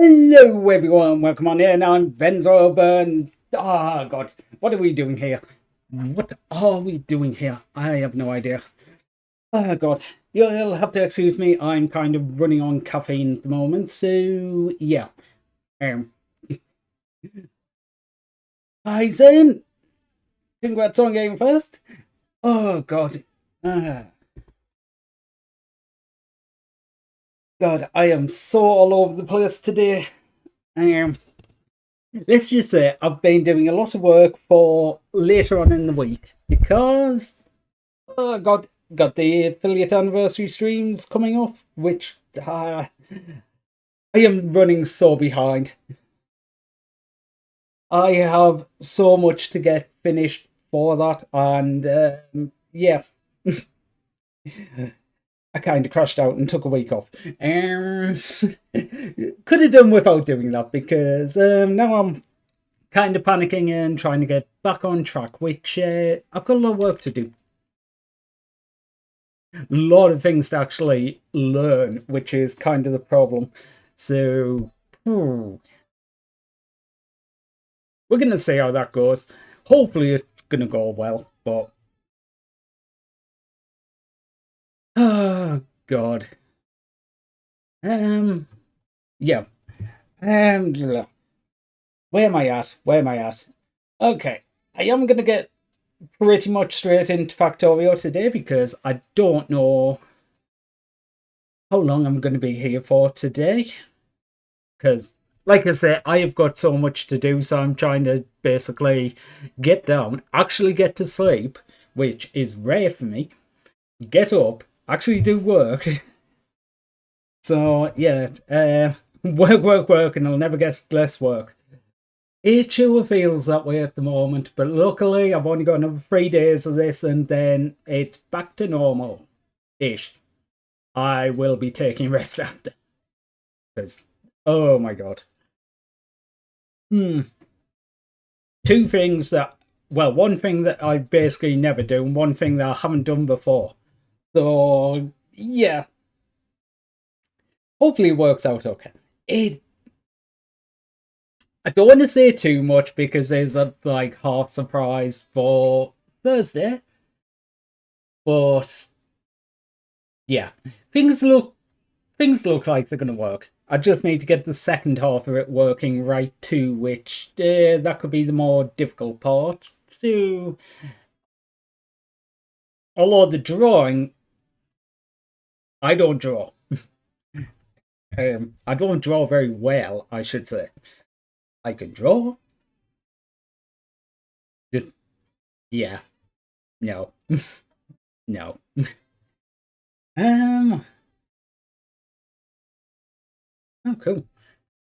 Hello everyone, welcome on in. I'm Benzo and God, what are we doing here? What are we doing here? I have no idea. Oh God, you'll have to excuse me. I'm kind of running on caffeine at the moment, so yeah. Um, Hi Zane, congrats on game first. Oh God, uh, God, I am so all over the place today. Um, let's just say I've been doing a lot of work for later on in the week because got the affiliate anniversary streams coming up, which I am running so behind. I have so much to get finished for that, and yeah, I kind of crashed out and took a week off. Could have done without doing that because now I'm kind of panicking and trying to get back on track, which I've got a lot of work to do. A lot of things to actually learn, which is kind of the problem. So, we're going to see how that goes. Hopefully, it's going to go well, but. Oh, God. Um, yeah. Um, where am I at? Where am I at? Okay. I am going to get pretty much straight into Factorio today because I don't know how long I'm going to be here for today. Because, like I say, I have got so much to do, so I'm trying to basically get down, actually get to sleep, which is rare for me, get up, actually do work. So, yeah, work, and I'll never get less work. It sure feels that way at the moment, but luckily I've only got another 3 days of this and then it's back to normal ish. I will be taking rest after. Because, oh my god. Hmm. Two things that, well, one thing that I basically never do, and one thing that I haven't done before. So, yeah, hopefully it works out okay. I don't want to say too much because there's a like half surprise for Thursday, but yeah, things look things look like they're gonna work. I just need to get the second half of it working right too, which that could be the more difficult part. To although the drawing, I don't draw. I don't draw very well, I should say. I can draw, just yeah, no, no. Um, oh cool.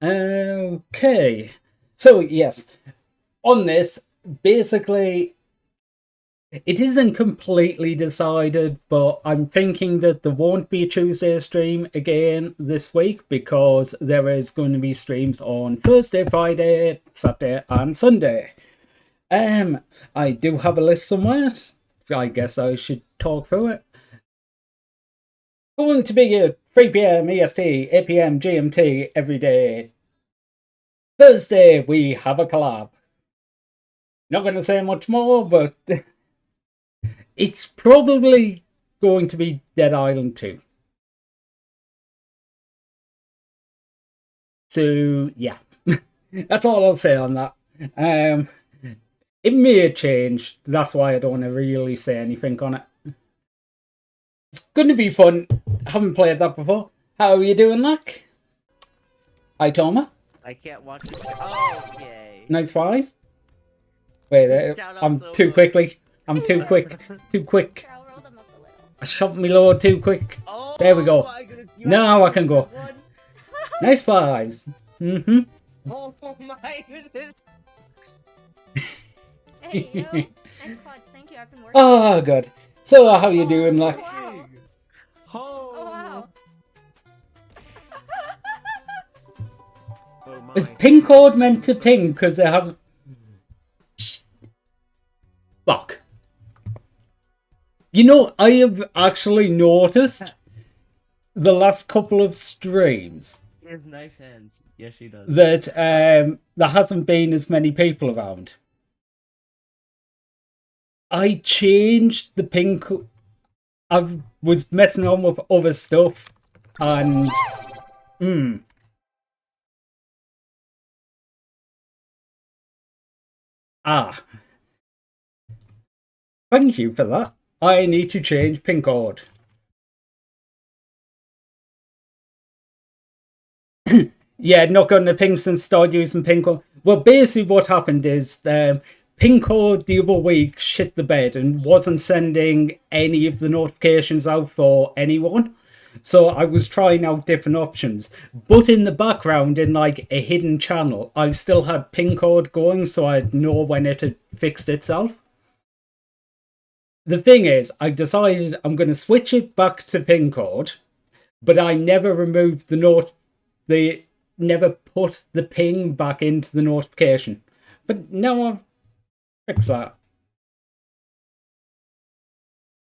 Okay. So, yes, on this, basically, it isn't completely decided, but I'm thinking that there won't be a Tuesday stream again this week because there is going to be streams on Thursday, Friday, Saturday, and Sunday. I do have a list somewhere. I guess I should talk through it. Going to be at 3 p.m. EST, 8 p.m. GMT every day. Thursday, we have a collab. Not going to say much more, but it's probably going to be Dead Island 2. So, yeah. That's all I'll say on that. Um, it may change. That's why I don't want to really say anything on it. It's going to be fun. I haven't played that before. How are you doing, Lack? Hi, Toma. I can't watch it. Oh, okay. Nice fries. Wait, Shout out I'm so too much. quickly. I'm too quick. Too quick. I'll roll them up a little. I shot me load too quick. Oh, There we go. my goodness. Now I can go. Nice fries. Mm-hmm. Oh my goodness. Hey, you know, nice quads. Thank you. I've been working. Oh, good. So, how you doing, Lack? Wow. Oh, Oh wow. oh my. Is pin code meant to ping because there hasn't. Fuck. You know, I have actually noticed the last couple of streams. He has knife hands. Yes, she does. that there hasn't been as many people around. I changed the pink. I was messing on with other stuff, and ah, thank you for that. I need to change pin code. Yeah, not going to pings and start using pin code. Well, basically, what happened is pin code the other week shit the bed and wasn't sending any of the notifications out for anyone. So I was trying out different options, but in the background, in like a hidden channel, I still had pin code going, so I'd know when it had fixed itself. The thing is, I decided I'm going to switch it back to pin code, but I never removed the note. They never put the ping back into the notification. But now I've fixed that.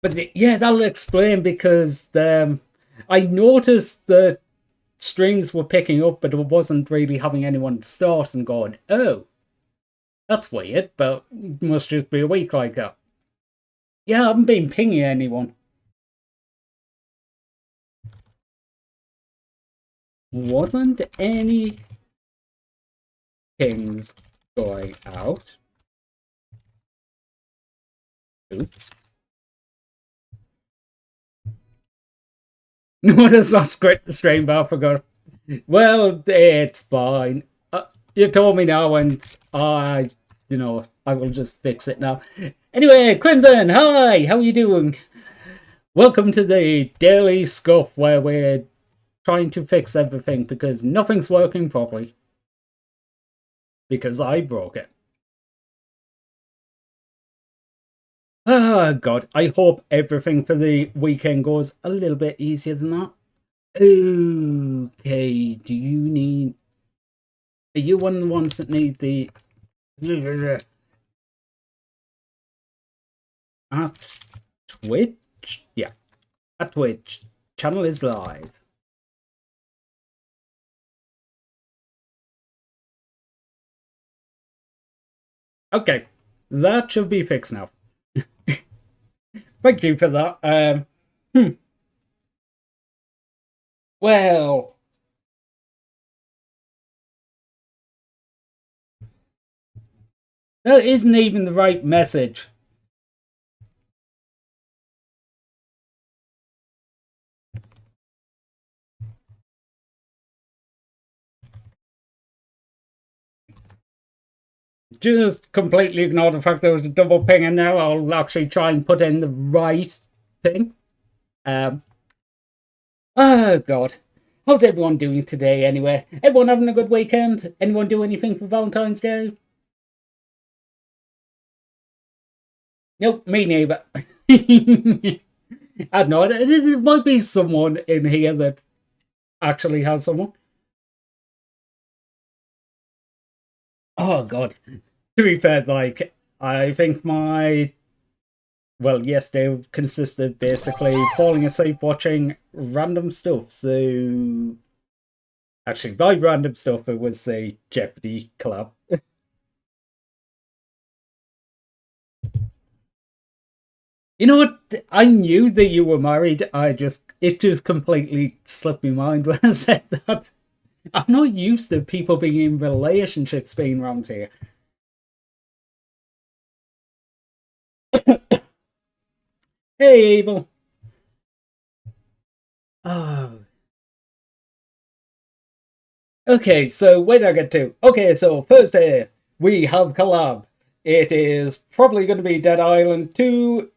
But yeah, that'll explain because I noticed that streams were picking up, but it wasn't really having anyone start and going, oh, that's weird, but it must just be a week like that. Yeah, I haven't been pinging anyone. Wasn't any pings going out. Oops. What is that stream bar forgot? Well, it's fine. You told me now, and I will just fix it now. Anyway, Crimson, hi, how are you doing? Welcome to the Daily Scuff, where we're trying to fix everything because nothing's working properly. Because I broke it. Oh, God, I hope everything for the weekend goes a little bit easier than that. Okay, do you need... Are you one of the ones that need the... At Twitch? Yeah, at Twitch. Channel is live. Okay, that should be fixed now. Thank you for that. Well... That isn't even the right message. Just completely ignore the fact there was a double ping, and now I'll actually try and put in the right thing. Oh, God. How's everyone doing today, anyway? Everyone having a good weekend? Anyone do anything for Valentine's Day? Nope, me neither. I don't know. There might be someone in here that actually has someone. Oh, God. To be fair, like, I think yesterday consisted basically falling asleep watching random stuff. So, actually, by random stuff, it was a Jeopardy collab. You know what? I knew that you were married. It just completely slipped my mind when I said that. I'm not used to people being in relationships being around here. Hey, Evil. Oh. Okay, so where did I get to? Okay, so Thursday, we have collab. It is probably going to be Dead Island 2,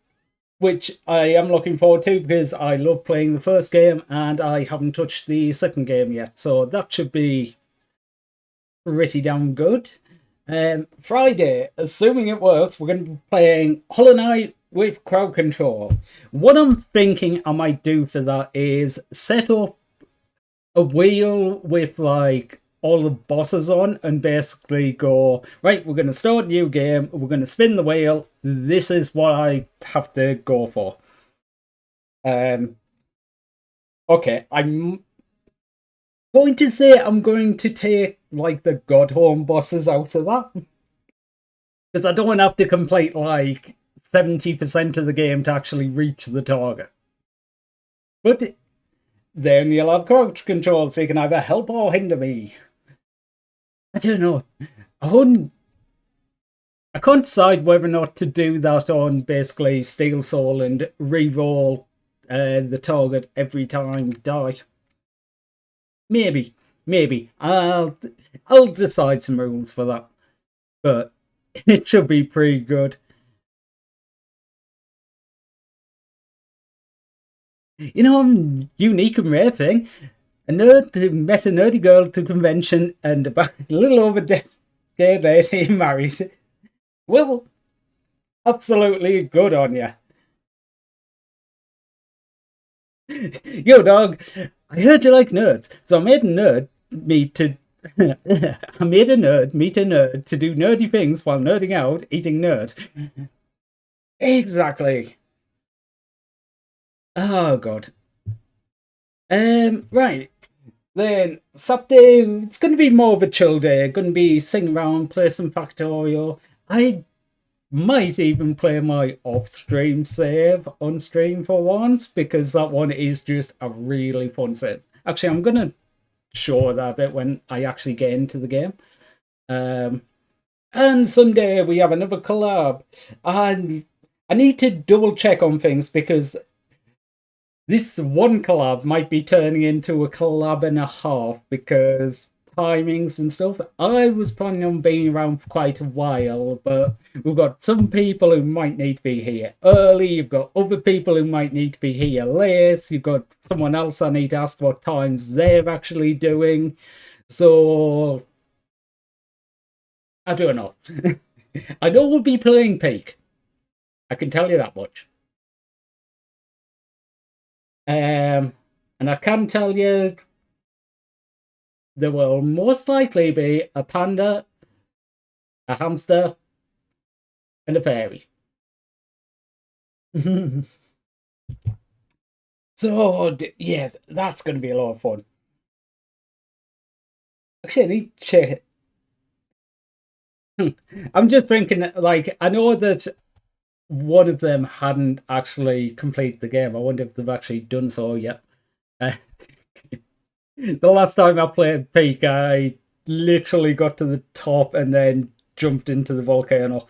which I am looking forward to because I love playing the first game and I haven't touched the second game yet. So that should be pretty damn good. Friday, assuming it works, we're going to be playing Hollow Knight with crowd control. What I'm thinking I might do for that is set up a wheel with like all the bosses on and basically go, right, we're going to start a new game, we're going to spin the wheel, this is what I have to go for. Okay, Going to say I'm going to take like the Godhome bosses out of that because I don't have to complete like 70% of the game to actually reach the target. But then you'll have crouch control, so you can either help or hinder me. I don't know. I can't decide whether or not to do that on basically Steel Soul and re-roll the target every time die. Maybe I'll decide some rules for that, but it should be pretty good. You know, I'm unique and rare thing. A nerd who met a nerdy girl to convention and about a little over a decade later he married. Well, absolutely good on you. Yo, dog, I heard you like nerds, so I made a nerd meet a nerd to do nerdy things while nerding out, eating nerd. Exactly. Oh god. Right. Then Saturday, it's going to be more of a chill day. Going to be sing around, play some Factorio. I might even play my off-stream save on stream for once because that one is just a really fun set. Actually, I'm gonna show that bit when I actually get into the game. And Sunday we have another collab, and I need to double check on things because this one collab might be turning into a collab and a half because timings and stuff. I was planning on being around for quite a while, but we've got some people who might need to be here early. You've got other people who might need to be here late. You've got someone else I need to ask what times they're actually doing. So, I don't know. I know we'll be playing Peak. I can tell you that much. And I can tell you there will most likely be a panda, a hamster, and a fairy. So, yeah, that's going to be a lot of fun. Actually, I need to check it. I'm just thinking, like, I know that one of them hadn't actually completed the game. I wonder if they've actually done so yet. The last time I played Peak, I literally got to the top and then jumped into the volcano.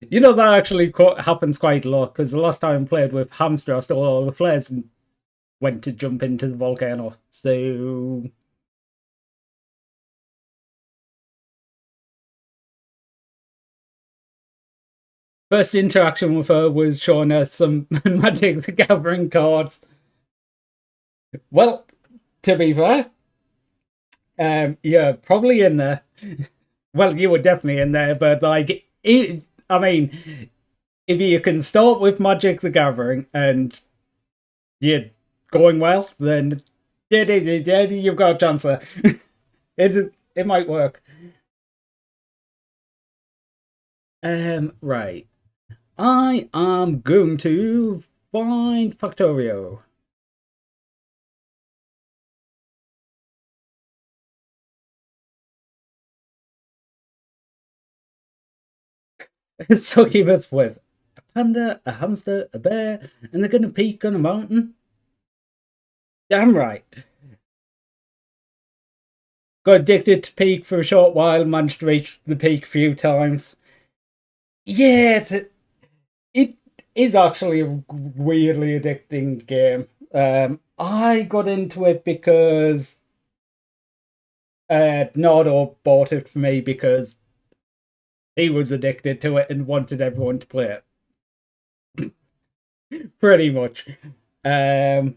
You know, that actually happens quite a lot, because the last time I played with Hamster, I stole all the flares and went to jump into the volcano. So... first interaction with her was showing her some Magic the Gathering cards. Well, to be fair, yeah, probably in there. Well, you were definitely in there, but like, I mean, if you can start with Magic the Gathering and you're going well, then you've got a chance there. It might work. Right. I am going to find Factorio. Succubus with a panda, a hamster, a bear, and they're going to peak on a mountain. Damn right. Got addicted to peak for a short while, managed to reach the peak a few times. Yeah, it is actually a weirdly addicting game. I got into it because Nardo bought it for me because he was addicted to it and wanted everyone to play it. Pretty much. But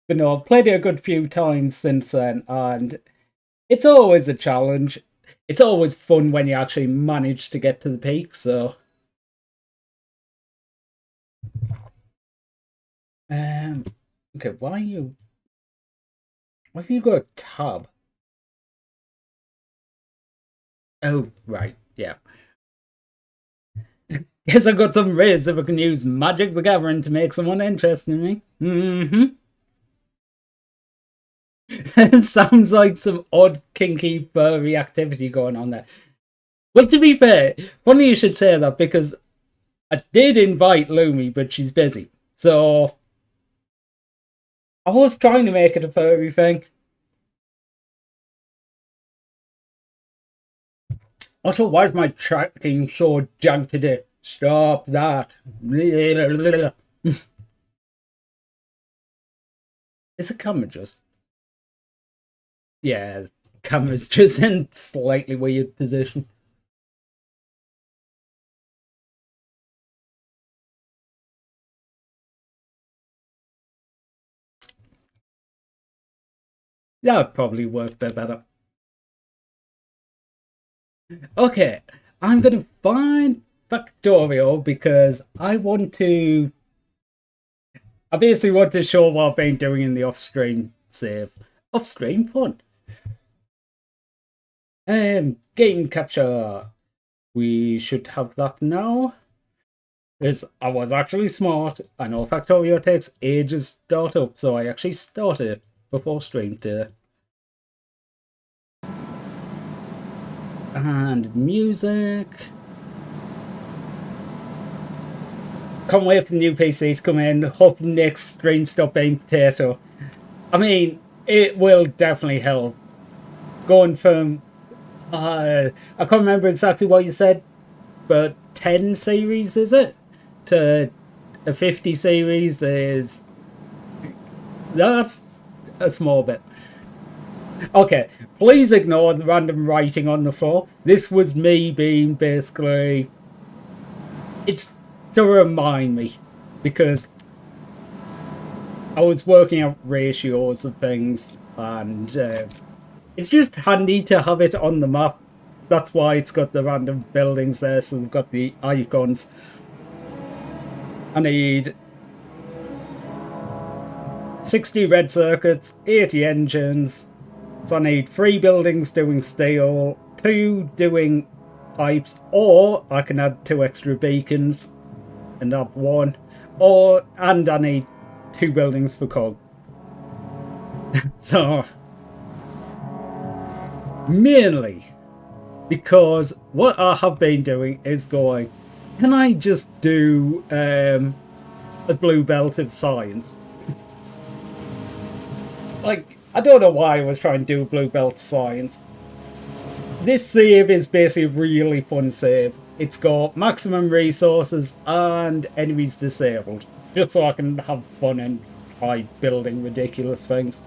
no, I've played it a good few times since then, and it's always a challenge. It's always fun when you actually manage to get to the peak, so... okay, why have you got a tab? Oh, right, yeah. Guess I've got some riz if I can use Magic the Gathering to make someone interested in me. Mm-hmm. Sounds like some odd, kinky, furry activity going on there. Well, to be fair, funny you should say that because I did invite Lumi, but she's busy. So I was trying to make it a furry thing. Also, why is my tracking so jank today? Stop that. Is the camera just... Yeah, the camera's just in slightly weird position. That would probably work a bit better. Okay, I'm going to find Factorio because I basically want to show what I've been doing in the off-stream save. Off-stream fun. Game capture. We should have that now. Because I was actually smart. I know Factorio takes ages to start up, so I actually started it before stream today. And music. Can't wait for the new PC to come in. Hope next stream stop being potato. I mean, it will definitely help. Going from... I can't remember exactly what you said, but 10 series, is it? To a 50 series is... That's a small bit. Okay, please ignore the random writing on the floor. This was me being basically... It's to remind me, because I was working out ratios of things, and it's just handy to have it on the map. That's why it's got the random buildings there, so we've got the icons. I need 60 red circuits, 80 engines, so I need 3 buildings doing steel, 2 doing pipes, or I can add 2 extra beacons and have 1, and I need 2 buildings for cog. So mainly because what I have been doing is going, can I just do a blue belt of science? Like, I don't know why I was trying to do a blue belt of science. This save is basically a really fun save. It's got maximum resources and enemies disabled, just so I can have fun and try building ridiculous things.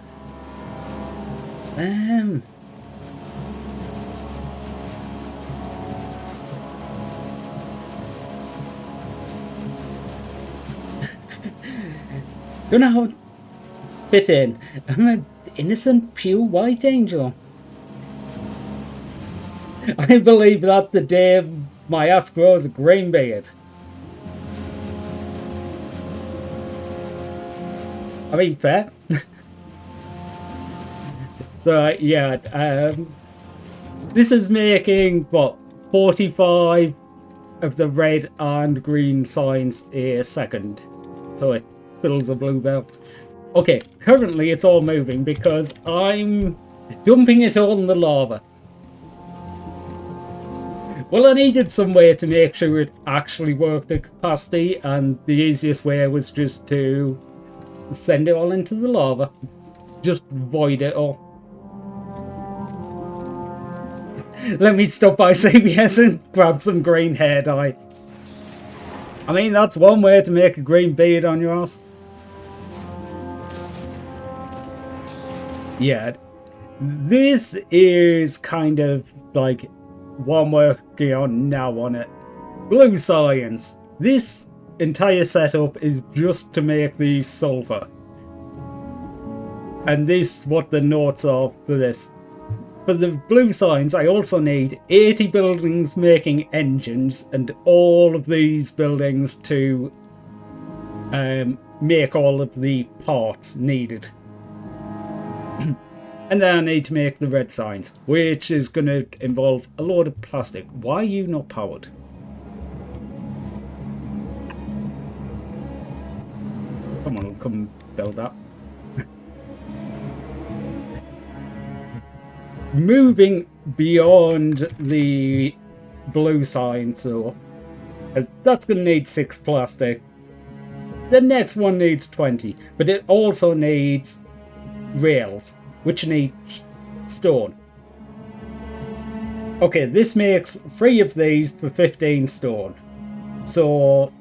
Don't know how to fit in. I'm an innocent, pure white angel. I believe that the day my ass grows a green beard. I mean, fair. So, yeah, this is making, what, 45 of the red and green signs a second. So it builds a blue belt. Okay, currently it's all moving because I'm dumping it all in the lava. Well, I needed some way to make sure it actually worked at capacity, and the easiest way was just to send it all into the lava. Just void it all. Let me stop by CBS and grab some green hair dye. I mean, that's one way to make a green beard on your ass. Yeah, this is kind of like what I'm working on now on it. Blue science. This entire setup is just to make the sulfur. And this what the notes are for this. For the blue signs, I also need 80 buildings making engines and all of these buildings to make all of the parts needed. And then I need to make the red signs, which is going to involve a load of plastic. Why are you not powered? Come on, come build that. moving beyond the blue sign, so as that's going to need 6 plastic. The next one needs 20, but it also needs rails, which need stone. Okay, this makes 3 of these for 15 stone. So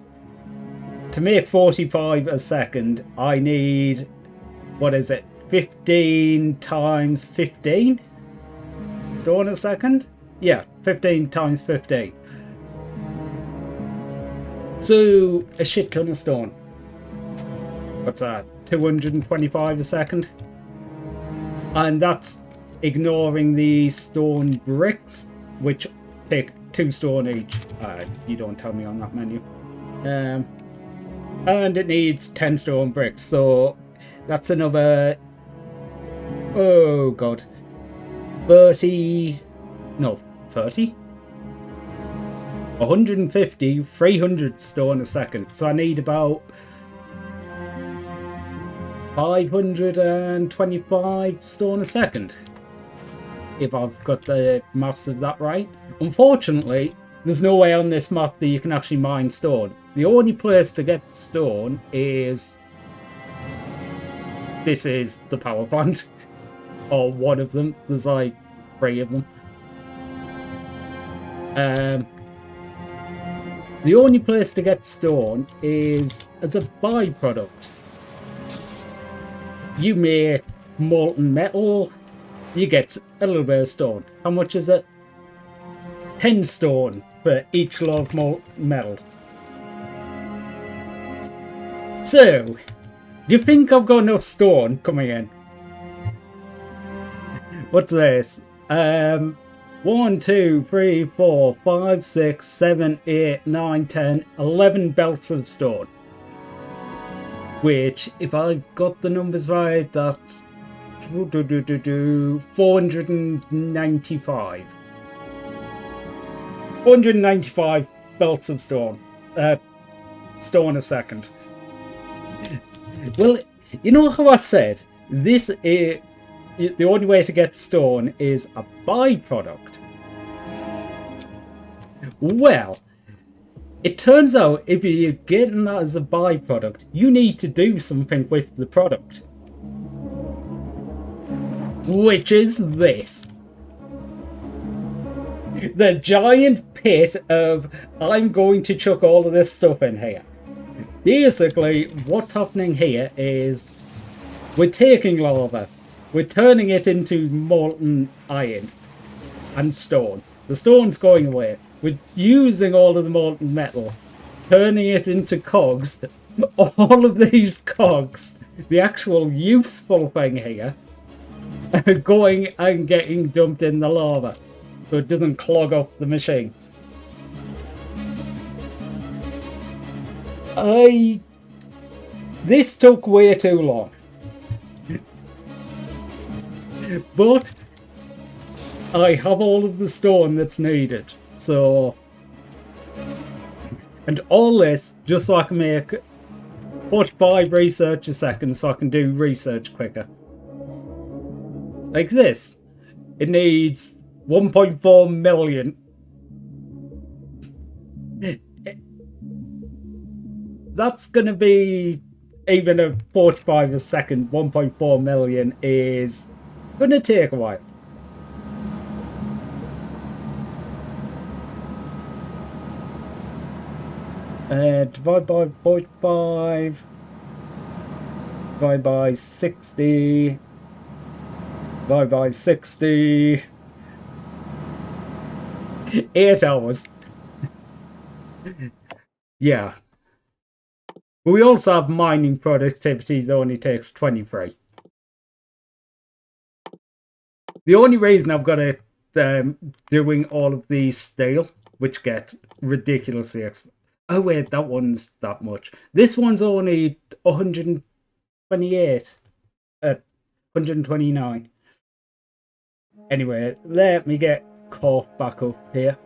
to make 45 a second, I need, what is it, 15 times 15 stone a second? Yeah, 15 times 15. So a shit ton of stone. What's that? 225 a second? And that's ignoring the stone bricks, which take 2 stone each. You don't tell me on that menu. And it needs 10 stone bricks, so that's another, oh god, 30, no, 30? 150, 300 stone a second, so I need about 525 stone a second, if I've got the maths of that right. Unfortunately, there's no way on this map that you can actually mine stone. The only place to get stone is... this is the power plant. Or one of them. There's like 3 of them. The only place to get stone is as a byproduct. You make molten metal, you get a little bit of stone. How much is it? 10 stone for each lot of molten metal. So, do you think I've got enough stone coming in? What's this? 1, 2, 3, 4, 5, 6, 7, 8, 9, 10, 11 belts of stone. Which, if I've got the numbers right, that's 495. 495 belts of stone. Stone a second. Well, you know how I said this is the only way to get stone is a byproduct. Well, it turns out if you're getting that as a byproduct, you need to do something with the product. Which is this. The giant pit of, I'm going to chuck all of this stuff in here. Basically, what's happening here is we're taking lava, we're turning it into molten iron and stone. The stone's going away. We're using all of the molten metal, turning it into cogs. All of these cogs, the actual useful thing here, are going and getting dumped in the lava so it doesn't clog up the machine. This took way too long. But I have all of the stone that's needed, so... And all this just so I can make 45 research a second so I can do research quicker. Like this. It needs 1.4 million. That's gonna be... even a 45 a second, 1.4 million is gonna take a while. Divide by 45, divide by 60, divide by 60, 8 hours. Yeah. But we also have mining productivity that only takes 23. The only reason I've got it doing all of these steel, which get ridiculously expensive. Oh wait, that one's that much. This one's only 128. 129. Anyway, let me get Corf back up here.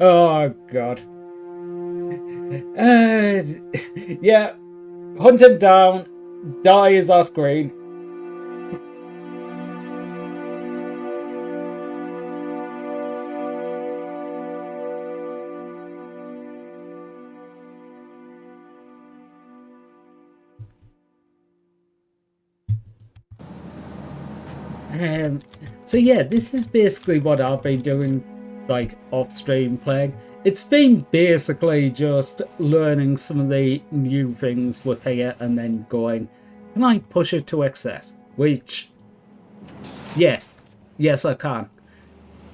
Oh god. Yeah, hunt him down. Die is our screen. So yeah, this is basically what I've been doing, like off stream playing. It's been basically just learning some of the new things with here and then going, can I push it to excess? Which, yes, I can.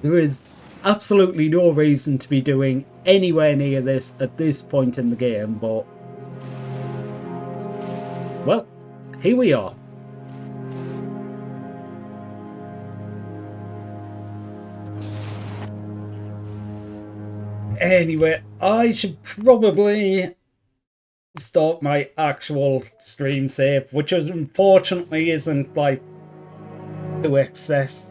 There is absolutely no reason to be doing anywhere near this at this point in the game, but well, here we are. Anyway, I should probably start my actual stream save, which is unfortunately isn't like to excess.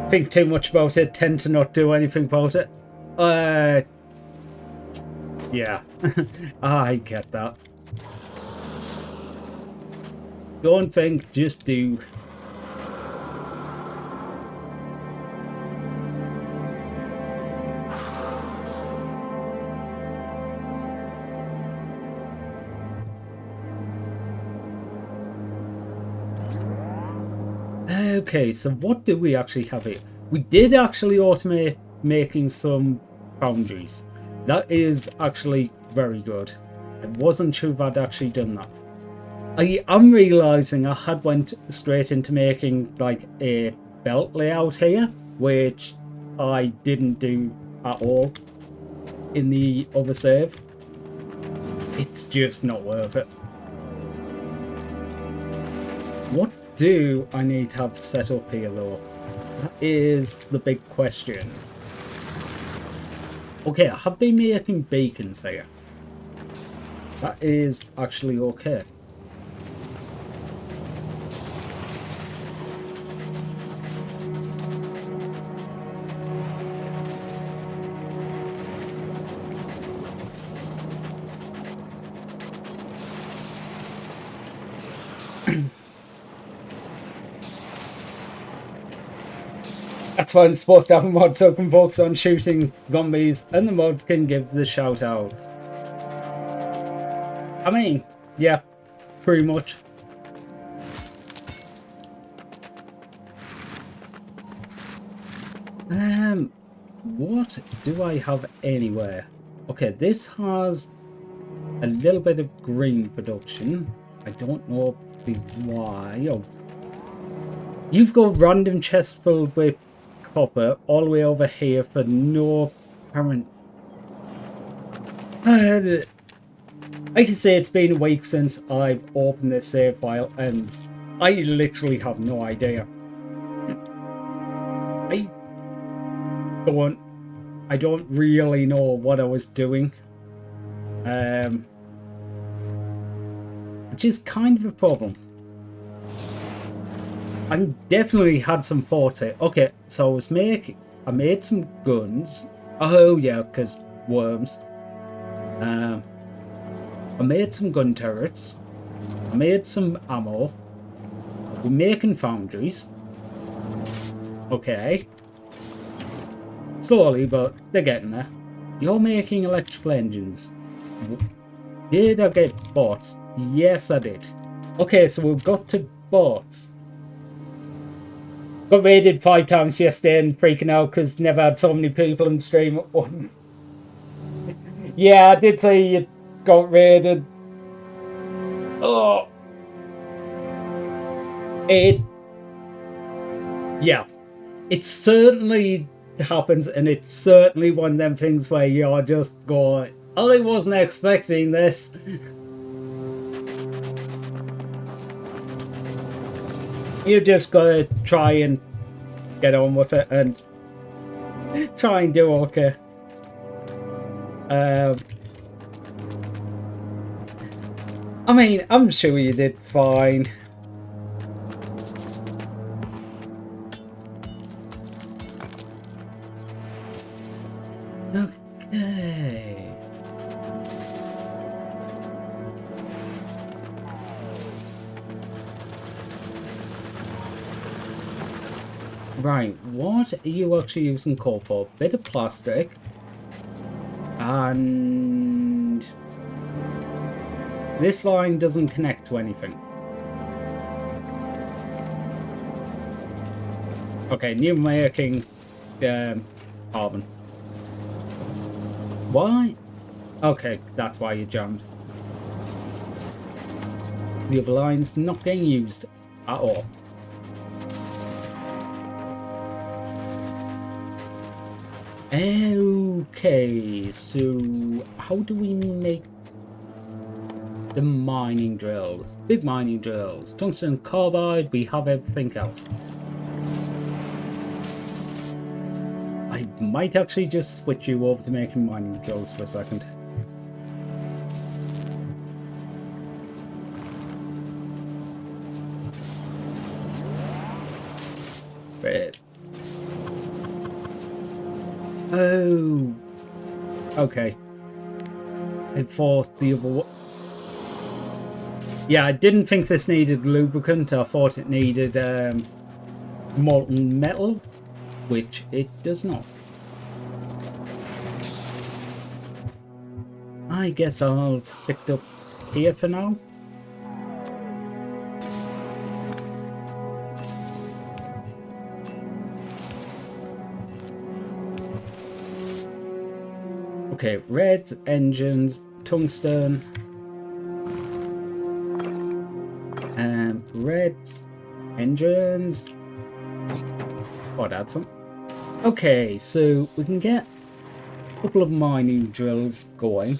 Think too much about it, tend to not do anything about it. Yeah, I get that. Don't think, just do. Okay, so what do we actually have here? We did actually automate making some foundries. That is actually very good. I wasn't sure if I'd actually done that. I am realising I had went straight into making like a belt layout here, which I didn't do at all in the other save. It's just not worth it. What do I need to have set up here though? That is the big question. Okay, I have been making beacons here. That is actually okay. That's why I'm supposed to have a mod so I can focus on shooting zombies and the mod can give the shout outs. I mean, yeah, pretty much. What do I have anywhere? Okay, this has a little bit of green production. I don't know why. Oh. You've got random chests filled with copper all the way over here for no apparent. I can say it's been a week since I've opened this save file and I literally have no idea. I don't really know what I was doing. Which is kind of a problem. I definitely had some thoughts here. Okay, so I made some guns. Oh yeah, because worms. I made some gun turrets. I made some ammo. We're making foundries. Okay. Slowly, but they're getting there. You're making electrical engines. Did I get bots? Yes, I did. Okay, so we've got to bots. Got raided 5 times yesterday and freaking out because never had so many people in stream at once. Yeah, I did say you got raided. Oh. Yeah. It certainly happens, and it's certainly one of them things where you're just going, I wasn't expecting this. You just gotta try and get on with it and try and do okay. I mean, I'm sure you did fine. Okay. Right, what are you actually using coal for? Bit of plastic. And this line doesn't connect to anything. Okay, new making carbon. Why? Okay, that's why you jammed. The other line's not getting used at all. Okay, so how do we make the mining drills? Big mining drills. Tungsten carbide, we have everything else. I might actually just switch you over to making mining drills for a second. Great. Oh. Okay. I thought the other one. Yeah, I didn't think this needed lubricant. I thought it needed molten metal, which it does not. I guess I'll stick it up here for now. Okay, reds, engines, tungsten. Reds, engines. Oh, I'd add some. Okay, so we can get a couple of mining drills going.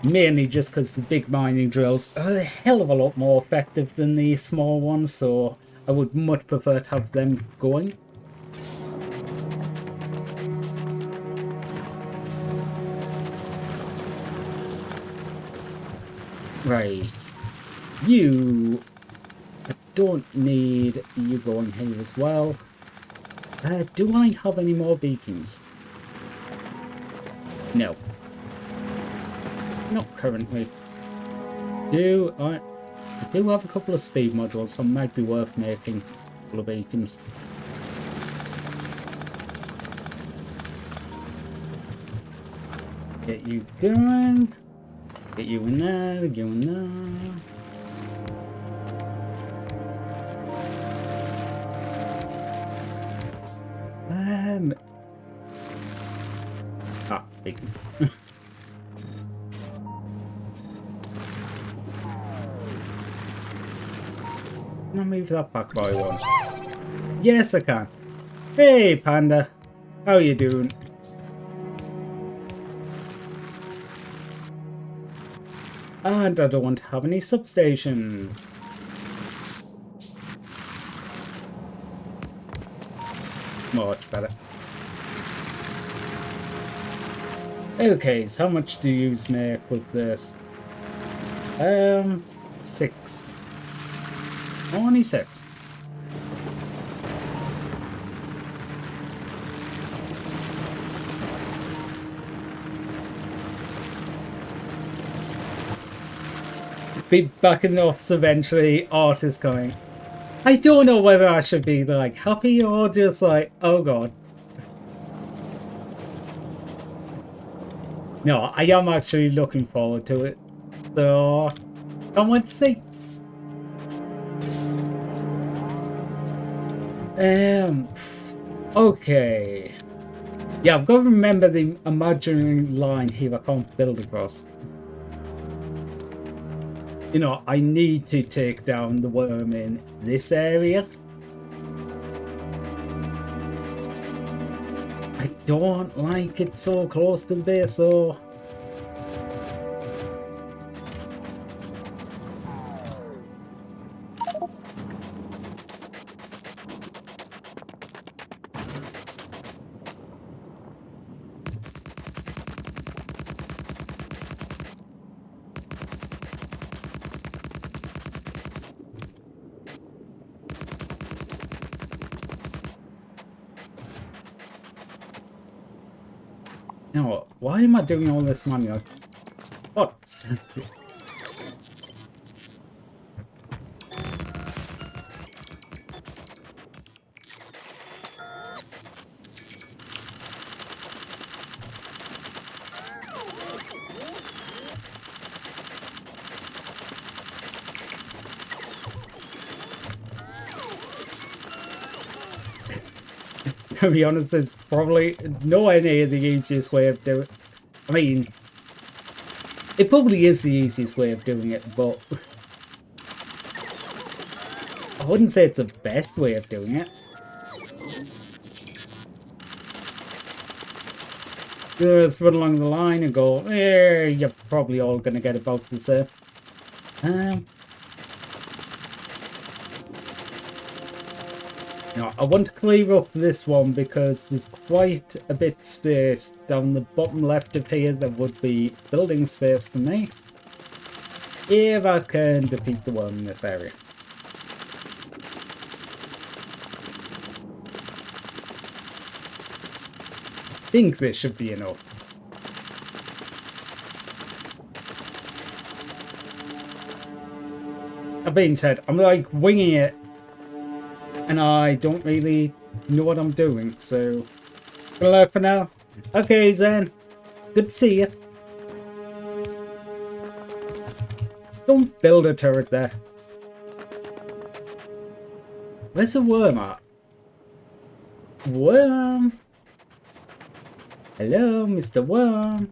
Mainly just because the big mining drills are a hell of a lot more effective than the small ones, so I would much prefer to have them going. Right. You... I don't need you going here as well. Do I have any more beacons? No. Not currently. I do have a couple of speed modules, so it might be worth making a couple of beacons. Get you going. Get you in there, get you in there. Beacon. Can I move that back by one? Yes, I can. Hey, Panda. How you doing? And I don't have any substations. Much better. Okay, so how much do you make with this? 6. Only 6. Be back in the office eventually. Art is coming. I don't know whether I should be like happy or just like, oh god. No, I am actually looking forward to it. So, can't wait to see. Okay. Yeah, I've got to remember the imaginary line here I can't build across. You know, I need to take down the worm in this area. I don't like it so close to the base, so... No, why am I doing all this manual? What? To be honest, it's probably nowhere near the easiest way of doing it. I mean, it probably is the easiest way of doing it, but I wouldn't say it's the best way of doing it. Just run along the line and go, you're probably all going to get about the same. No, I want to clear up this one because there's quite a bit space down the bottom left of here that would be building space for me if I can defeat the worm in this area. I think this should be enough. That being said, I'm like winging it and I don't really know what I'm doing, so good luck for now. Okay, Zen, it's good to see you. Don't build a turret there. Where's the worm at? Worm? Hello, Mr. Worm.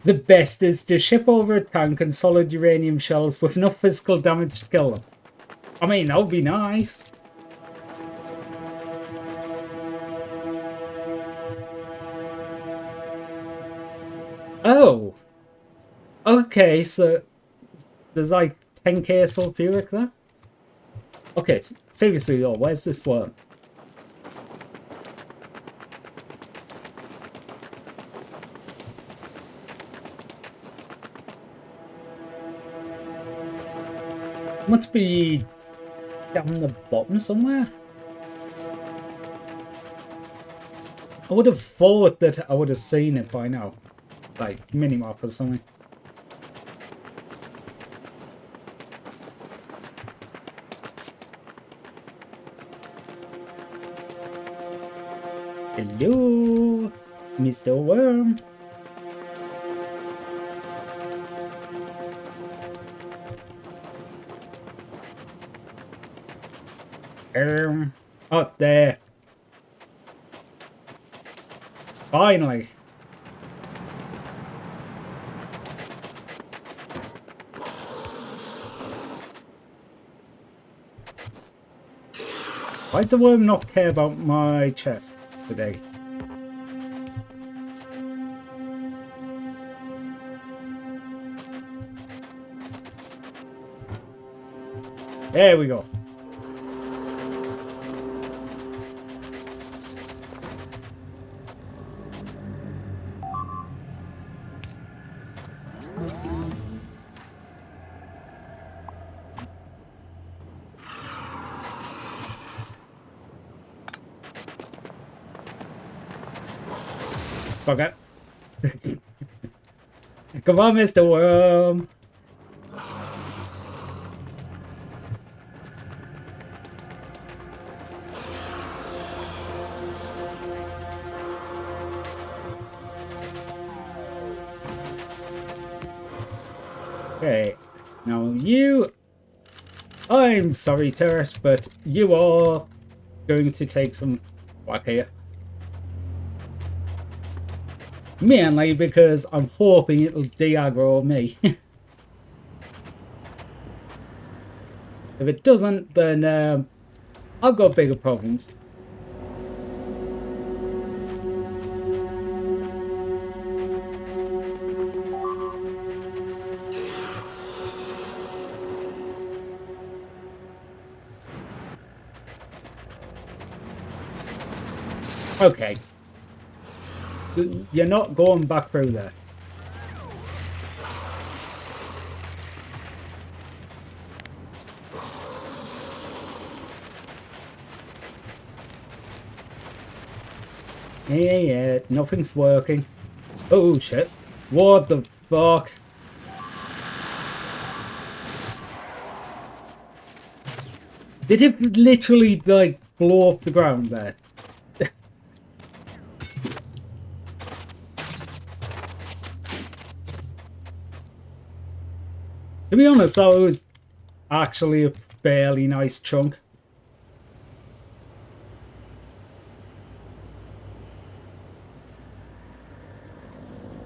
The best is to ship over a tank and solid uranium shells with enough physical damage to kill them. I mean, that would be nice. Oh. Okay, so there's like 10k sulfuric there? Okay, seriously though, where's this worm? Must be down the bottom somewhere. I would have thought that I would have seen it by now. Like, minimap or something. Hello, Mr. Worm. Up there. Finally. Why does the worm not care about my chest today? There we go. Okay. Come on, Mr. Worm. Okay. Now you... I'm sorry, turret, but you are going to take some whack here. Mainly because I'm hoping it'll de-aggro me. If it doesn't, then I've got bigger problems. Okay. You're not going back through there. Yeah, nothing's working. Oh shit. What the fuck? Did it literally, like, blow up the ground there? To be honest, that was actually a fairly nice chunk.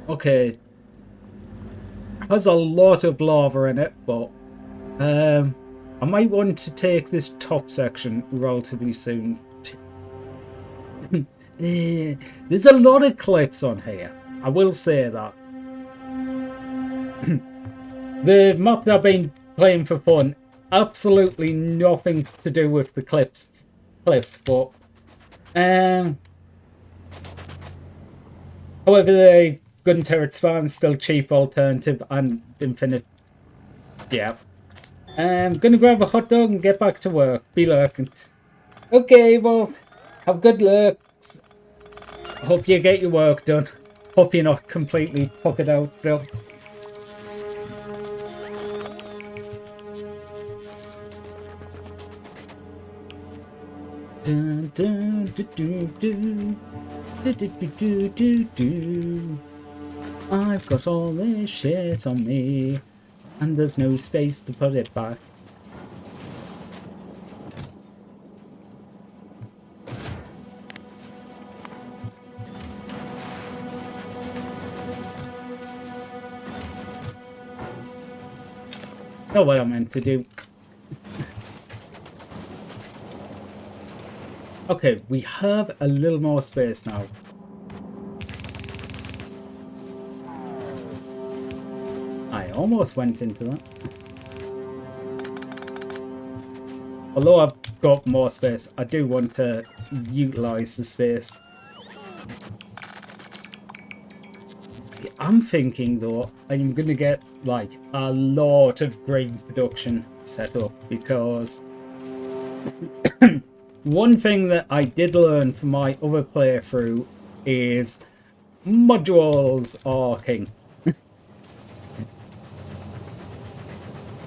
Okay. Has a lot of lava in it, but I might want to take this top section relatively soon. There's a lot of cliffs on here. I will say that. The map that I've been playing for fun, absolutely nothing to do with the cliffs, but however, the gun turret spam is still cheap alternative and infinite. Yeah. I'm gonna grab a hot dog and get back to work. Be lurking. Okay, well, have good luck. Hope you get your work done. Hope you're not completely puckered out still. Dun, dun, do, do, do. Do, do, do, do, do, do. I've got all this shit on me, and there's no space to put it back. Not what I meant to do. Okay, we have a little more space now. I almost went into that. Although I've got more space, I do want to utilize the space. I'm thinking though, I'm gonna get like a lot of grain production set up because one thing that I did learn from my other playthrough is modules are king.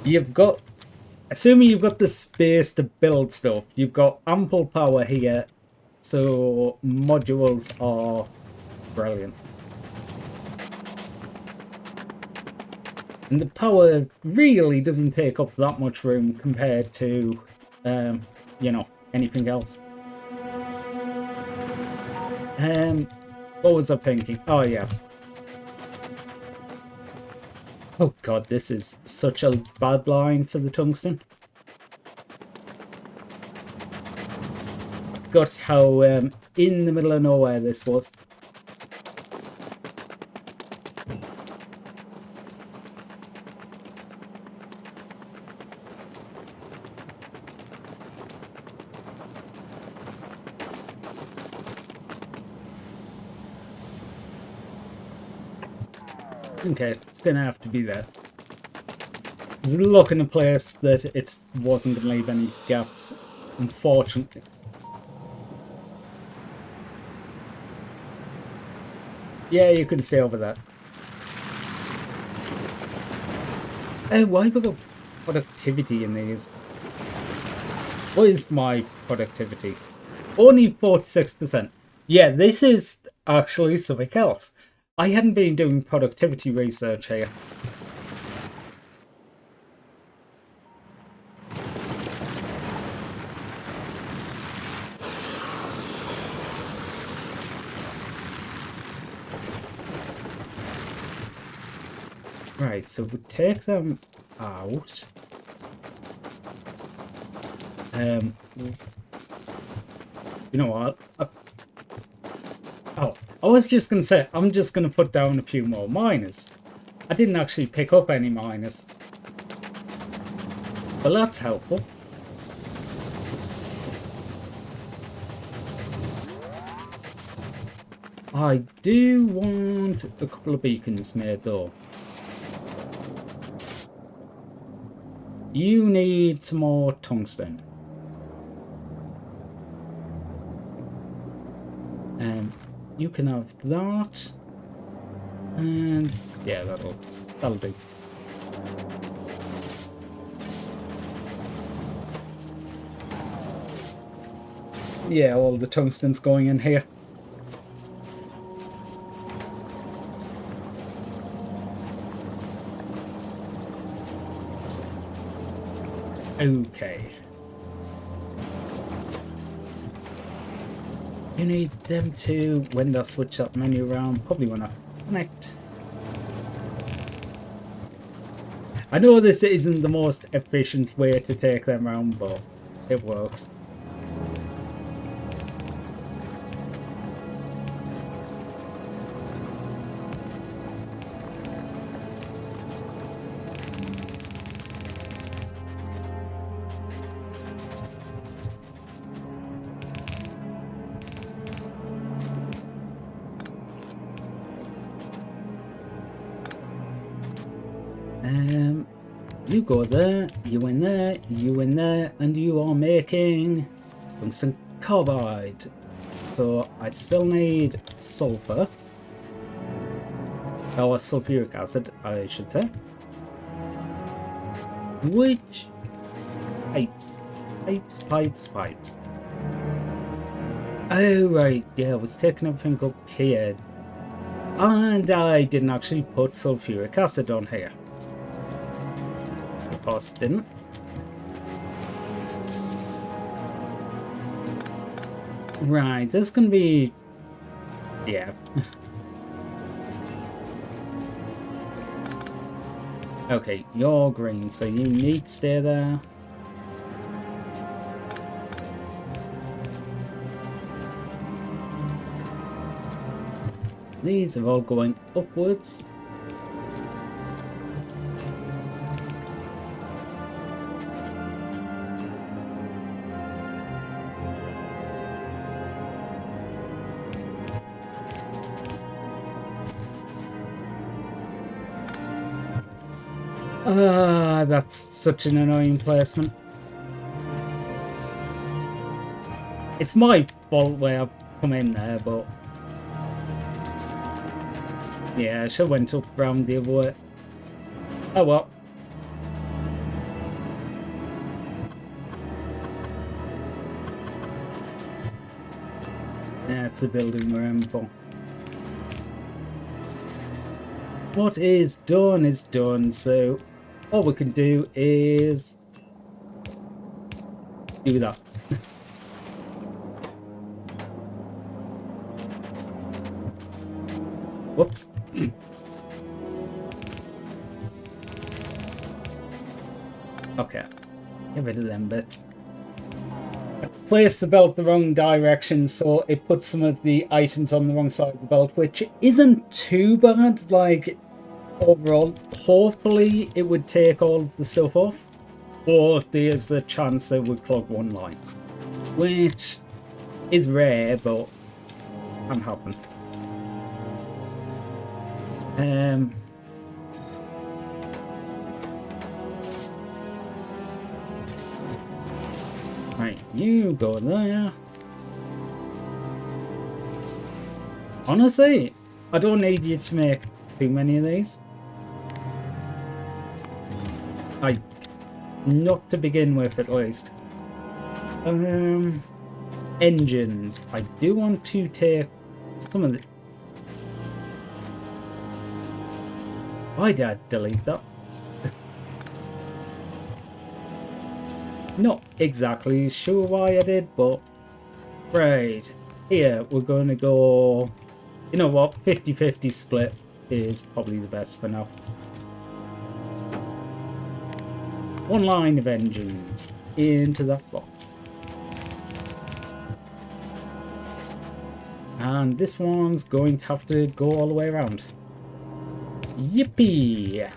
You've got, assuming you've got the space to build stuff, you've got ample power here, so modules are brilliant. And the power really doesn't take up that much room compared to, you know, anything else. What was I thinking? Oh, yeah. Oh, God, this is such a bad line for the tungsten. I forgot how in the middle of nowhere this was. Okay, it's gonna have to be there. There's a look in a place that it wasn't gonna leave any gaps, unfortunately. Yeah, you can stay over there. Why have I got productivity in these? What is my productivity? Only 46%. Yeah, this is actually something else. I hadn't been doing productivity research here. Right, so we take them out. You know what? I was just gonna say, I'm just gonna put down a few more miners. I didn't actually pick up any miners. But that's helpful. I do want a couple of beacons made though. You need some more tungsten. you can have that. And yeah, that'll do. Yeah, all the tungsten's going in here. Okay. You need them to, when I switch that menu around, probably when I connect. I know this isn't the most efficient way to take them around, but it works. You go there, you in there, you in there, and you are making tungsten carbide. So I still need sulfur, or sulfuric acid, I should say. Which pipes? Pipes. Oh right, yeah, I was taking everything up here. And I didn't actually put sulfuric acid on here. Of course didn't. Right, this can be... yeah. Okay, you're green, so you need to stay there. These are all going upwards. That's such an annoying placement. It's my fault where I've come in there, but... yeah, I should have went up round the other way. Oh well. That's the building we're in for. What is done, so all we can do is do that. Whoops. Okay, get rid of them bits. I placed the belt the wrong direction, so it puts some of the items on the wrong side of the belt, which isn't too bad. Like, overall, hopefully it would take all the stuff off, but there's a chance that it would clog one line, which is rare, but can happen. Right, you go there. Honestly, I don't need you to make too many of these. Not to begin with, at least. Engines. I do want to take some of the... why did I delete that? Not exactly sure why I did, but... right. Here, we're going to go... you know what? 50-50 split is probably the best for now. One line of engines into that box. And this one's going to have to go all the way around. Yippee!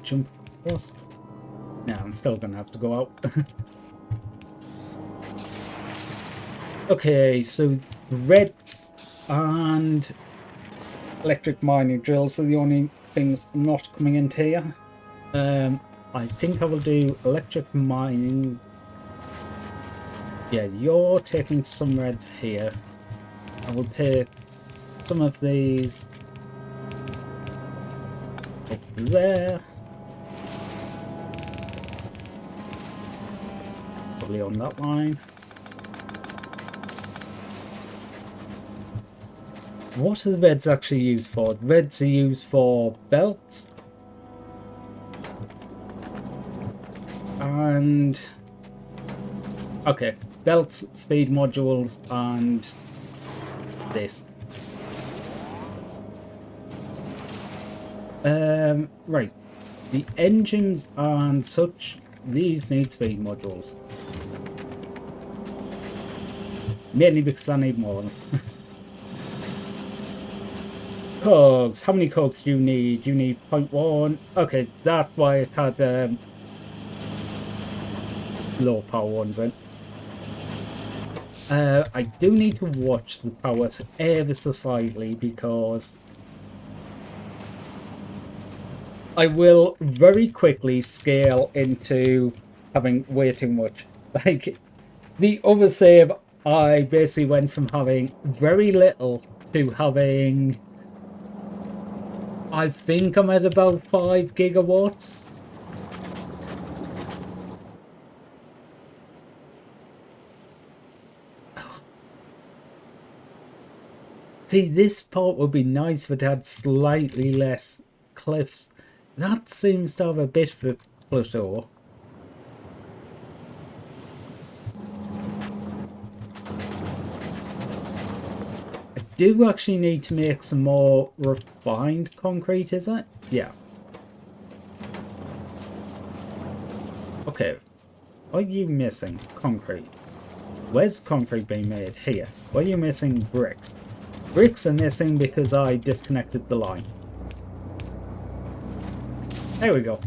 Jump across. No, I'm still gonna have to go out. Okay, so reds and Electric mining drills are the only things not coming into here. I think I will do electric mining. Yeah, you're taking some reds here. I will take some of these up there. Probably on that line. What are the reds actually used for? The reds are used for belts. And... okay, belts, speed modules, and this. Right. The engines and such, these need speed modules. Mainly because I need more of them. Cogs. How many cogs do you need? You need 0.1. Okay, that's why it had low power ones in. I do need to watch the power ever so slightly because I will very quickly scale into having way too much. Like, the other save, I basically went from having very little to having... I think I'm at about 5 gigawatts. See, this part would be nice if it had slightly less cliffs. That seems to have a bit of a plateau. I do actually need to make some more refined concrete, is it? Yeah. Okay. Are you missing concrete? Where's concrete being made? Here. Why are you missing bricks? Bricks are missing because I disconnected the line. There we go.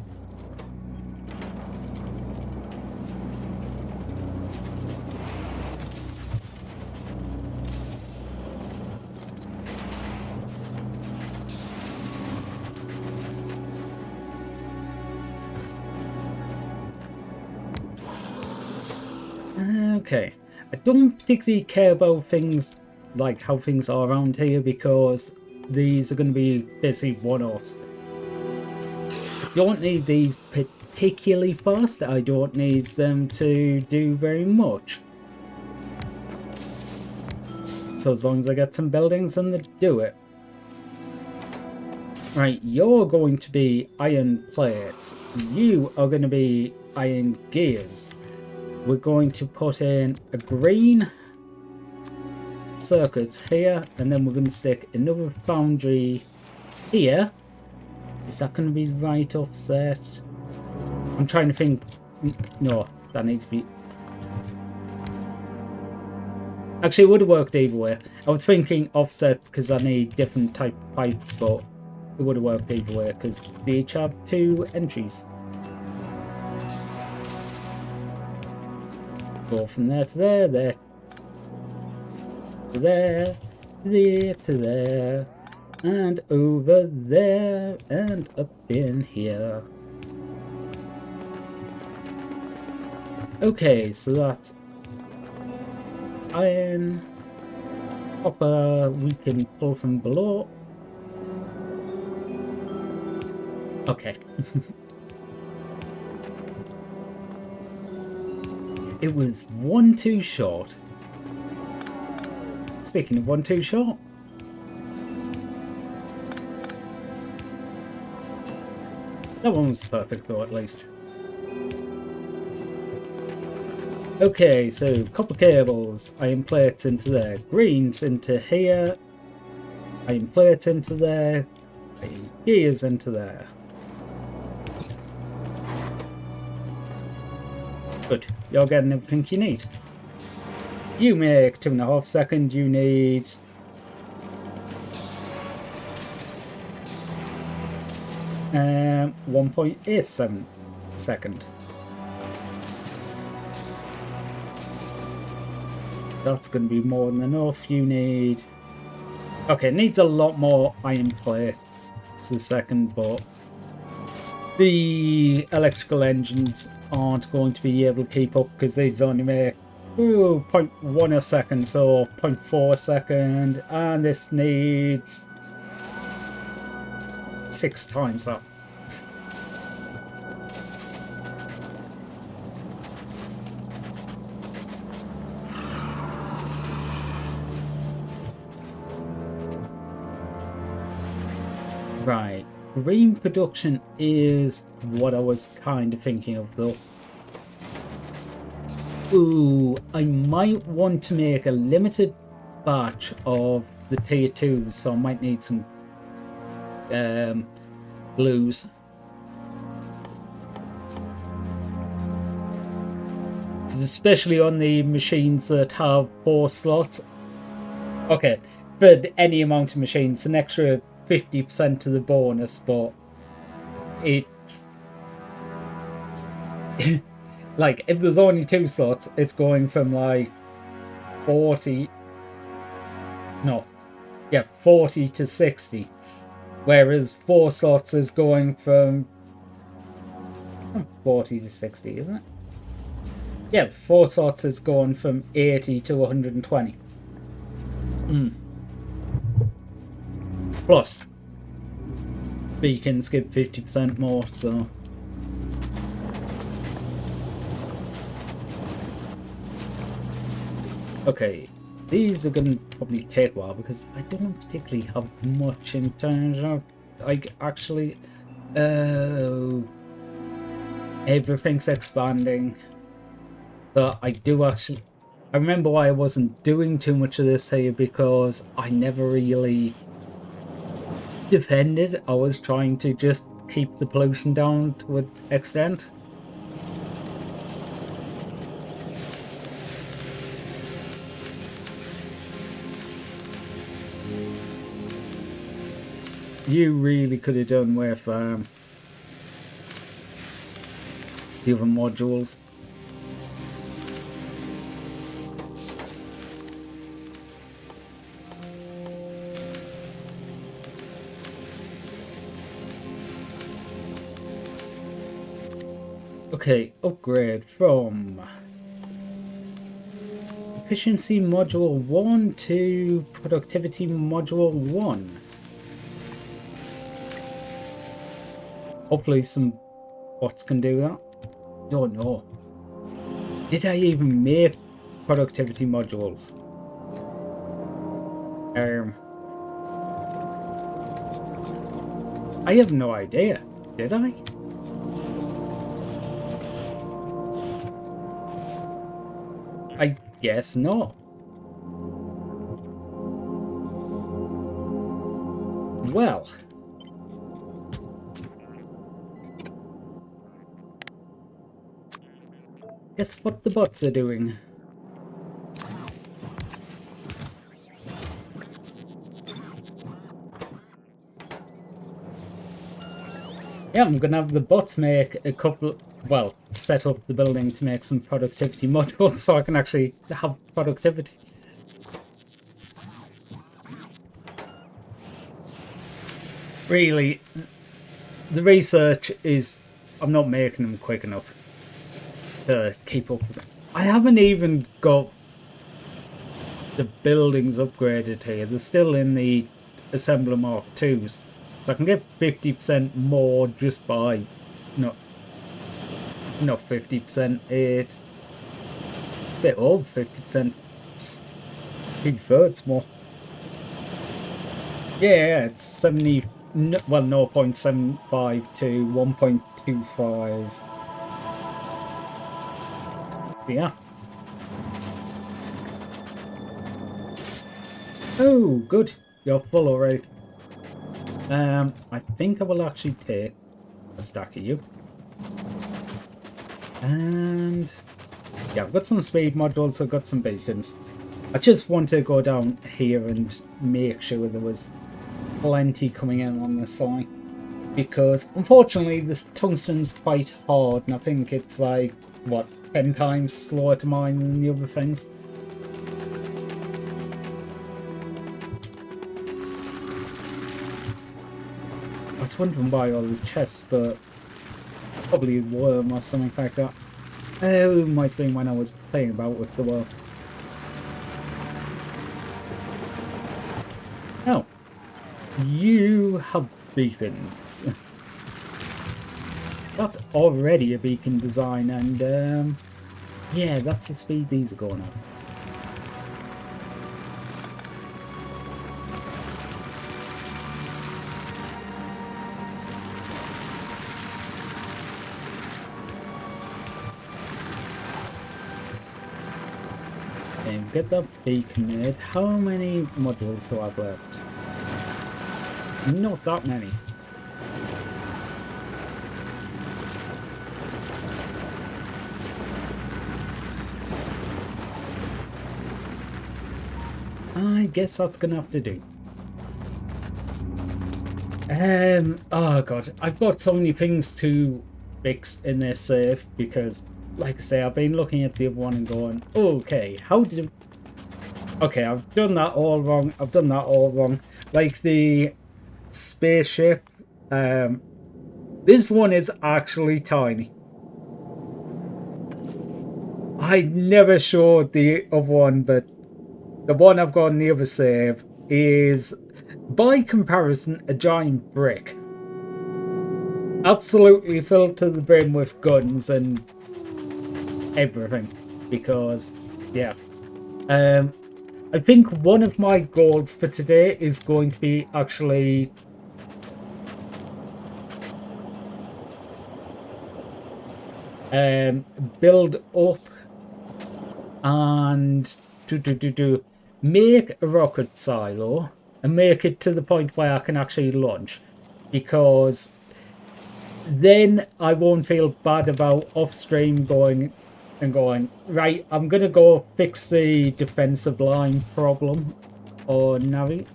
Okay. I don't particularly care about things like how things are around here because these are going to be basically one-offs. I don't need these particularly fast. I don't need them to do very much. So as long as I get some buildings and they do it. Right, you're going to be iron plates. You are going to be iron gears. We're going to put in a green circuit here, and then we're going to stick another foundry here. Is that going to be right offset? I'm trying to think. No, that needs to be... actually, it would have worked either way. I was thinking offset because I need different type of pipes, but it would have worked either way because they each have 2 entries. Go from there to there, there to there, there to there, and over there, and up in here. Okay, so that's iron, copper we can pull from below. Okay. It was 1 too short. Speaking of 1 too short. That one was perfect though, at least. Okay, so copper cables, iron plates into there, greens into here, iron plates into there, iron gears into there. Good, you're getting everything you need. You make 2.5 seconds, you need... um, 1.87 second. That's going to be more than enough. You need Okay, it needs a lot more iron plate. It's the second, but the electrical engines aren't going to be able to keep up because these only make 0.1 a second, so 0.4 a second, and this needs 6 times that. Right, green production is what I was kind of thinking of though. Ooh, I might want to make a limited batch of the tier 2s, so I might need some blues. Because especially on the machines that have 4 slots. Okay, for any amount of machines, an extra 50% to the bonus, but it's like if there's only 2 slots, it's going from like 40 to 60, whereas 4 slots is going from 40 to 60, isn't it? Yeah, 4 slots is going from 80 to 120. Plus beacons give 50% more, so okay, these are going to probably take a while because I don't particularly have much in terms of like actually everything's expanding. So I do actually I remember why I wasn't doing too much of this here, because I never really defended. I was trying to just keep the pollution down to an extent. You really could have done with the other modules. Okay, upgrade from efficiency module 1 to productivity module 1. Hopefully some bots can do that. Don't know. Did I even make productivity modules? I have no idea. Did I? I guess not. Well. Guess what the bots are doing. Yeah, I'm gonna have the bots make a couple, well, set up the building to make some productivity modules so I can actually have productivity. Really, the research is, I'm not making them quick enough to keep up with it. I haven't even got the buildings upgraded here. They're still in the Assembler Mark 2s. So I can get 50% more just by not 50%. It's a bit over 50%. It's 2/3 more. Yeah, it's 70. Well, 0.75 to 1.25. Yeah. Oh, good. You're full already. I think I will actually take a stack of you. And yeah, I've got some speed modules, I've got some beacons. I just want to go down here and make sure there was plenty coming in on this side. Because unfortunately this tungsten's quite hard, and I think it's like, what, 10 times slower to mine than the other things. I was wondering why all the chests, but probably a worm or something like that. Oh, it might have been when I was playing about with the worm. Oh, you have beacons. That's already a beacon design, and yeah, that's the speed these are going at. Get that beacon made. How many modules do I have left? Not that many. I guess that's gonna have to do. Oh god, I've got so many things to fix in this save because, like I say, I've been looking at the other one and going, okay, how did... Okay, I've done that all wrong. I've done that all wrong. Like the spaceship, this one is actually tiny. I never showed the other one, but the one I've got in the other save is, by comparison, a giant brick. Absolutely filled to the brim with guns and everything. Because, yeah. I think one of my goals for today is going to be actually build up and make a rocket silo and make it to the point where I can actually launch, because then I won't feel bad about off stream going right, I'm gonna go fix the defensive line problem on Navi.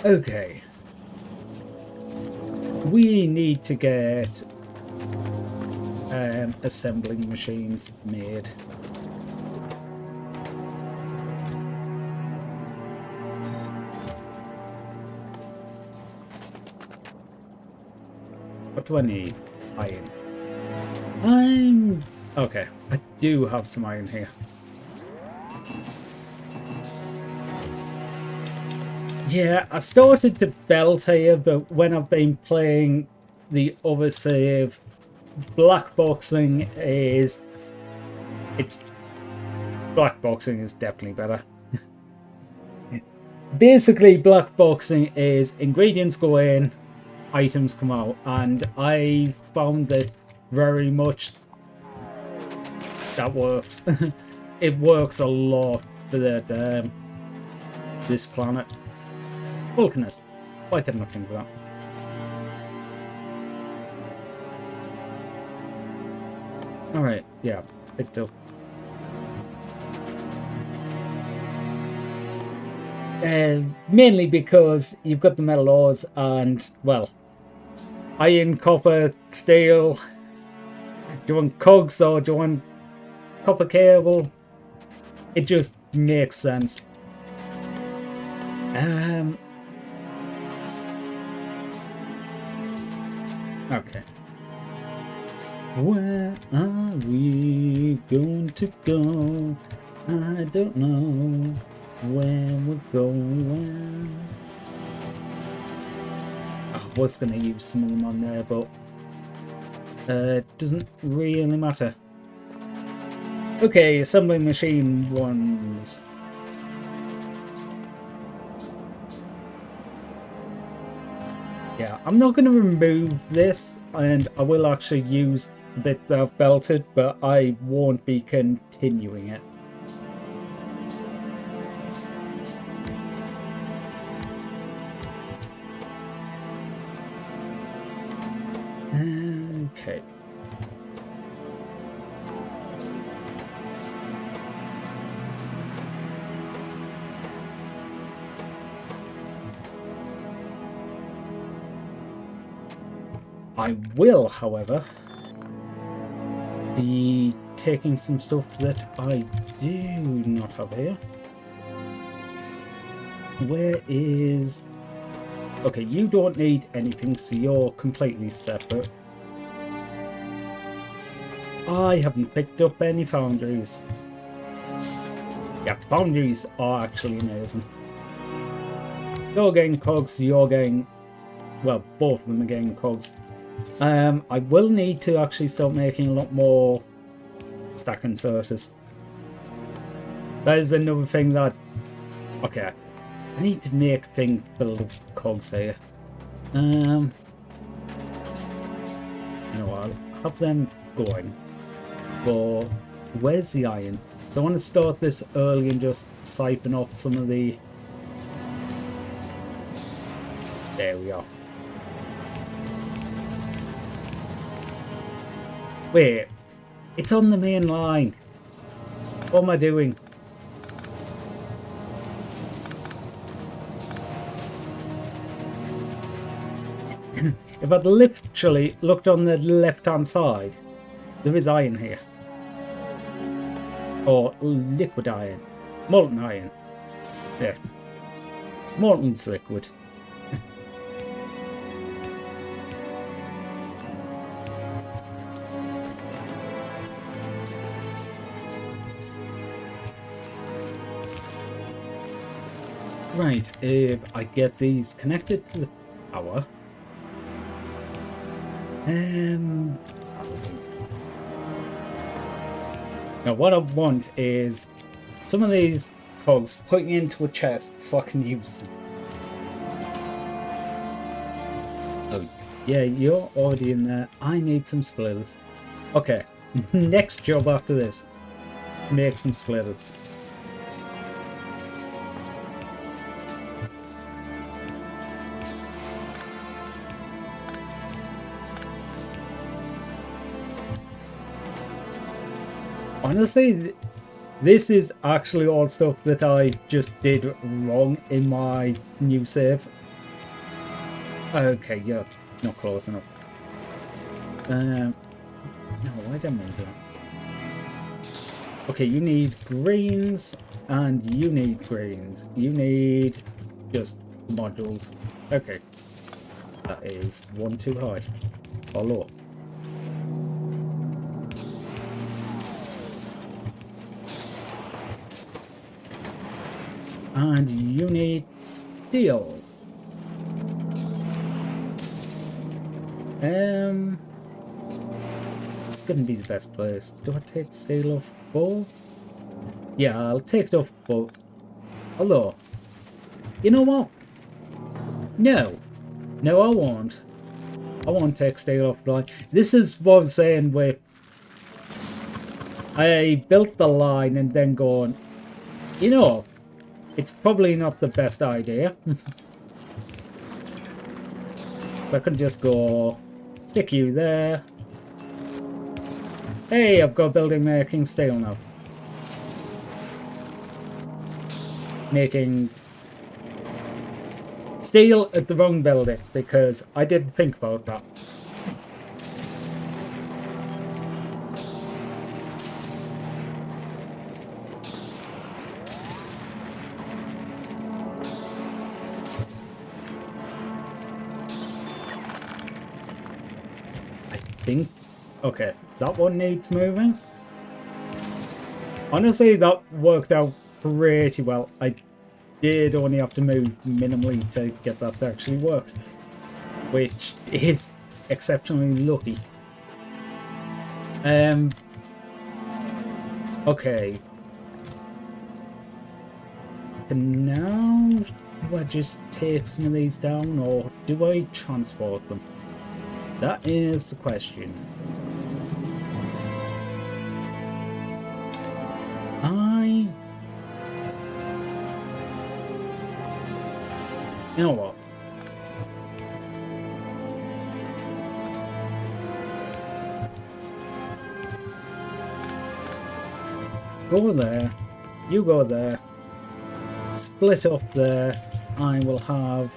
Okay, we need to get assembling machines made. What do I need? Iron. Okay, I do have some iron here. Yeah, I started to belt here, but when I've been playing the other save, blackboxing is... Blackboxing is definitely better. Basically, blackboxing is ingredients go in, items come out, and I found that very much that works. It works a lot for that this planet. Vulcanus. Why couldn't I think of that? Alright, yeah, picked up. Mainly because you've got the metal ores and, well, iron, copper, steel. Do you want cogs or do you want copper cable? It just makes sense. Okay. Where are we going to go? I don't know where we're going. I was going to use some of them on there, but it doesn't really matter. Okay, assembling machine ones. Yeah, I'm not going to remove this, and I will actually use the bit that I've belted, but I won't be continuing it. Okay. I will, however, be taking some stuff that I do not have here. Where is... Okay, you don't need anything, so you're completely separate. I haven't picked up any foundries. Yeah, foundries are actually amazing. You're getting cogs, you're getting... Well, both of them are getting cogs. I will need to actually start making a lot more stack inserters. That is another thing that... Okay, I need to make a thing filled with cogs here. You know, I'll have them going. But where's the iron? So I want to start this early and just siphon off some of the... There we are. Wait, it's on the main line. What am I doing? If I'd literally looked on the left-hand side, there is iron here. Or liquid iron. Molten iron. Yeah. Molten's liquid. Right, if I get these connected to the power... Now what I want is some of these cogs putting into a chest so I can use them. Oh yeah, you're already in there. I need some splitters. Okay, next job after this. Make some splitters. Honestly, this is actually all stuff that I just did wrong in my new save. Okay, you're not close enough. No, I don't mean that. Okay, you need greens, and you need greens. You need just modules. Okay. That is one too high. Or low. And you need steel. It's gonna be the best place. Do I take steel off both? Yeah, I'll take it off both. Although, you know what? No, I won't. I won't take steel off the line. This is what I was saying with I built the line and then going, you know, it's probably not the best idea. So I could just go stick you there. Hey, I've got a building making steel now. Making steel at the wrong building because I didn't think about that. Okay, that one needs moving. Honestly, that worked out pretty well. I did only have to move minimally to get that to actually work, which is exceptionally lucky. Okay. And now, do I just take some of these down, or do I transport them? That is the question. You know what? Go there. You go there. Split off there. I will have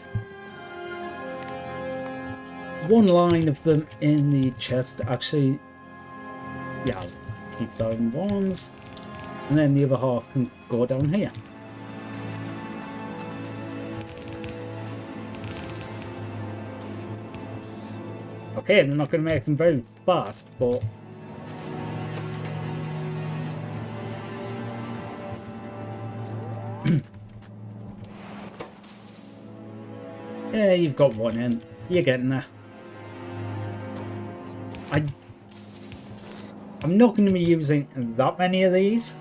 one line of them in the chest. Actually, yeah, I'll keeps that in ones. And then the other half can go down here. Okay, they're not going to make them very fast, but... yeah, you've got one in. You're getting there. I'm not going to be using that many of these.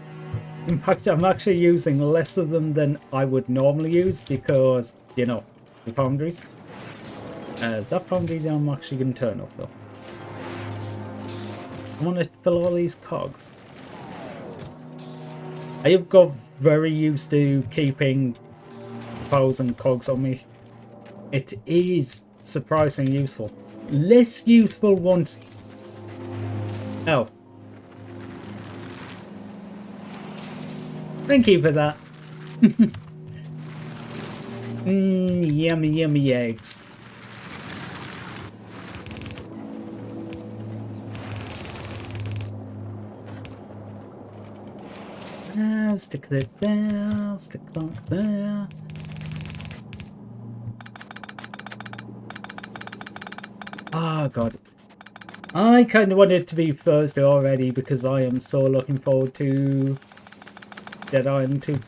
In fact, I'm actually using less of them than I would normally use because, you know, the foundries. That foundry I'm actually going to turn off though. I want to fill all these cogs. I have got very used to keeping 1,000 cogs on me. It is surprisingly useful. Less useful once... oh. Thank you for that. Yummy, yummy eggs. Stick that there, stick that there. Oh god. I kind of want it to be Thursday already because I am so looking forward to Dead Island 2.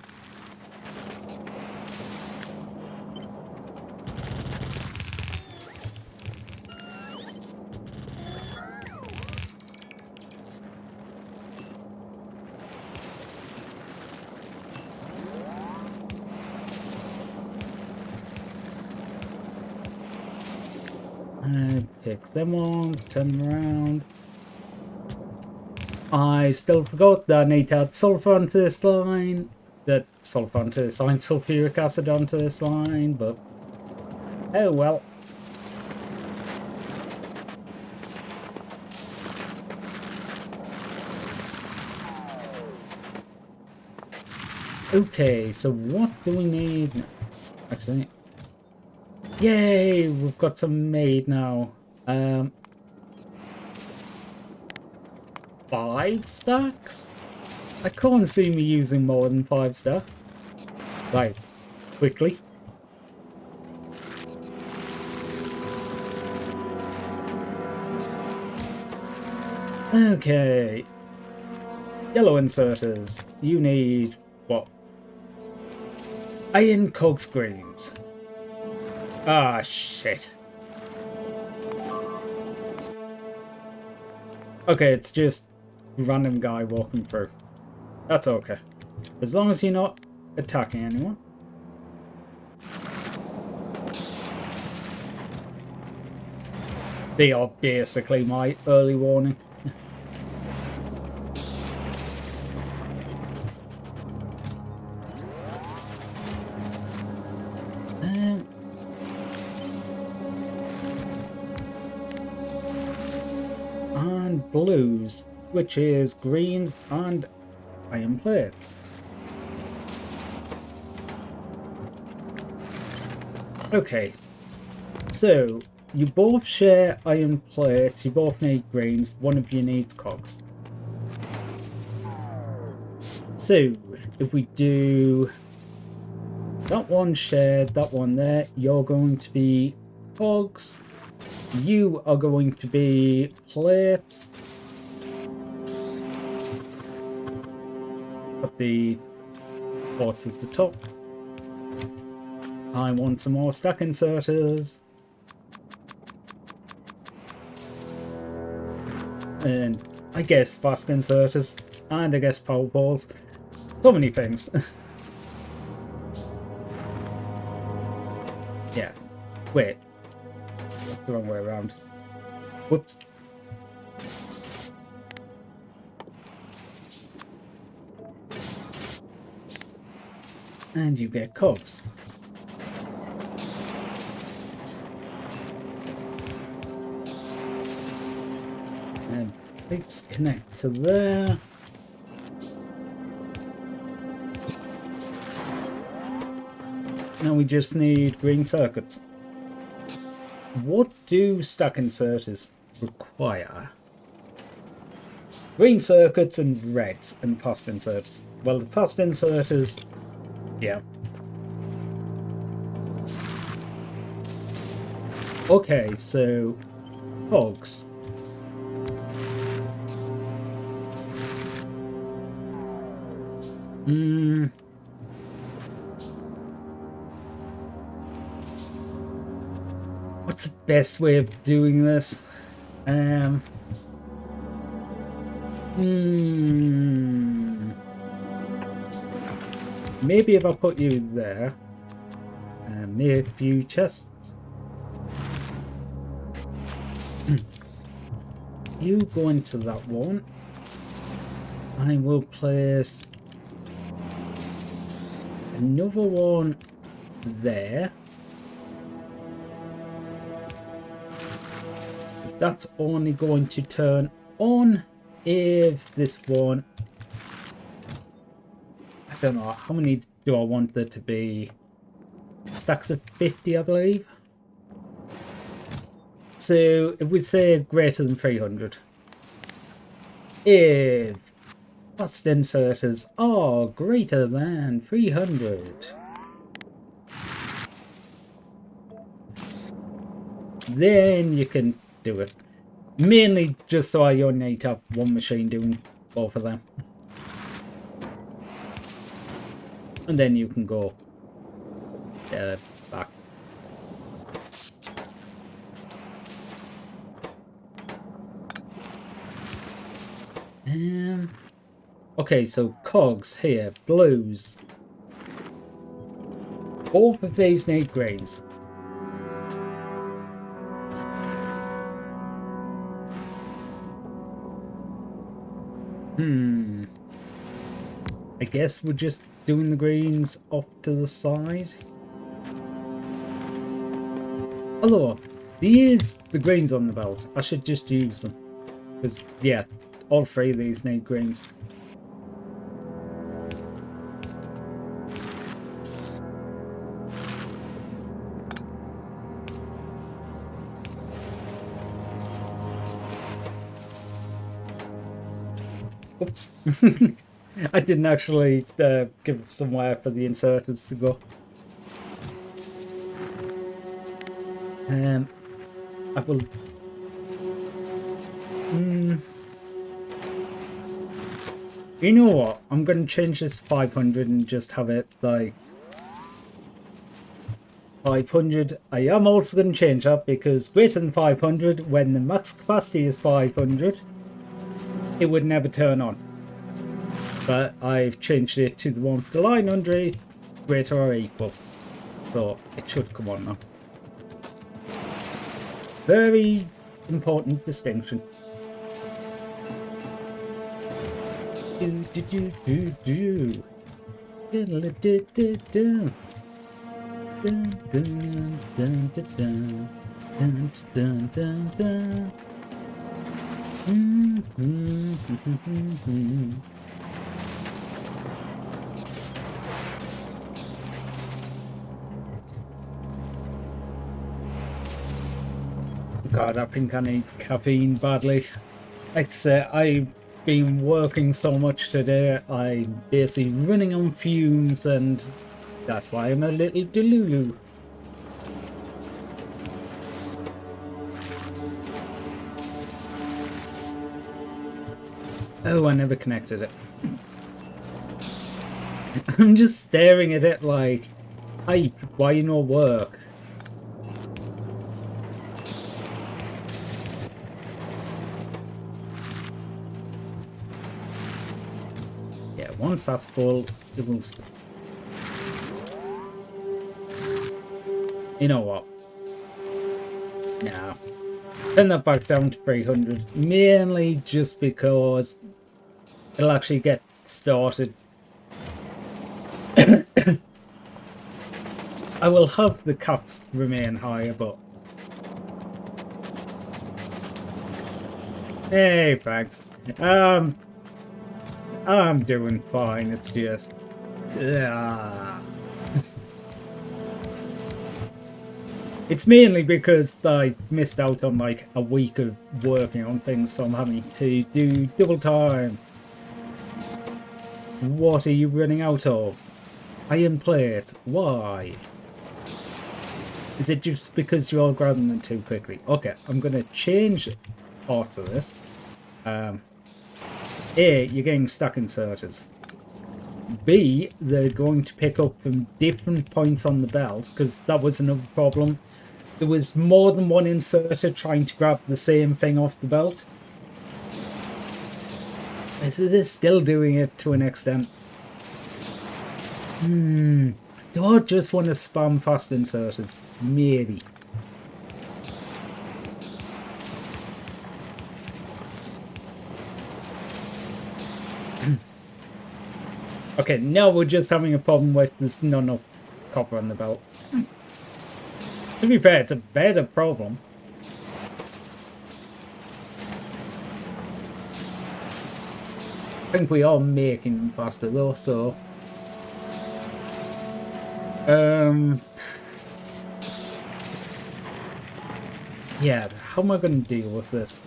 Take them on, turn them around. I still forgot that I need to add sulfur onto this line. Sulfuric acid onto this line, but oh well. Okay, so what do we need now? Actually, yay, we've got some made now. 5 stacks? I can't see me using more than 5 stacks. Like, quickly. Okay. Yellow inserters. You need what? Iron cogs greens. Ah, shit. Okay, it's just random guy walking through. That's okay. As long as you're not attacking anyone. They are basically my early warning. And blues, which is greens and iron plates. Okay, so you both share iron plates, you both need greens, one of you needs cogs. So, if we do that one shared, that one there, you're going to be cogs, you are going to be plates. Put the ports at the top. I want some more stack inserters. And I guess fast inserters. And I guess power balls. So many things. Yeah. Wait. That's the wrong way around. Whoops. And you get cogs. And pipes connect to there. Now we just need green circuits. What do stack inserters require? green circuits and reds and fast inserters. Well, the fast inserters, yeah. Okay, so hogs. What's the best way of doing this? Maybe if I put you there and make a few chests. You go into that one. I will place another one there. That's only going to turn on if this one, I don't know, how many do I want there to be? Stacks of 50, I believe. So if we say greater than 300. If fast inserters are greater than 300, then you can do it. Mainly just so I only need to have one machine doing both of them. And then you can go back. Okay, so cogs here, blues. Both of these need greens. I guess we're just doing the greens off to the side. Although, these the greens on the belt. I should just use them. Because, yeah, all three of these need greens. Oops. I didn't actually give somewhere for the inserters to go. I will... You know what? I'm going to change this to 500 and just have it like 500. I am also going to change that because greater than 500, when the max capacity is 500, it would never turn on. But I've changed it to the one with the line under it, greater or equal. So it should come on now. Very important distinction. Do do do do do. Diddle do do do. Dun dun dun dun dun. Dun dun dun dun. God, I think I need caffeine badly. Like I say, I've been working so much today, I'm basically running on fumes, and that's why I'm a little delulu. Oh, I never connected it. I'm just staring at it like, hey, why you no work? Yeah, once that's full, it will stop. You know what? Nah. Turn that back down to 300, mainly just because it'll actually get started. I will have the caps remain higher, but... Hey, thanks. I'm doing fine, it's just... It's mainly because I missed out on like a week of working on things, so I'm having to do double time. What are you running out of? Iron plate. Why? Is it just because you're grabbing them too quickly? Okay, I'm going to change parts of this. A, you're getting stuck inserters. B, they're going to pick up from different points on the belt, because that was another problem. There was more than one inserter trying to grab the same thing off the belt. It is still doing it to an extent. Do I just want to spam fast inserters? Maybe. Okay, now we're just having a problem with there's not enough copper on the belt. To be fair, it's a better problem. I think we are making them faster though, so... Yeah, how am I going to deal with this?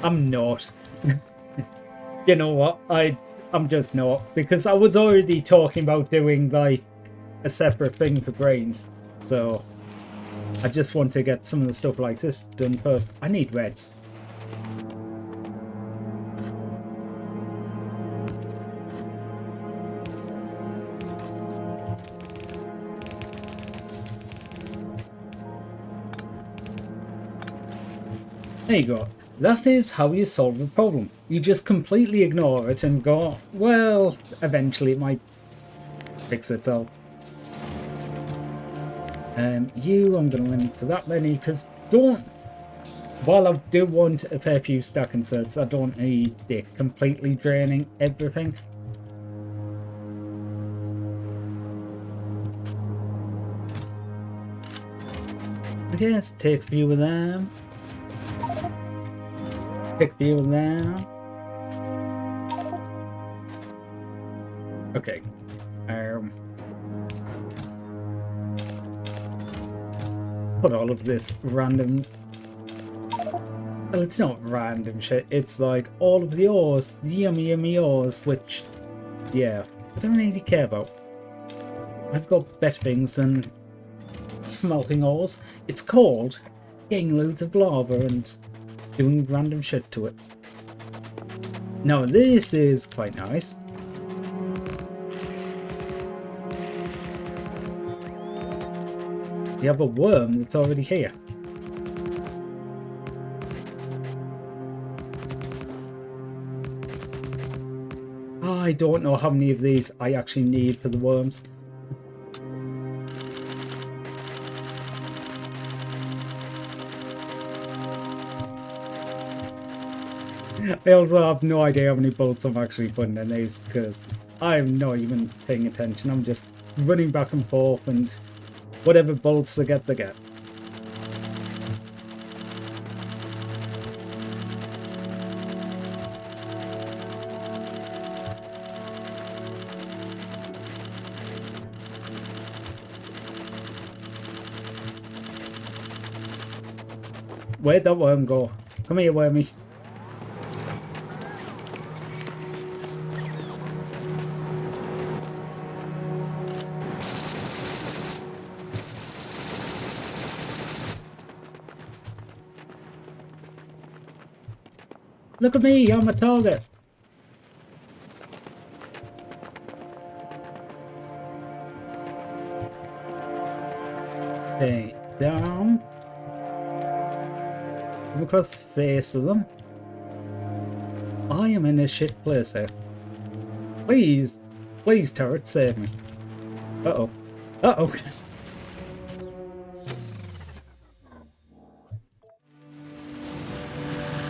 I'm not. You know what? I'm just not, because I was already talking about doing like a separate thing for brains, so I just want to get some of the stuff like this done first. I need reds. There you go. That is how you solve a problem. You just completely ignore it and go, well, eventually it might fix itself. I'm going to limit to that many, because while I do want a fair few stack inserts, I don't need it completely draining everything. Okay, let's take a few of them. Take a few of them. Okay. Put all of this random... Well, it's not random shit. It's like all of the ores, yummy ores, which, yeah, I don't really care about. I've got better things than smelting ores. It's called getting loads of lava and doing random shit to it. Now this is quite nice. You have a worm that's already here. I don't know how many of these I actually need for the worms. I also have no idea how many bolts I'm actually putting in these, because I'm not even paying attention. I'm just running back and forth, and whatever bolts they get, they get. Where'd that worm go? Come here, wormy. Look at me, I'm a target. Okay, down. Come across the face of them. I am in a shit place here. Please, please, turret, save me. Uh-oh. Uh-oh.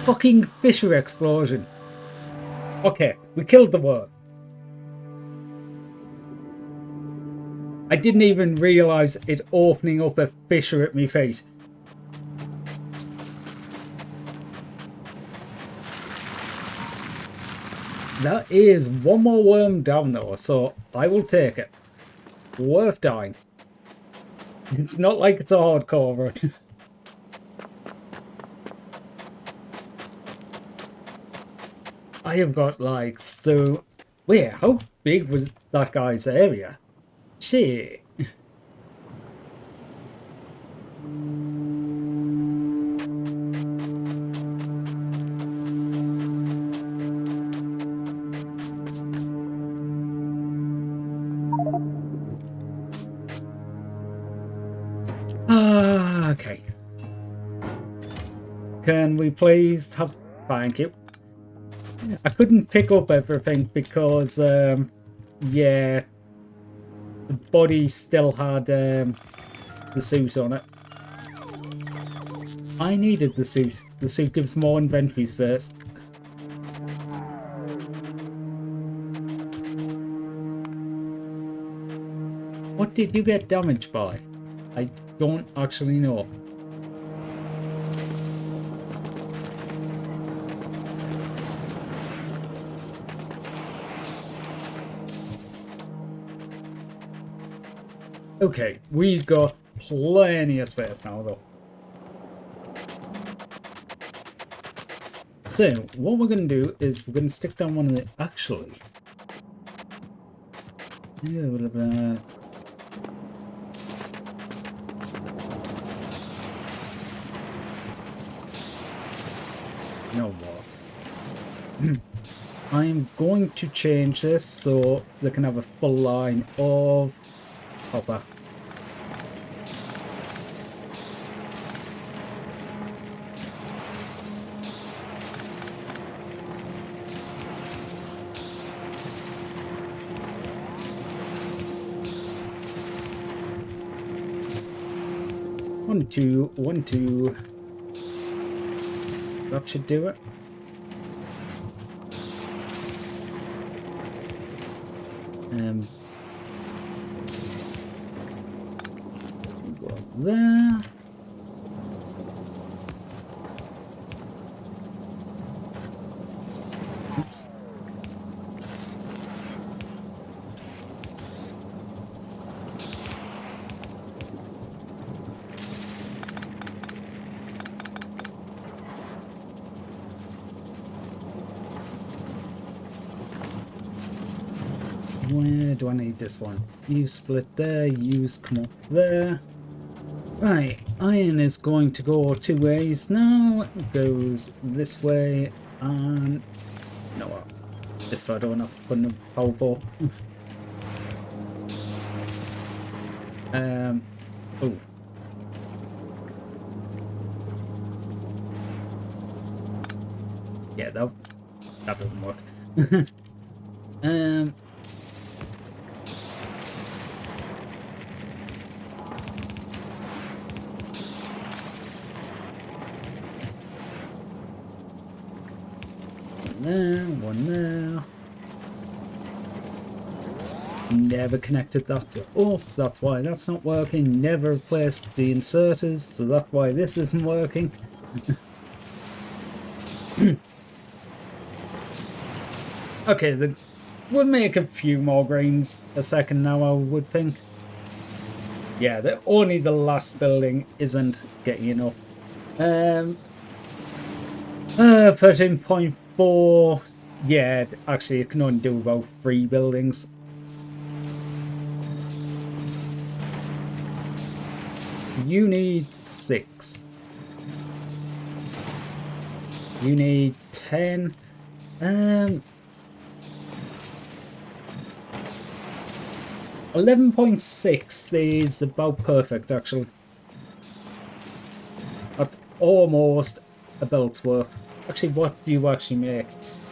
Fucking fissure explosion. Okay, we killed the worm. I didn't even realise it opening up a fissure at my feet. That is one more worm down though, so I will take it. Worth dying. It's not like it's a hardcore run. I have got like so... Wait, how big was that guy's area? Shit. Okay. Can we please have... Thank you. I couldn't pick up everything because, yeah, the body still had the suit on it. I needed the suit. The suit gives more inventory space. What did you get damaged by? I don't actually know. Okay, we've got plenty of space now though. So, what we're going to do is we're going to stick down one of the... Actually... Yeah, no more. I'm going to change this so they can have a full line of copper. One, two, one, two. That should do it. Go there. Oops. Where do I need this one? You split there, you come up there. Right, iron is going to go two ways now. It goes this way and... No, just so I don't have to put in a power ball. Oh. Yeah, that doesn't work. There, one there. Never connected that up, that's why that's not working. Never replaced the inserters, so that's why this isn't working. Okay, we'll make a few more grains a second now, I would think. Yeah, only the last building isn't getting enough. 13.4. Yeah, actually, it can only do about 3 buildings. You need 6. You need 10. 11.6 is about perfect, actually. That's almost a belt's worth. Actually, what do you actually make?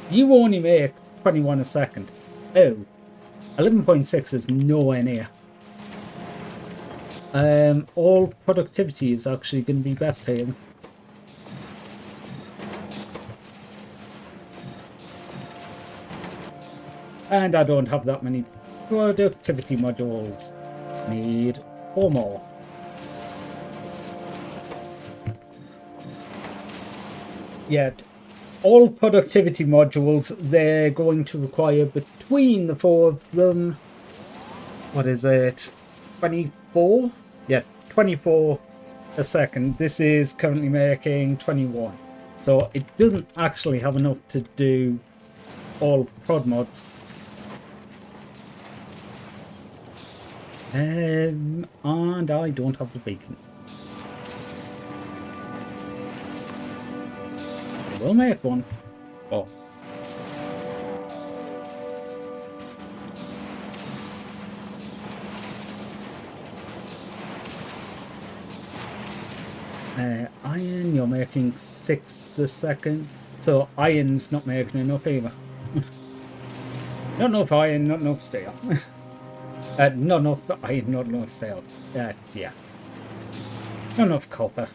You only make 21 a second. Oh, 11.6 is nowhere near. All productivity is actually going to be best here. And I don't have that many productivity modules. Need 4 more. Yeah, all productivity modules, they're going to require between the four of them, what is it, 24? Yeah, 24 a second. This is currently making 21. So it doesn't actually have enough to do all prod mods. And I don't have the beacon. I will make one. Oh. Iron, you're making 6 a second. So iron's not making enough either. Not enough iron, not enough steel. Not enough iron, not enough steel. Yeah. Not enough copper.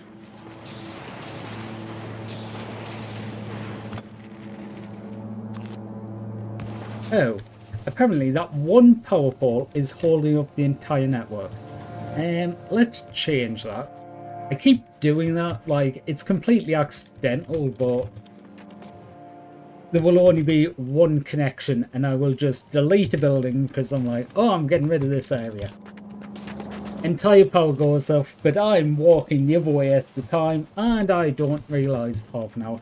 Oh, apparently that one power pole is holding up the entire network. Let's change that. I keep doing that, like, it's completely accidental, but there will only be one connection and I will just delete a building because I'm like, oh, I'm getting rid of this area. Entire power goes off, but I'm walking the other way at the time and I don't realise for half an hour.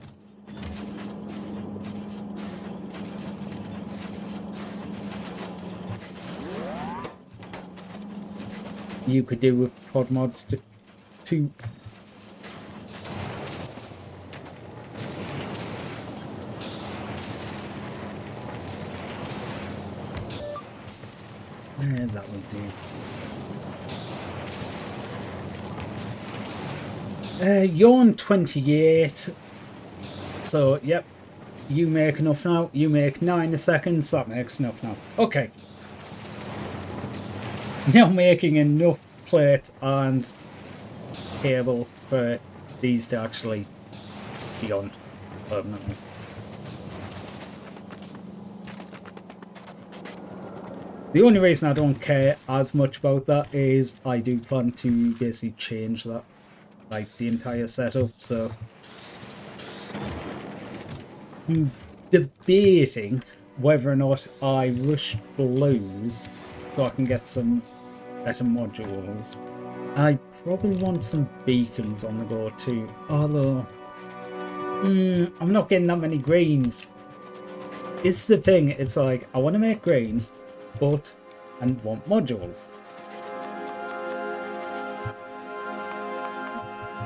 You could do with prod mods to that will do. You're on 28, so yep, you make enough now. You make 9 a second, so that makes enough now. Okay. Now making enough plates and cable for these to actually be on permanently. The only reason I don't care as much about that is I do plan to basically change that, like the entire setup, so I'm debating whether or not I rush blues so I can get some better modules. I probably want some beacons on the go too, although I'm not getting that many greens. It's the thing, it's like I want to make greens, but I want modules.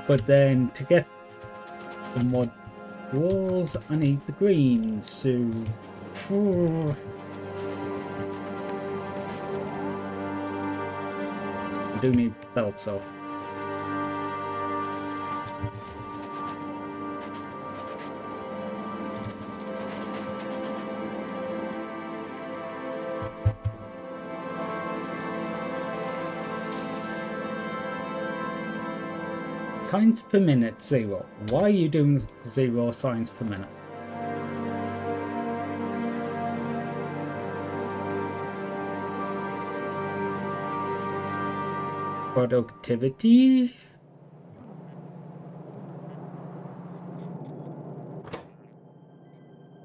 But then to get the modules, I need the greens, so I do need belts though. Signs per minute, 0. Why are you doing 0 signs per minute? Productivity?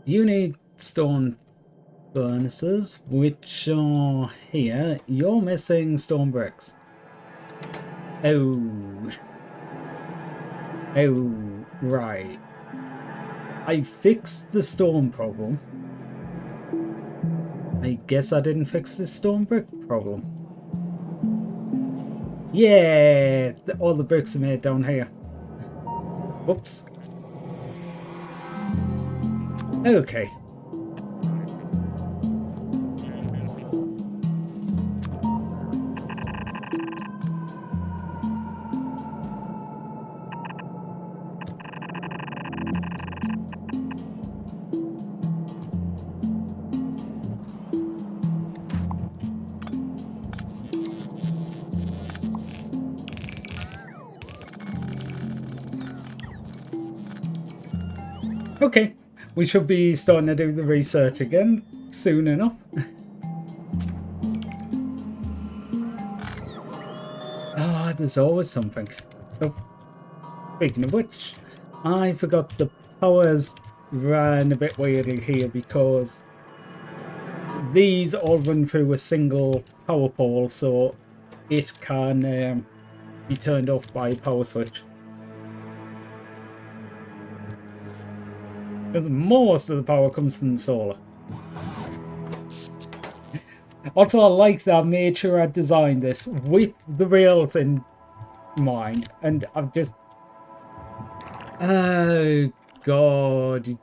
You need stone furnaces, which are here. You're missing stone bricks. Oh, right. I fixed the stone problem. I guess I didn't fix the stone brick problem. Yeah, all the bricks are made down here. Whoops. Okay. Okay, we should be starting to do the research again soon enough. Ah, there's always something. Oh, speaking of which, I forgot the powers ran a bit weirdly here because these all run through a single power pole, so it can be turned off by a power switch. Because most of the power comes from the solar. Also, I like that I made sure I designed this with the rails in mind, and I've just... Oh, God.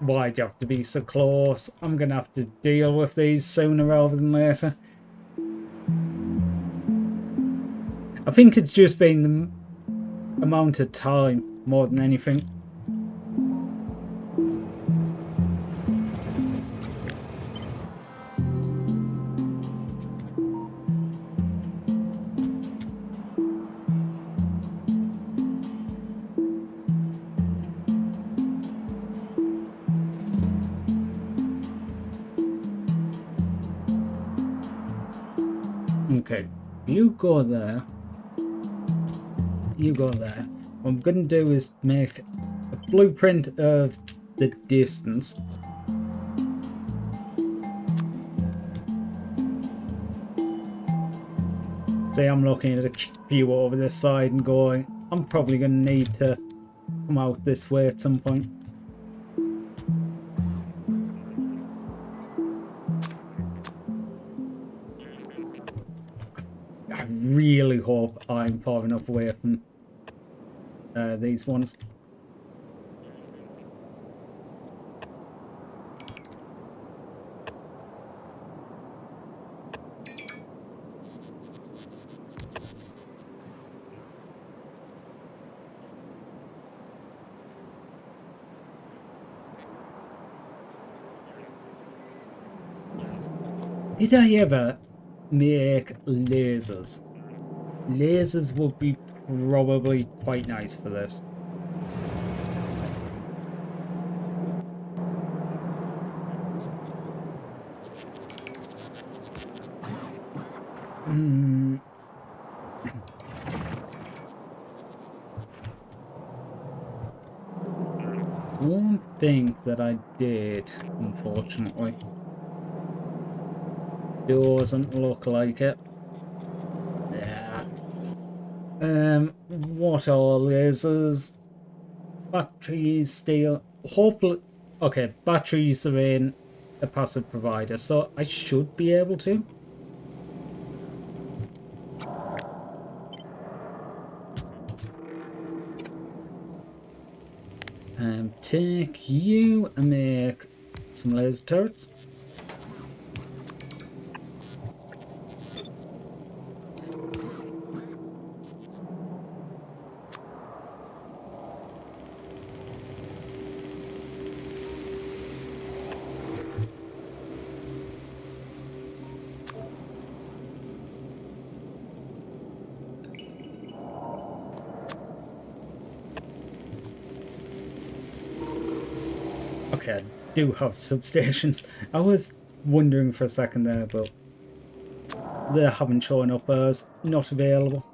Why'd you have to be so close? I'm gonna have to deal with these sooner rather than later. I think it's just been the amount of time more than anything. Okay, you go there. You go there. What I'm gonna do is make a blueprint of the distance. Say I'm looking at a view over this side and going, I'm probably gonna need to come out this way at some point. I really hope I'm far enough away from these ones. Did I ever make lasers? Lasers would be probably quite nice for this. One thing that I did, unfortunately, doesn't look like it. Yeah. What are lasers? Batteries, steel. Hopefully, okay, batteries are in a passive provider, so I should be able to. Take you and make some laser turrets. Okay, I do have substations. I was wondering for a second there, but they haven't shown up as not available.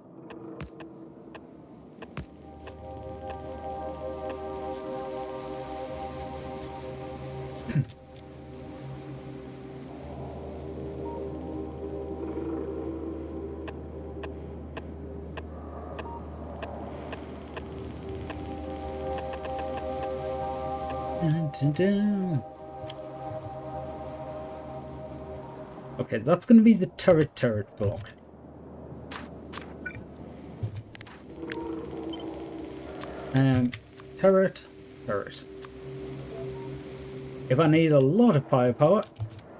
Okay, that's going to be the turret block. Turret. If I need a lot of firepower,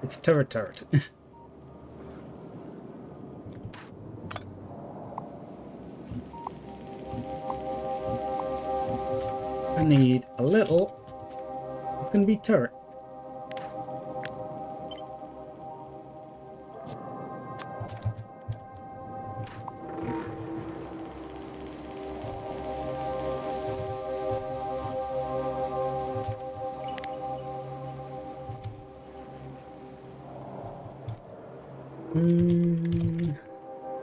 it's turret. I need a little. It's going to be turret.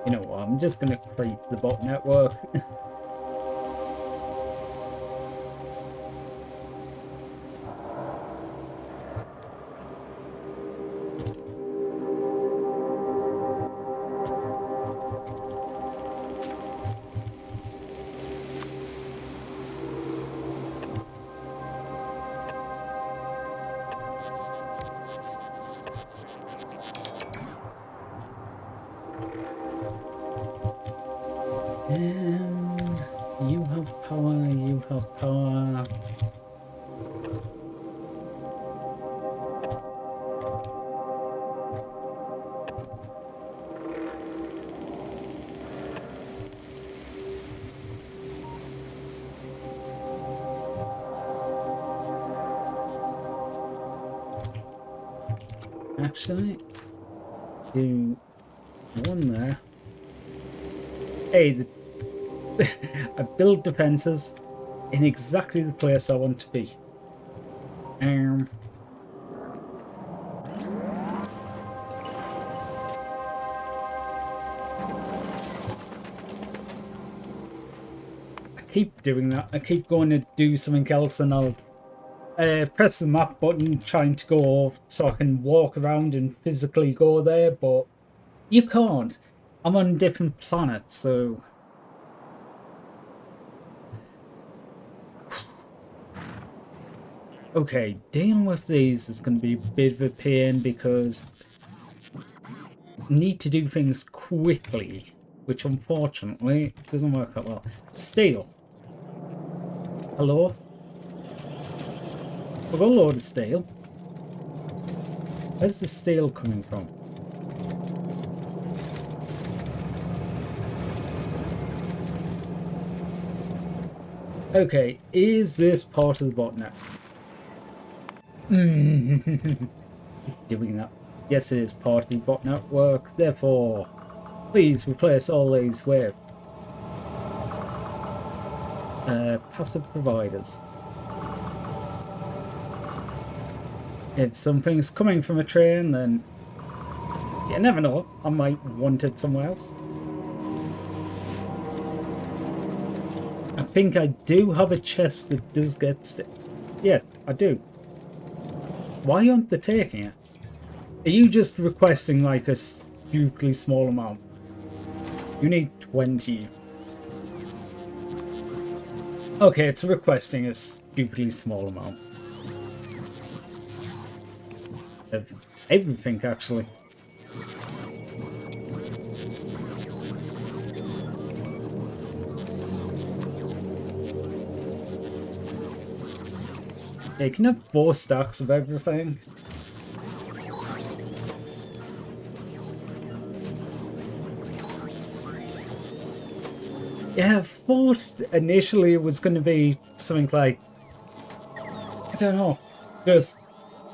You know what, I'm just going to create the bot network. And you have power, you have power. Actually, do one there. Hey, I build defenses in exactly the place I want to be. I keep doing that. I keep going to do something else and I'll press the map button trying to go so I can walk around and physically go there, but you can't. I'm on a different planet, so... Okay, dealing with these is going to be a bit of a pain because I need to do things quickly, which unfortunately doesn't work that well. Steel. Hello? I've got a load of steel. Where's the steel coming from? Okay, is this part of the botnet? Doing that. Yes, it is part of the bot network. Therefore, please replace all these with passive providers. If something's coming from a train, then you never know. I might want it somewhere else. I think I do have a chest that does get yeah, I do. Why aren't they taking it? Are you just requesting like a stupidly small amount? You need 20. Okay, it's requesting a stupidly small amount. Of everything, actually. Yeah, you can have 4 stacks of everything. Yeah, I thought initially it was going to be something like, I don't know, just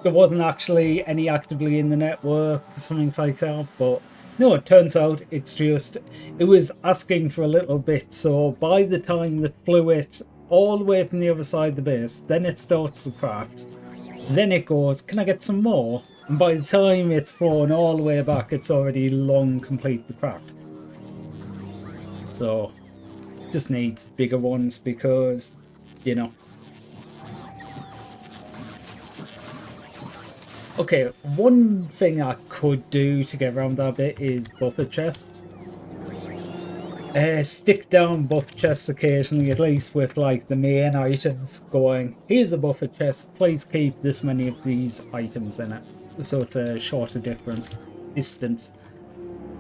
there wasn't actually any actively in the network, something like that, but no, it turns out it's just, it was asking for a little bit, so by the time they flew it all the way from the other side of the base, then it starts the craft, then it goes, can I get some more? And by the time it's flown all the way back, it's already long complete the craft. So, just needs bigger ones because, you know. Okay, one thing I could do to get around that bit is buffer chests. Stick down buffer chests occasionally, at least with like the main items going, here's a buffer chest, please keep this many of these items in it. So it's a shorter distance.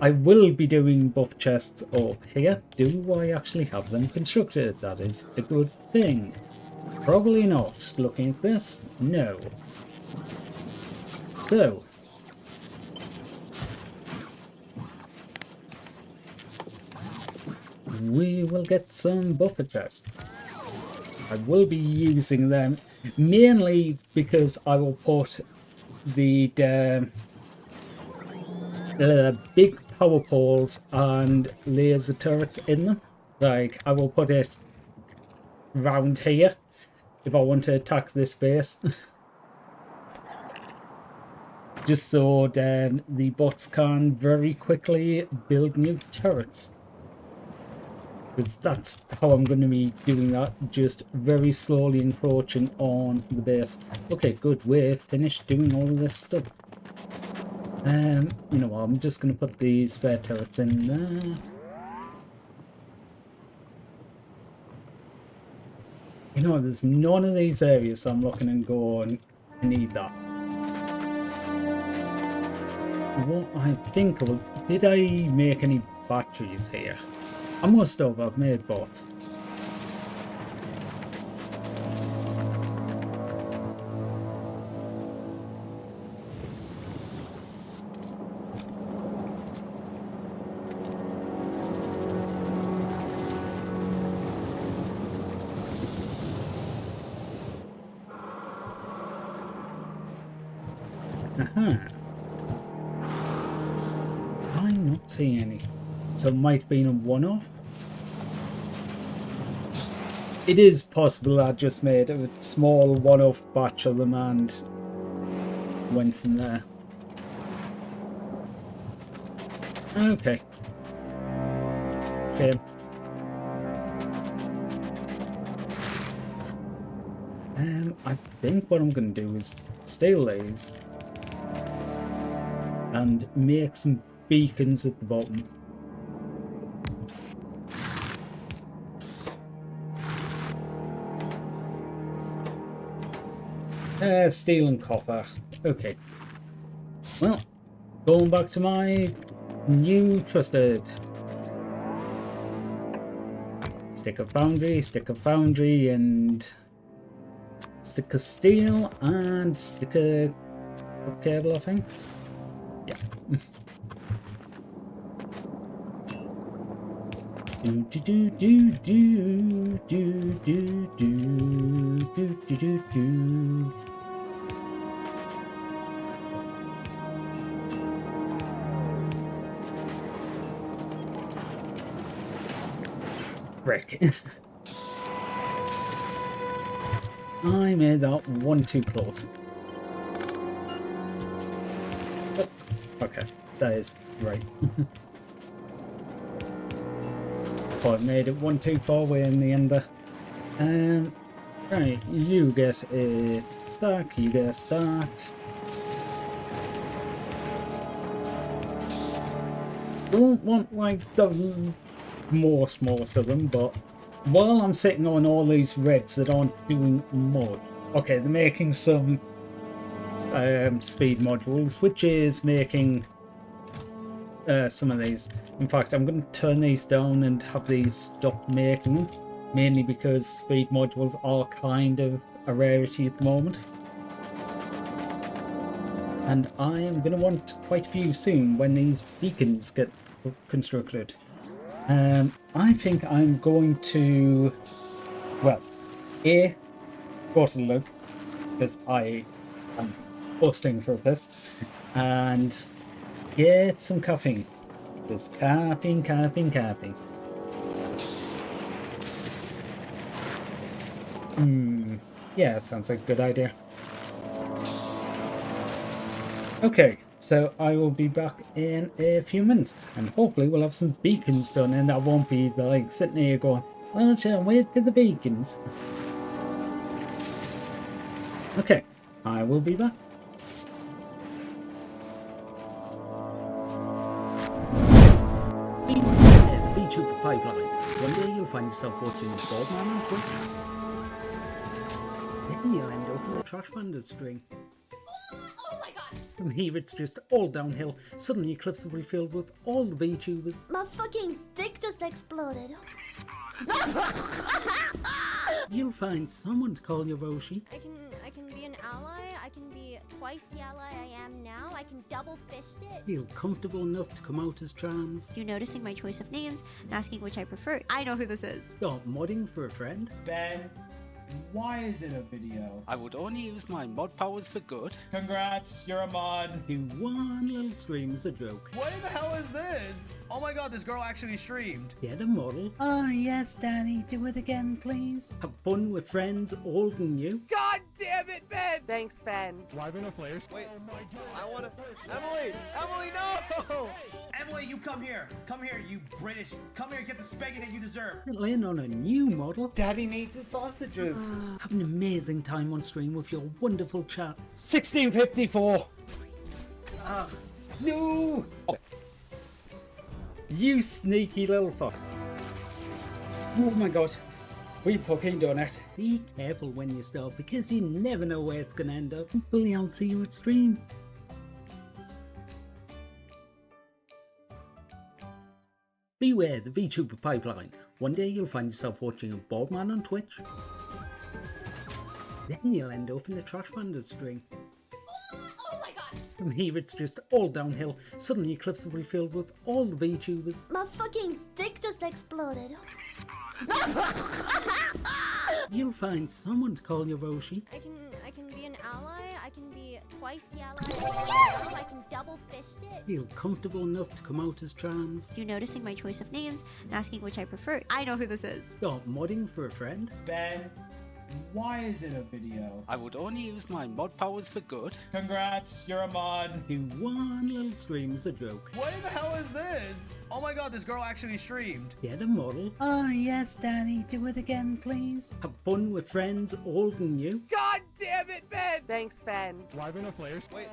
I will be doing buffer chests up here. Do I actually have them constructed? That is a good thing. Probably not. Looking at this, no. So, we will get some buffer chests. I will be using them mainly because I will put the big power poles and laser turrets in them. Like, I will put it round here if I want to attack this base. Just so the bots can very quickly build new turrets. Because that's how I'm going to be doing that, just very slowly encroaching on the base. Okay, good, we're finished doing all of this stuff. You know what, I'm just going to put these spare turrets in there. You know, there's none of these areas so I'm looking and going, I need that. What I think, did I make any batteries here? I must have. I've made bots. Aha. I'm not seeing any. So it might have been a one-off. It is possible I just made a small one-off batch of them and went from there. Okay. Okay. I think what I'm going to do is steal these and make some beacons at the bottom. Steel and copper. Okay. Well, going back to my new trusted. Stick of foundry, and stick of steel, and stick of cable, I think. Yeah. do do do do do do do do do do do. Frick. I made that one too close. Oh, okay, that is right. Oh, I made it one too far away in the end there. Right, you get a stack, you get a stack. Don't want like the most of them, but while I'm sitting on all these reds that aren't doing much, okay, they're making some speed modules, which is making some of these. In fact, I'm going to turn these down and have these stop making them, mainly because speed modules are kind of a rarity at the moment. And I am going to want quite a few soon when these beacons get constructed. I think I'm going to, well, go to the loop, because I am busting for this, and get some caffeine. Just caffeine. Yeah, that sounds like a good idea. Okay, so I will be back in a few minutes, and hopefully we'll have some beacons done, and I won't be like sitting here going, well, shall I wait for the beacons? Okay, I will be back. The VTuber pipeline. One day you'll find yourself watching Boardman on Twitch. Then you'll end up with a Trash Bandit stream. Oh my god! From here it's just all downhill. Suddenly Eclipse will be filled with all the VTubers. My fucking dick just exploded. You'll find someone to call your Roshi. I can be an ally. I can be twice the ally I am now. I can double fist it. Feel comfortable enough to come out as trans. You noticing my choice of names and asking which I prefer. I know who this is. Start modding for a friend. Ben, why is it a video? I would only use my mod powers for good. Congrats, you're a mod. Do one little stream as a joke. What the hell is this? Oh my god, this girl actually streamed. Get a model. Oh yes, Danny, do it again, please. Have fun with friends older than you. God damn it, Ben! Thanks, Ben. Why are there no flares? Wait, I wanna... Emily, no! Emily, you come here. Come here, you British. Come here, get the spanking that you deserve. Settling on a new model. Daddy needs his sausages. Have an amazing time on stream with your wonderful chat. 1654. No. You sneaky little fuck. Oh my god. We fucking done it. Be careful when you start, because you never know where it's gonna end up. Hopefully I'll see you at stream. Beware the VTuber pipeline. One day you'll find yourself watching a bald man on Twitch. Then you'll end up in the Trash Bandit string. Oh my god! From here it's just all downhill. Suddenly clips will be filled with all the VTubers. My fucking dick just exploded. You'll find someone to call your Roshi. I can be an ally. I can be twice the ally I am now. I can double fist it. Feel comfortable enough to come out as trans. You noticing my choice of names and asking which I prefer. I know who this is. Start modding for a friend. Ben, why is it a video? I would only use my mod powers for good. Congrats, you're a mod. Do one little stream as a joke. What the hell is this? Oh my god, this girl actually streamed. Get a model. Oh yes, Danny, do it again, please. Have fun with friends, old and new. God damn it, Ben! Thanks, Ben. Why no flares? Wait,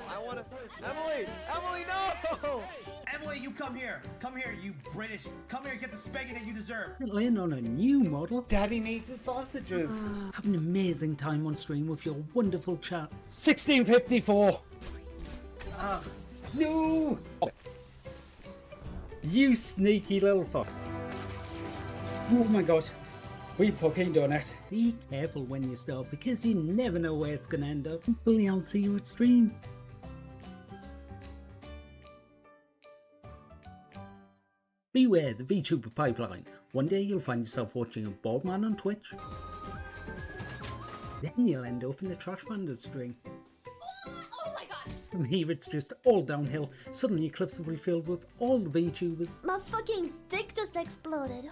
I wanna. Emily! Emily, no! Emily, you come here. Come here, you British. Come here, get the spanking that you deserve. Settle in on a new model. Daddy needs his sausages. Have an amazing time on stream with your wonderful chat. 1654. No! You sneaky little fuck. Oh my god. We fucking done it. Be careful when you start because you never know where it's gonna end up. Hopefully I'll see you at stream. Beware the VTuber pipeline. One day you'll find yourself watching a bald man on Twitch. Then you'll end up in the Trash Bandit string. Oh my god! From here it's just all downhill. Suddenly clips will be filled with all the VTubers. My fucking dick just exploded.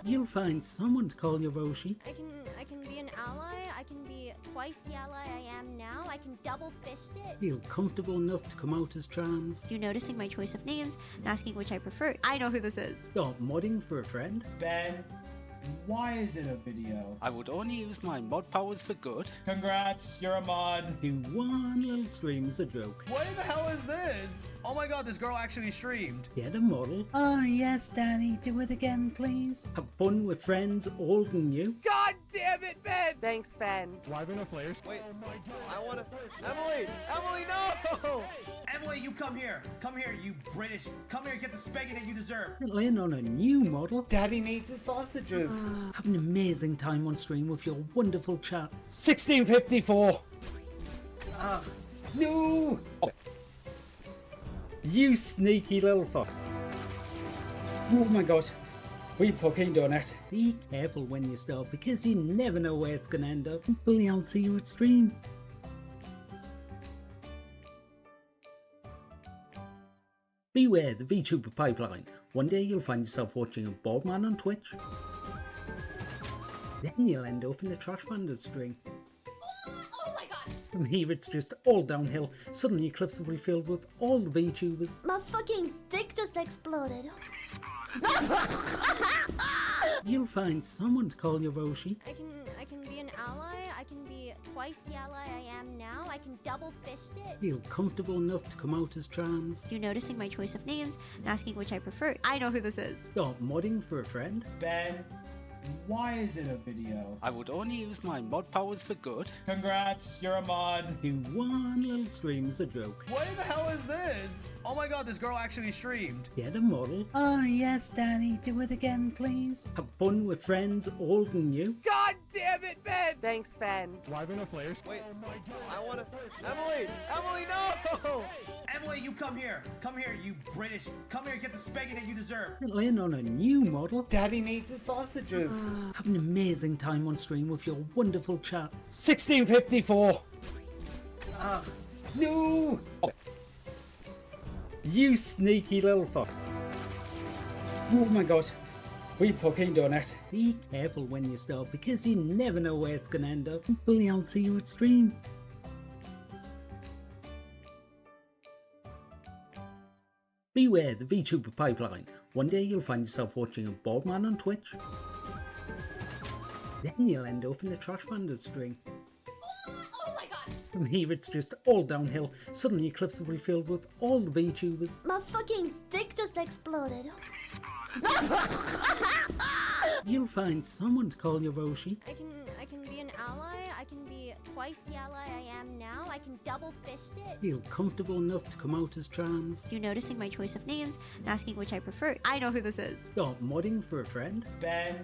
You'll find someone to call your Roshi. I can be an ally. I can be twice the ally I am now. I can double fist it. Feel comfortable enough to come out as trans. You noticing my choice of names and asking which I prefer. I know who this is. Start modding for a friend. Ben, why is it a video? I would only use my mod powers for good. Congrats, you're a mod. Do one little stream as a joke. What the hell is this? Oh my god, this girl actually streamed. Get a model. Oh yes, Danny, do it again, please. Have fun with friends, old and new. God damn it, Ben! Thanks, Ben. Why no flares? Wait, I wanna. Emily! Emily, no! Emily, you come here. Come here, you British. Come here, get the spanking that you deserve. Settle in on a new model. Daddy needs his sausages. Have an amazing time on stream with your wonderful chat. 1654. No! You sneaky little fuck. Oh my god. We fucking done it. Be careful when you start because you never know where it's gonna end up. Hopefully I'll see you at stream. Beware the VTuber pipeline. One day you'll find yourself watching a bald man on Twitch. Then you'll end up in the Trash Bandit string. Oh my god! From here it's just all downhill. Suddenly clips will be filled with all the VTubers. My fucking dick just exploded. You'll find someone to call your Roshi. I can be an ally. I can be twice the ally I am now. I can double fist it. Feel comfortable enough to come out as trans. You noticing my choice of names and asking which I prefer. I know who this is. Start modding for a friend. Ben, why is it a video? I would only use my mod powers for good. Congrats, you're a mod. Do one little stream as a joke. What the hell is this? Oh my god, this girl actually streamed. Get a model. Oh yes, Danny, do it again, please. Have fun with friends, old and new. God damn it, Ben! Thanks, Ben. Why no flares? Wait, I wanna. Emily! Emily, no! Emily, you come here. Come here, you British. Come here, get the spanking that you deserve. Settle in on a new model. Daddy needs his sausages. Have an amazing time on stream with your wonderful chat. 1654. No! You sneaky little fuck. Oh my god. We fucking done it. Be careful when you start because you never know where it's gonna end up. Hopefully I'll see you at stream. Beware the VTuber pipeline. One day you'll find yourself watching a bald man on Twitch. Then you'll end up in the Trash Bandit string. Oh my god! From here it's just all downhill. Suddenly clips will be filled with all the VTubers. My fucking dick just exploded. You'll find someone to call your Roshi. I can be an ally. I can be twice twice the ally I am now. I can double fist it. Feel comfortable enough to come out as trans? You noticing my choice of names and asking which I prefer. I know who this is. Start modding for a friend? Ben,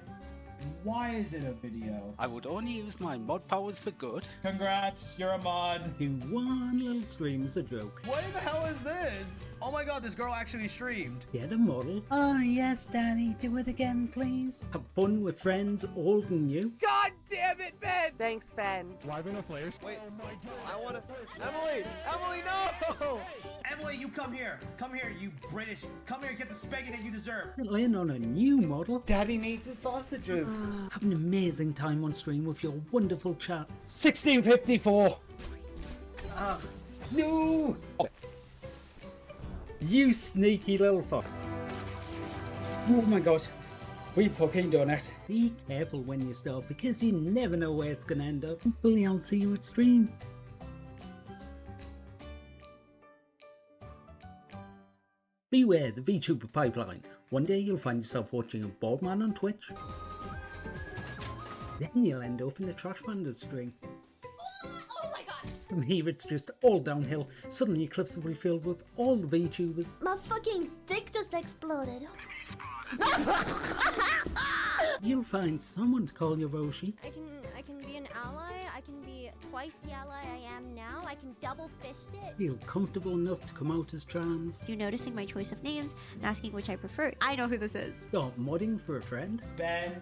why is it a video? I would only use my mod powers for good. Congrats, you're a mod. Do one little stream as a joke. What the hell is this? Oh my god, this girl actually streamed. Get a model. Oh, yes, Daddy. Do it again, please. Have fun with friends old and new. God damn it, Ben! Thanks, Ben. Why no flares? Wait, I wanna. Emily! Emily, no! Emily, you come here. Come here, you British. Come here, get the spanking that you deserve. Settle in on a new model. Daddy needs his sausages. Have an amazing time on stream with your wonderful chat. 1654. No. You sneaky little fuck. Oh my god. We fucking done it. Be careful when you start because you never know where it's gonna end up. Hopefully I'll see you at stream. Beware the VTuber pipeline. One day you'll find yourself watching a bald man on Twitch. Then you'll end up in a Trash Bandit stream. Oh my god. From here it's just all downhill. Suddenly clips will be filled with all the VTubers. My fucking dick just exploded. You'll find someone to call your Roshi. I can be an ally. I can be twice the ally I am now. I can double fist it. Feel comfortable enough to come out as trans. You noticing my choice of names and asking which I prefer. I know who this is. Start modding for a friend. Ben,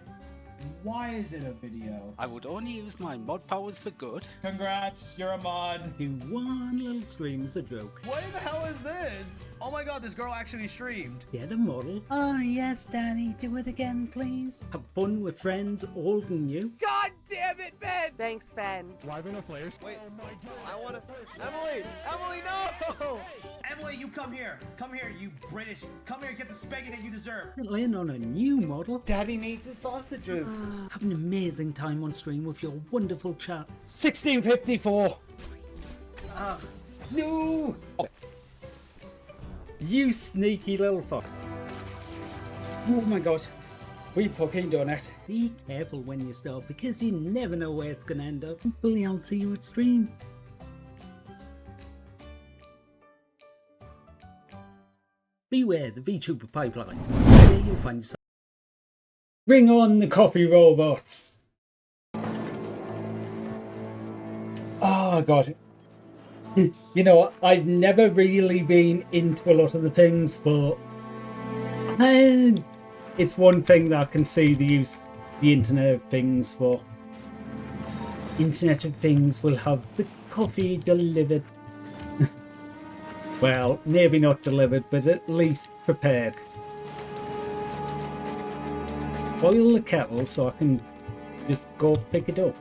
why is it a video? I would only use my mod powers for good. Congrats, you're a mod. Do one little stream as a joke. What the hell is this? Oh my god, this girl actually streamed. Get a model. Oh, yes, Daddy. Do it again, please. Have fun with friends old and new. God damn it, Ben! Thanks, Ben. Why no flares? Wait, I wanna. Emily! Emily, no! Emily, you come here. Come here, you British. Come here, get the spanking that you deserve. Settle in on a new model. Daddy needs his sausages. Have an amazing time on stream with your wonderful chat. 1654. No. You sneaky little fuck. Oh my god. We fucking done it. Be careful when you start because you never know where it's gonna end up. Hopefully I'll see you at stream. Beware the VTuber pipeline. One day you'll find yourself. Bring on the coffee robots. Oh god. You know, I've never really been into a lot of the things, but it's one thing that I can see the use the Internet of Things for. Internet of Things will have the coffee delivered. Well, maybe not delivered, but at least prepared. Boil the kettle so I can just go pick it up.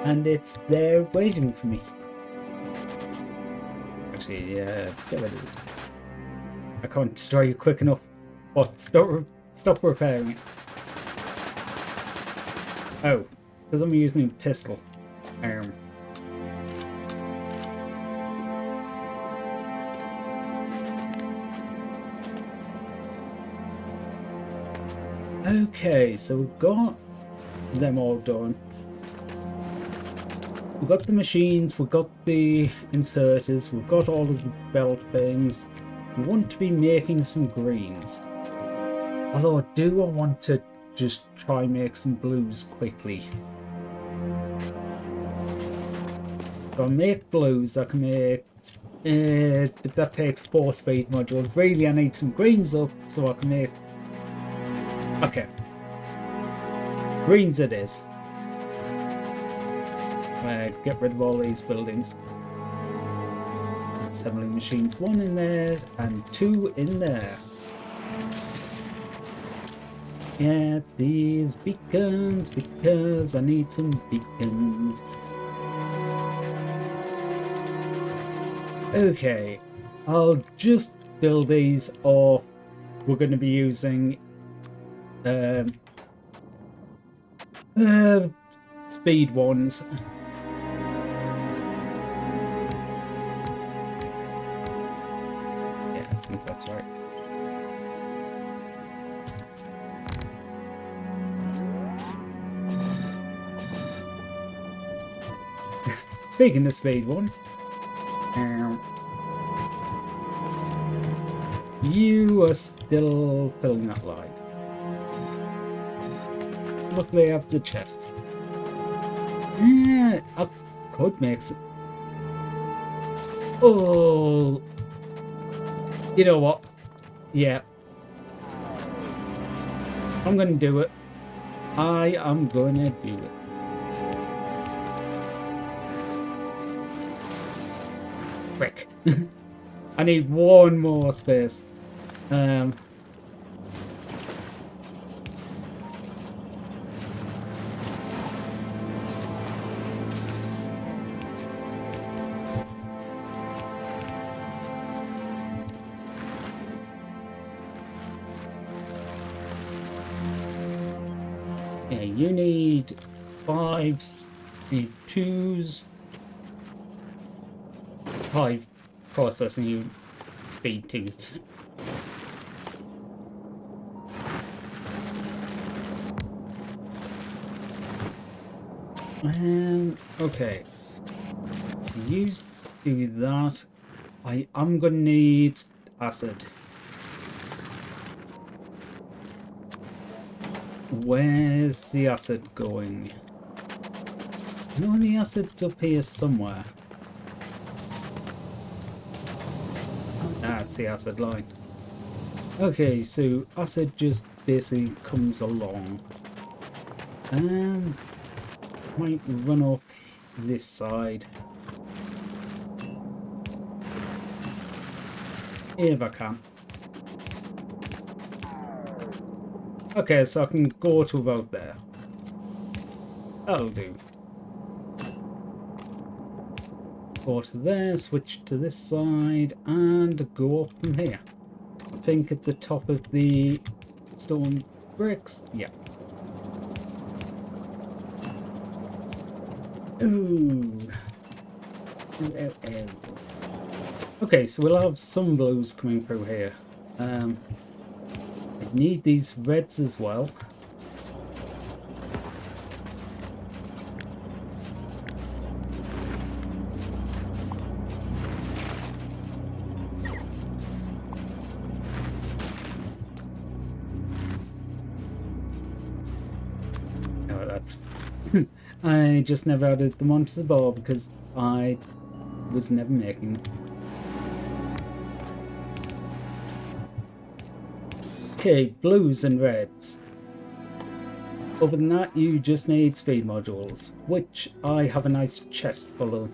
And it's there waiting for me. Actually, get rid of this. I can't destroy it quick enough. What? Stop repairing it. Oh, it's because I'm using a pistol. Okay, so we've got them all done. We've got the machines, we've got the inserters, we've got all of the belt things. We want to be making some greens. Although I want to just try make some blues quickly. If I make blues, I can make... but that takes 4 speed modules. Really, I need some greens up so I can make... Okay. Greens it is. Get rid of all these buildings. Assembling machines 1 in there and 2 in there. Get these beacons because I need some beacons. Okay, I'll just build these, or we're going to be using speed ones. Yeah, I think that's right. speaking of speed ones, you are still filling that line. Luckily, I have the chest. Yeah, I could make some. Oh, you know what? Yeah, I'm gonna do it. I am gonna do it. Quick. I need one more space. Yeah, you need 5 speed 2s, 5 processing you speed 2s. Okay. So you do that. I am gonna need acid. Where's the acid going? I know the acid's up here somewhere. That's the acid line. Okay, so acid just basically comes along. Might run up this side. If I can. Okay, so I can go to about there. That'll do. Go to there, switch to this side, and go up from here. I think at the top of the stone bricks. Yeah. Ooh. Okay, so we'll have some blues coming through here. I need these reds as well. Oh, that's... I just never added them onto the board because I was never making them. Okay, blues and reds. Other than that, you just need speed modules, which I have a nice chest full of.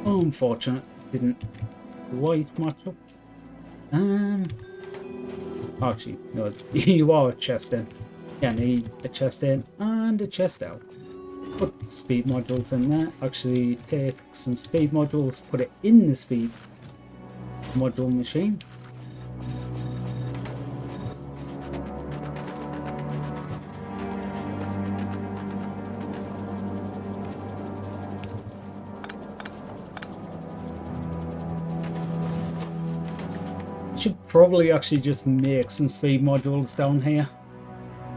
Unfortunate, didn't quite match up. Actually, no, you are a chest in. Yeah, I need a chest in and a chest out. Put speed modules in there. Actually, take some speed modules, put it in the speed module machine. Should probably actually just make some speed modules down here.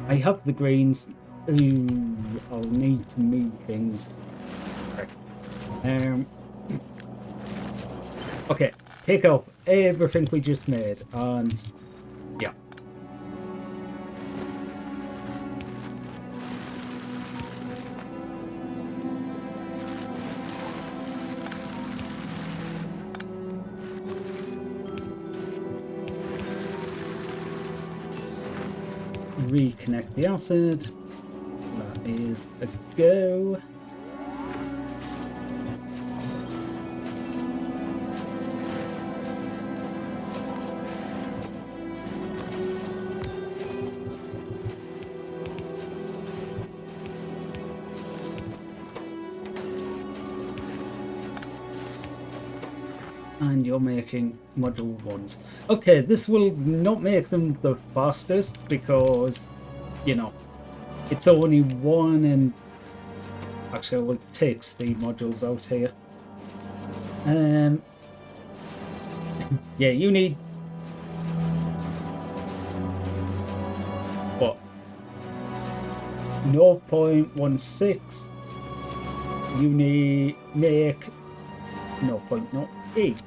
I have the greens. Ooh, I'll need to move things. Okay, take off everything we just made, and yeah. Reconnect the acid. That is a go. And you're making module ones. Okay, this will not make them the fastest because, you know, it's only one, and actually I will take speed modules out here. Yeah, you need... What? 0.16. You need make 0.08.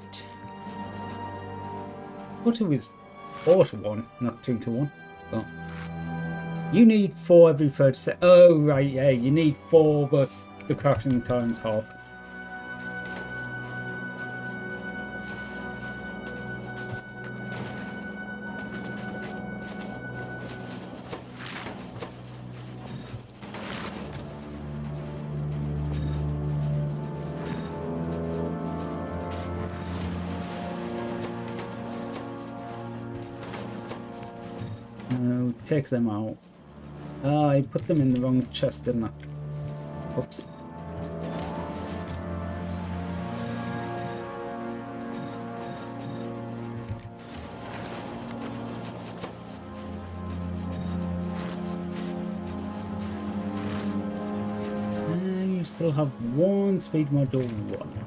What it was 4 to 1, not 2 to 1. Oh. You need 4 every 30 seconds. Oh, right, yeah, you need 4, but the crafting time's half. No, take them out. I put them in the wrong chest, didn't I? Oops. You still have 1 speed module 1.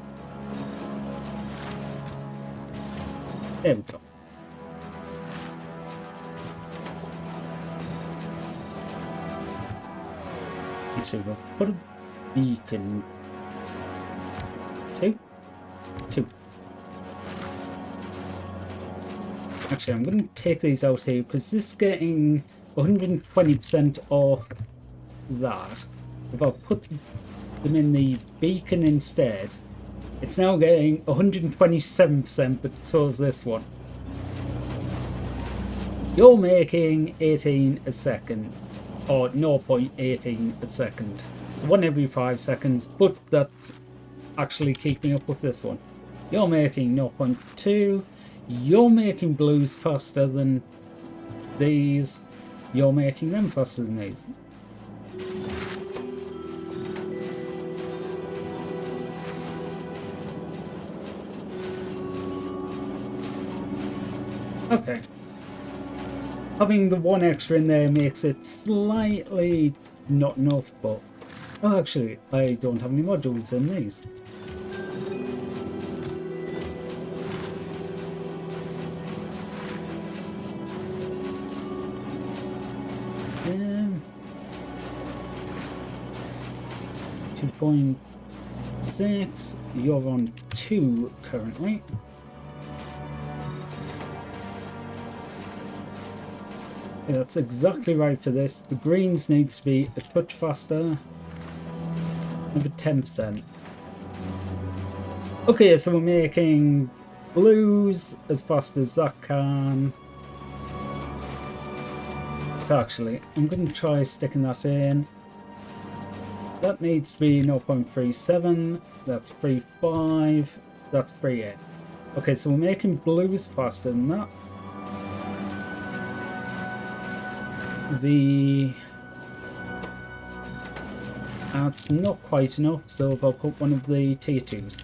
There we go. Actually, we'll put a beacon. 2. Actually, I'm going to take these out here because this is getting 120% off that. If I put them in the beacon instead, it's now getting 127%, but so is this one. You're making 18 a second, or 0.18 a second. So 1 every 5 seconds, but that's actually keeping up with this one. You're making 0.2. You're making blues faster than these. You're making them faster than these. Okay. Having the 1 extra in there makes it slightly not enough, but... Oh, actually, I don't have any modules in these. Um, 2.6. You're on 2 currently. Yeah, that's exactly right for this. The greens needs to be a touch faster. Another 10%. Okay, so we're making blues as fast as that can. So actually, I'm going to try sticking that in. That needs to be 0.37. That's 3.5. That's 3.8. Okay, so we're making blues faster than that. That's not quite enough, so I'll put one of the tier 2s.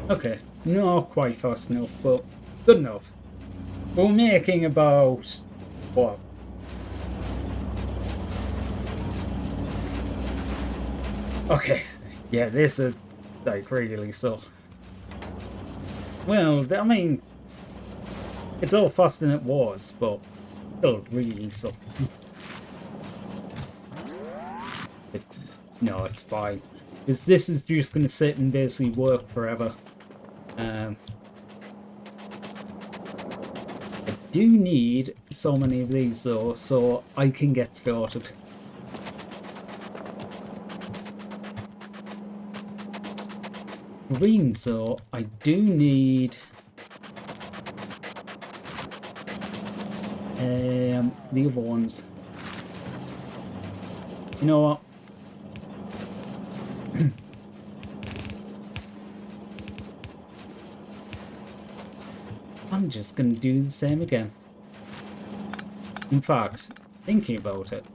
Okay, not quite fast enough, but good enough. We're making about... what? Okay, yeah, this is like really slow. Well, I mean... it's all faster than it was, but still really slow. No, it's fine. Because this is just going to sit and basically work forever. I do need so many of these though, so I can get started. Green, so I do need... the other ones. You know what? I'm just gonna do the same again. In fact, thinking about it,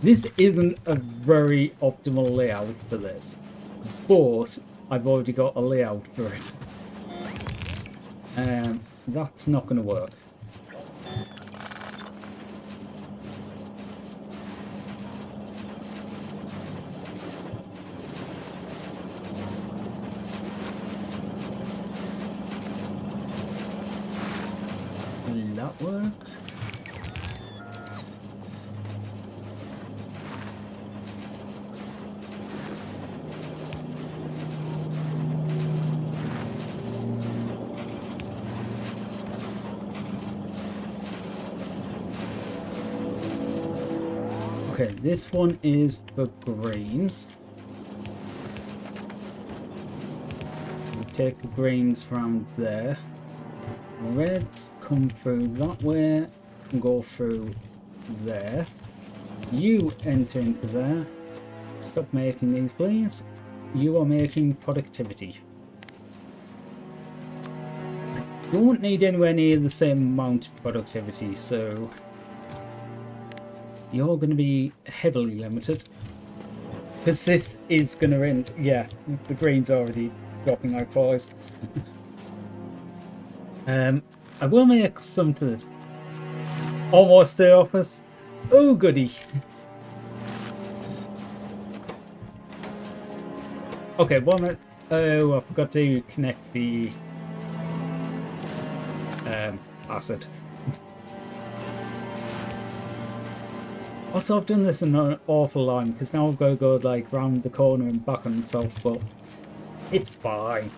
this isn't a very optimal layout for this, but I've already got a layout for it. That's not gonna work. that work? Okay, this one is for greens. We take the greens from there. Reds come through that way and go through there. You enter into there. Stop making these, please. You are making productivity. I don't need anywhere near the same amount of productivity, so you're going to be heavily limited. Because this is going to end. Yeah, the green's already dropping like flies. I will make some to this. Almost the office. Oh, goody. Okay, 1 minute. Oh, I forgot to connect the acid. Also, I've done this in an awful line because now I've got to go like round the corner and back on itself, but it's fine.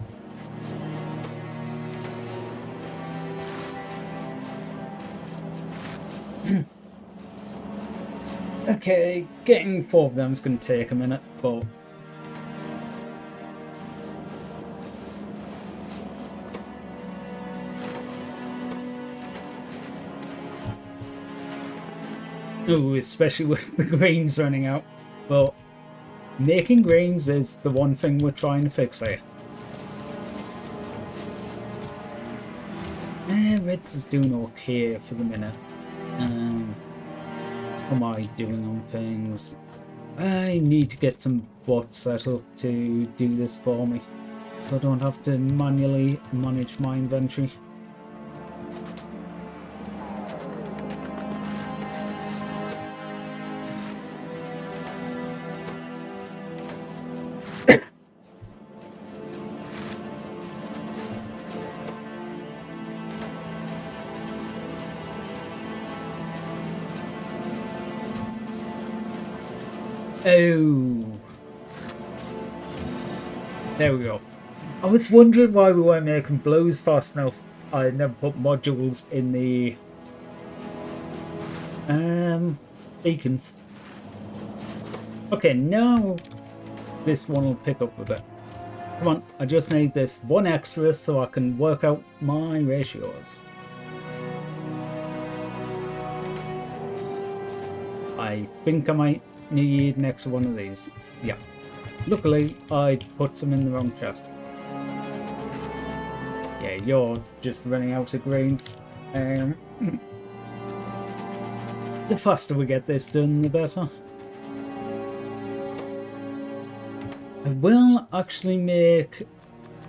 Okay, getting 4 of them is going to take a minute, but ooh, especially with the greens running out. But making greens is the one thing we're trying to fix here. Reds is doing okay for the minute. How am I doing on things? I need to get some bots set up to do this for me, so I don't have to manually manage my inventory. Oh, there we go. I was wondering why we weren't making blows fast enough. I never put modules in the beacons. Okay, now this one will pick up a bit. Come on, I just need this one extra so I can work out my ratios. I think I might need an extra one of these. Yeah. Luckily, I put some in the wrong chest. Yeah, you're just running out of greens. The faster we get this done, the better. I will actually make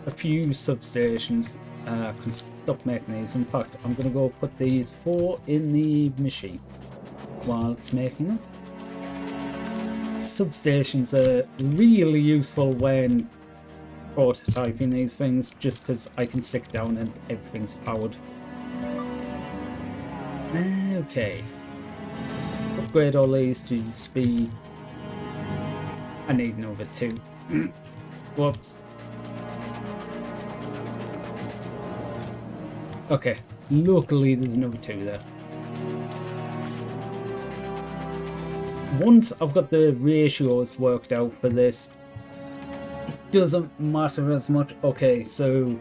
a few substations. I can stop making these. In fact, I'm going to go put these 4 in the machine while it's making them. Substations are really useful when prototyping these things, just because I can stick down and everything's powered. Okay. Upgrade all these to speed. I need another 2. Whoops. Okay. Luckily there's another 2 there. Once I've got the ratios worked out for this, it doesn't matter as much. Okay, so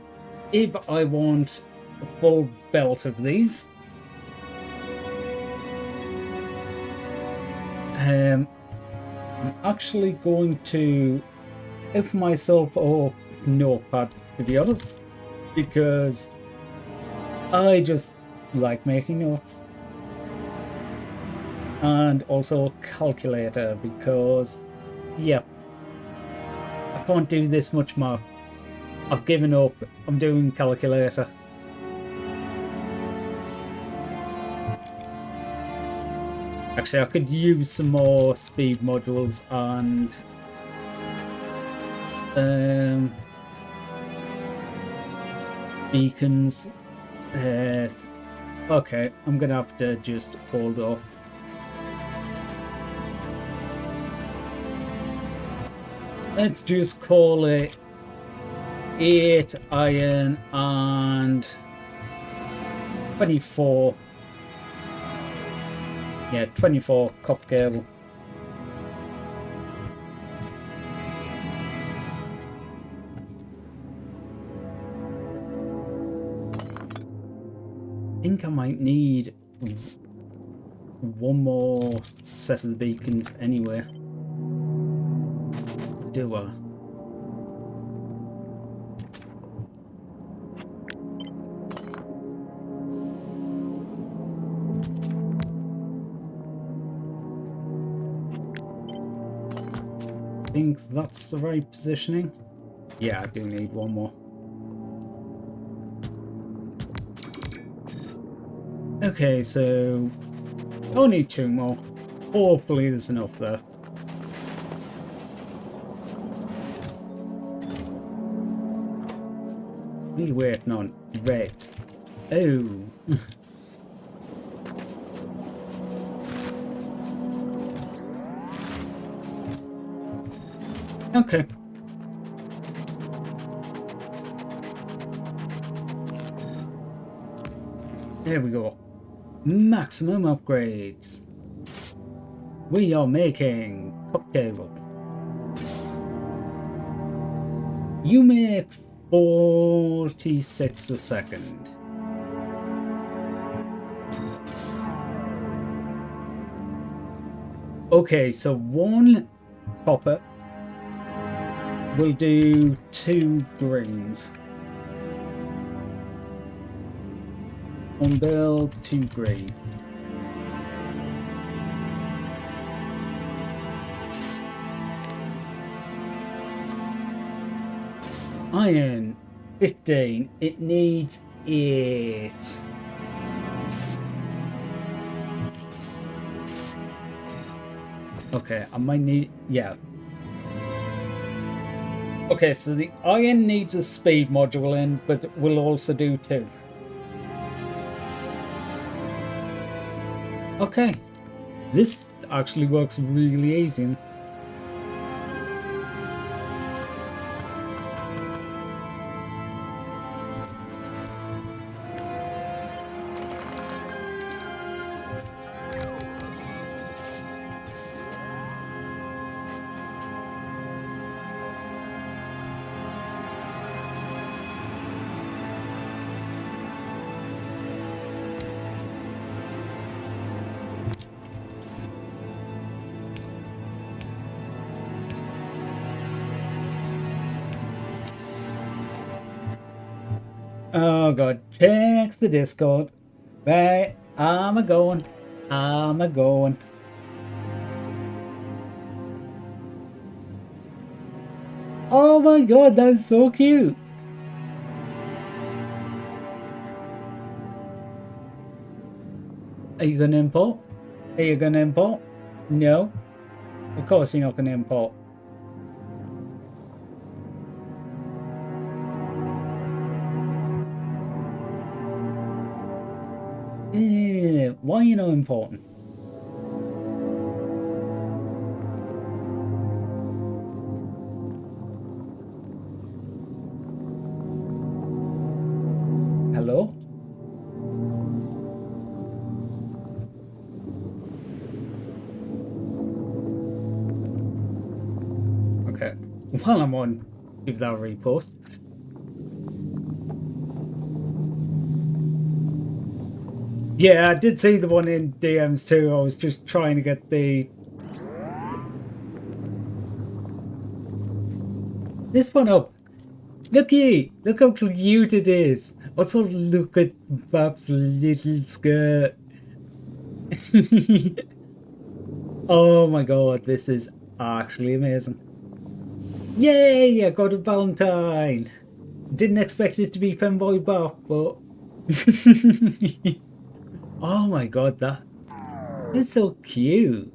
if I want a full belt of these, I'm actually going to F myself or Notepad, to be honest, because I just like making notes. And also calculator, because yeah, I can't do this much math. I've given up. I'm doing calculator. Actually, I could use some more speed modules and beacons. Okay, I'm gonna have to just hold off. Let's just call it 8 iron and 24. Yeah, 24 copper cable. I think I might need one more set of the beacons anyway. Do I? Think that's the right positioning? Yeah, I do need one more. Okay, so only 2 more. Hopefully there's enough there. What are you waiting on? Reds. Oh. Okay. There we go. Maximum upgrades. We are making copper cable. You make 46 a second. Okay, so 1 copper will do 2 greens. On build 2 green. Iron 15. It needs 8. Okay, I might need, yeah. Okay, so the iron needs a speed module in, but will also do 2. Okay, this actually works really easy. Oh god, check the Discord. Right, I'm a going. I'm a going. Oh my god, that's so cute. Are you gonna import? Are you gonna import? No. Of course you're not gonna import. Why are you not important? Hello? Okay. While I'm on, give that a repost. Yeah, I did see the one in DMs too. I was just trying to get the... This one up. Looky! Look how cute it is. Also, look at Bab's little skirt. Oh my god, this is actually amazing. Yay! I got a Valentine! Didn't expect it to be Femboy Bop, but... Oh my god, that is so cute.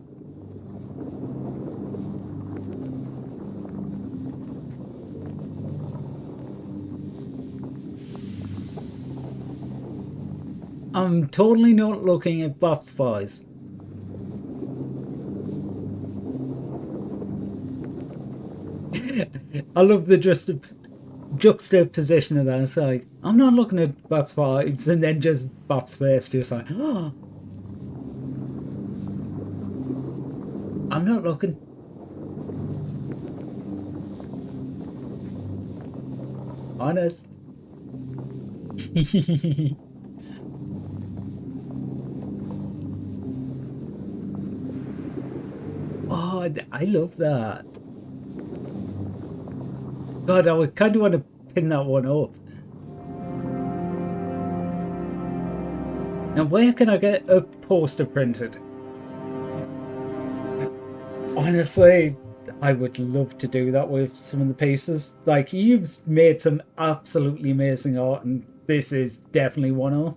I'm totally not looking at Bob's Spies. I love the juxtaposition of that. It's like, I'm not looking at Bob's Spies, and then just Bob's face, just like, oh, I'm not looking. Honest. Oh, I love that. God, I would kind of want to pin that one up. Now, where can I get a poster printed? Honestly, I would love to do that with some of the pieces. Like, you've made some absolutely amazing art, and this is definitely one of them.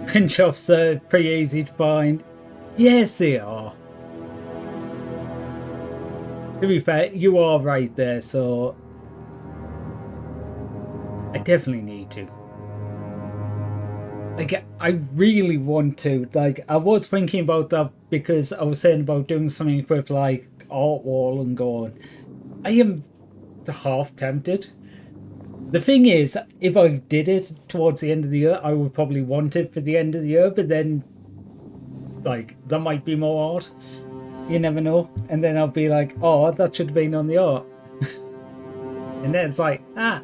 Print shops are pretty easy to find. Yes, they are. To be fair, you are right there, so I definitely need to. Like, I really want to. Like, I was thinking about that because I was saying about doing something with, like, art wall and going, I am half tempted. The thing is, if I did it towards the end of the year, I would probably want it for the end of the year, but then, like, there might be more art. You never know. And then I'll be like, oh, that should have been on the art. And then it's like, I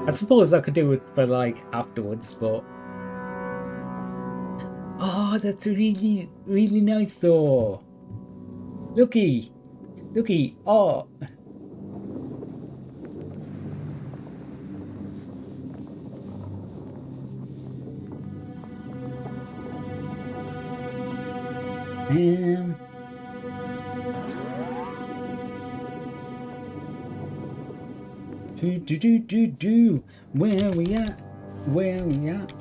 suppose I could do it for, like, afterwards, but... Oh, that's really, really nice, though. Looky. Looky. Oh. Where we at? Where we at?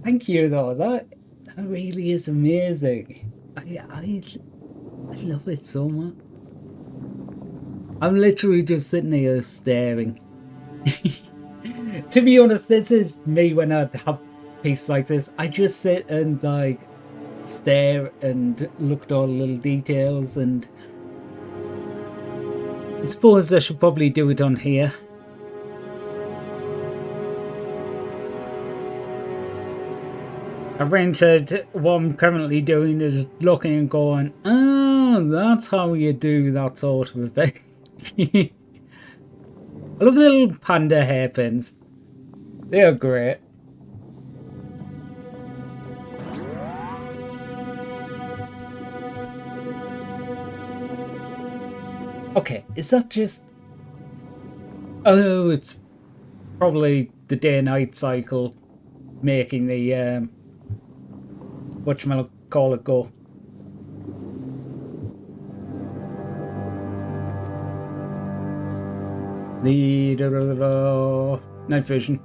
Thank you, though. That really is amazing. I love it so much. I'm literally just sitting here staring. To be honest, this is me when I have a piece like this. I just sit and like stare and look at all the little details, and I suppose I should probably do it on here. I rented what I'm currently doing is looking and going, oh, that's how you do that sort of a thing. I love the little panda hairpins. They are great. Okay, is that just... Oh, it's probably the day-night cycle making the, whatchamacallit go. The night vision.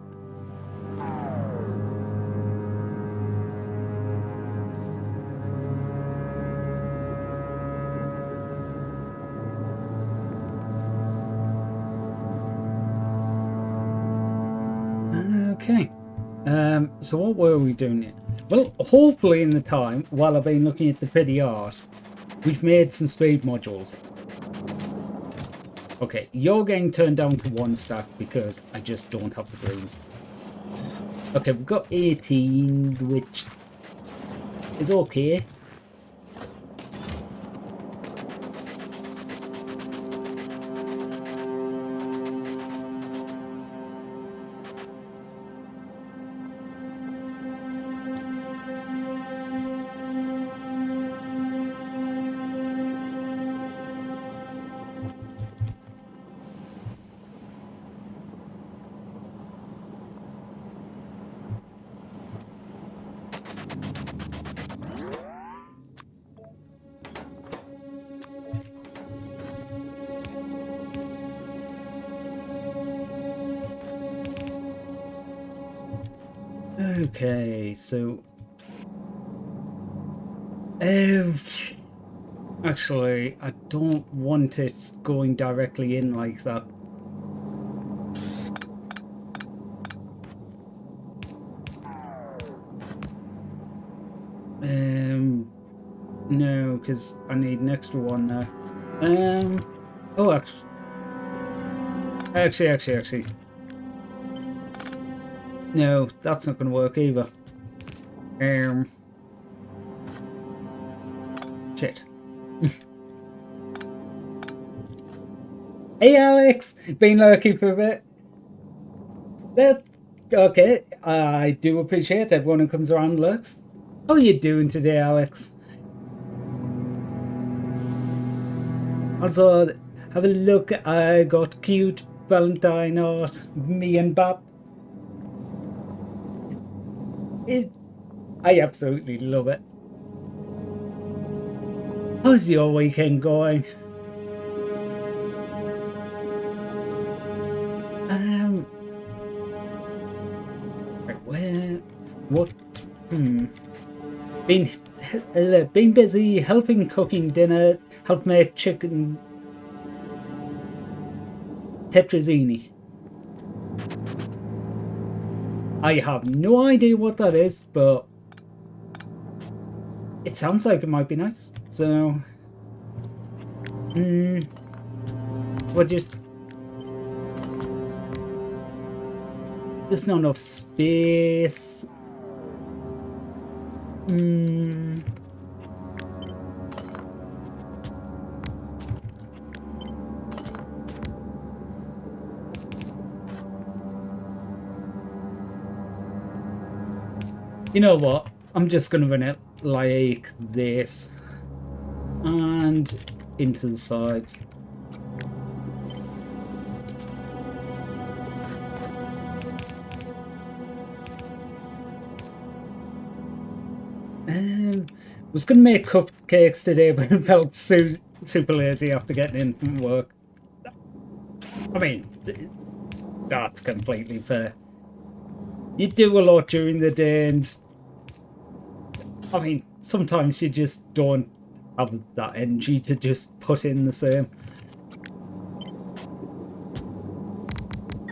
Okay. So what were we doing here? Well, hopefully in the time while I've been looking at the pretty art, we've made some speed modules. Okay, you're getting turned down to 1 stack because I just don't have the greens. Okay, we've got 18, which is okay. Okay, so actually, I don't want it going directly in like that. No, because I need an extra one there. Oh, actually. No, that's not going to work either. Shit. Hey, Alex! Been lurking for a bit. That okay. I do appreciate everyone who comes around and lurks. How are you doing today, Alex? Also, have a look. I got cute Valentine art. Me and Bab. I absolutely love it. How's your weekend going? Right, where? What? Been busy helping cooking dinner. Help make chicken tetrazzini. I have no idea what that is, but it sounds like it might be nice. So, we're just there's not enough space. You know what? I'm just gonna run it like this and into the sides. Was gonna make cupcakes today, but I felt super lazy after getting in from work. I mean, that's completely fair. You do a lot during the day, and I mean, sometimes you just don't have that energy to just put in the same.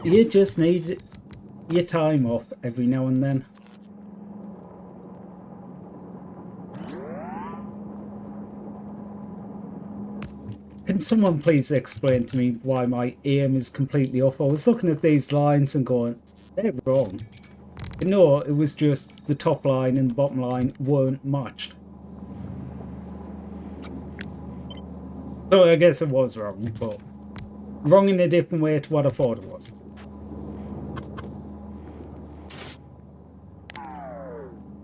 You just need your time off every now and then. Can someone please explain to me why my aim is completely off? I was looking at these lines and going, they're wrong. No, it was just the top line and the bottom line weren't matched. So I guess it was wrong, but wrong in a different way to what I thought it was.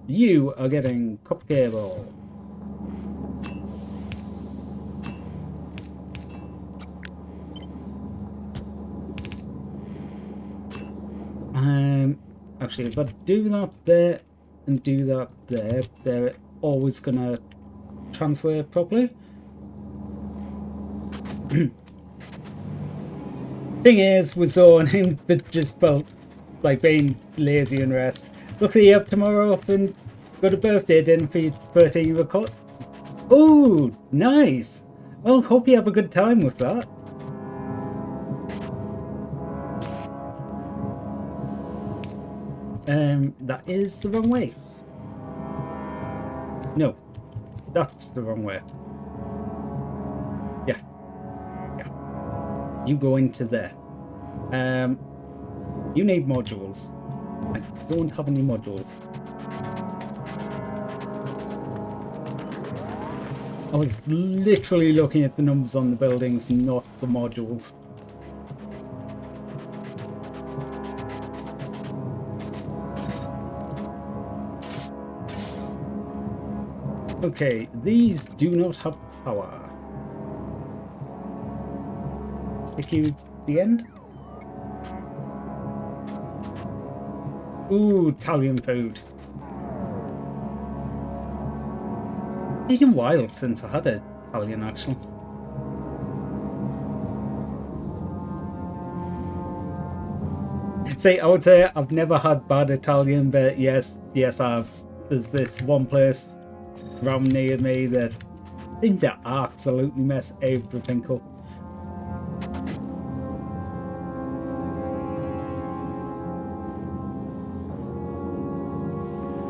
You are getting copper cable. Actually, if I do that there and do that there, they're always gonna translate properly. Thing is, we're zoning, but just felt like being lazy and rest. Luckily, you have tomorrow off and got a birthday dinner for your 13th record. Oh, nice! Well, hope you have a good time with that. That is the wrong way. No, that's the wrong way. Yeah. You go into there. You need modules. I don't have any modules. I was literally looking at the numbers on the buildings, not the modules. Okay, these do not have power. Stick you the end. Ooh, Italian food. It's been a while since I had Italian, actually. See, I would say I've never had bad Italian, but yes, I've. There's this one place around near me that seems to absolutely mess everything up.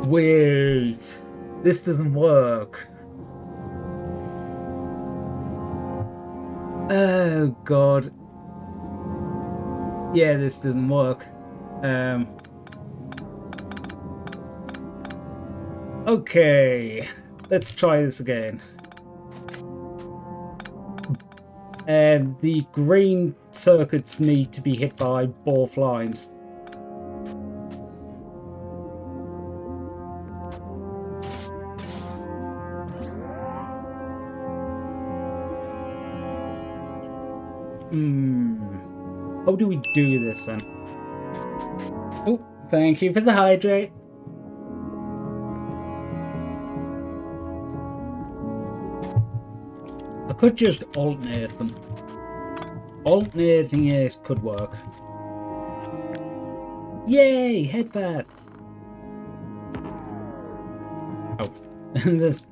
Wait, this doesn't work. Oh god. Yeah, this doesn't work. Okay, let's try this again. The green circuits need to be hit by both lines. How do we do this then? Oh, thank you for the hydrate. I could just alternate them. Alternating it could work. Yay, headbats! Oh, this.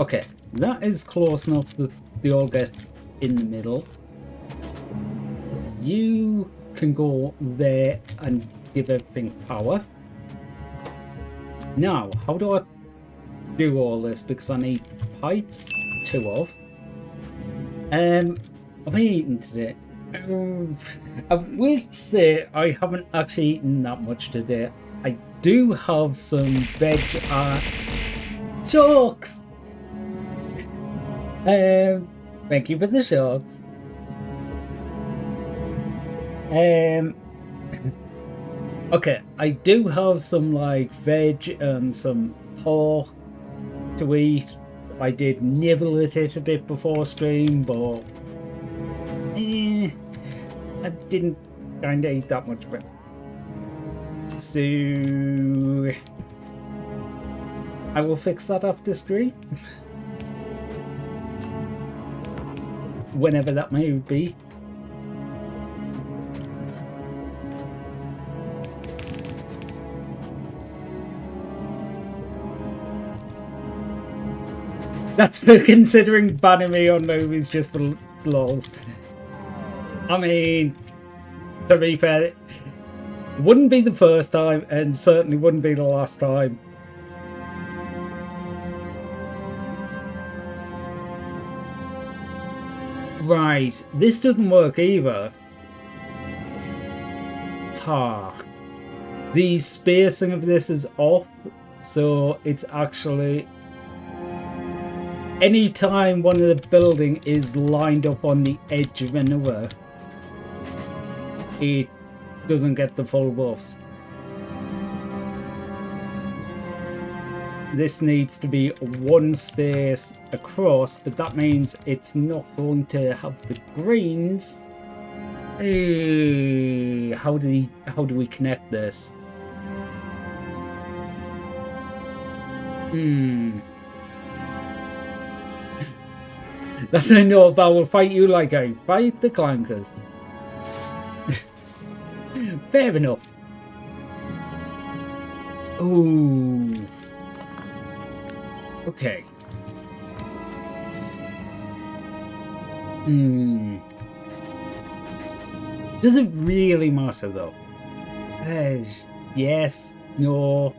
Okay, that is close enough that they all get in the middle. You can go there and give everything power. Now, how do I do all this? Because I need pipes, 2 of. I've eaten today. I will say I haven't actually eaten that much today. I do have some veg sharks. Thank you for the sharks. Okay, I do have some like veg and some pork to eat. I did nibble at it a bit before stream, but I didn't kind of eat that much of it. So I will fix that after stream. Whenever that may be. That's for considering banning me on movies just for lols. I mean, to be fair, it wouldn't be the first time and certainly wouldn't be the last time. Right, this doesn't work either. Ha. The spacing of this is off, so it's actually... Anytime one of the building is lined up on the edge of another, it doesn't get the full buffs. This needs to be one space across, but that means it's not going to have the greens. Hey, how do we connect this? That's a note that will fight you like I fight the clankers. Fair enough. Ooh. Okay. Does it really matter though? Yes, no,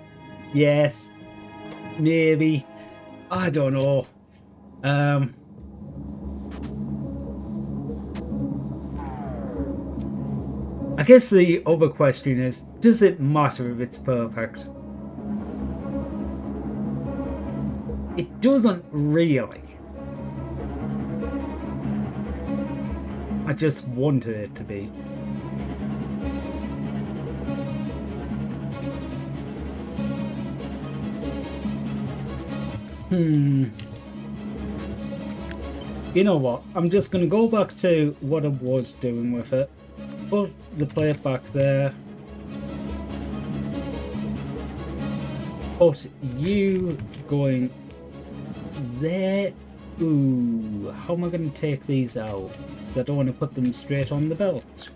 yes, maybe. I don't know. I guess the other question is, does it matter if it's perfect? It doesn't really. I just wanted it to be. You know what? I'm just going to go back to what I was doing with it. Put the plate back there. Put you going there. Ooh, how am I going to take these out? 'Cause I don't want to put them straight on the belt.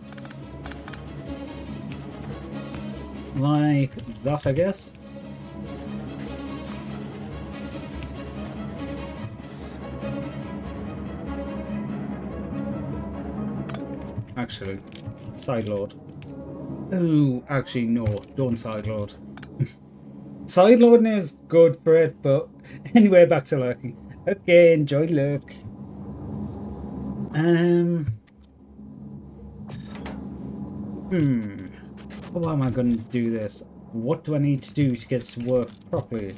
Like that, I guess. Actually, side load. Oh, actually, no, don't side load. Side loading is good for it, but anyway, back to lurking. Okay, enjoy lurk. How am I going to do this? What do I need to do to get it to work properly?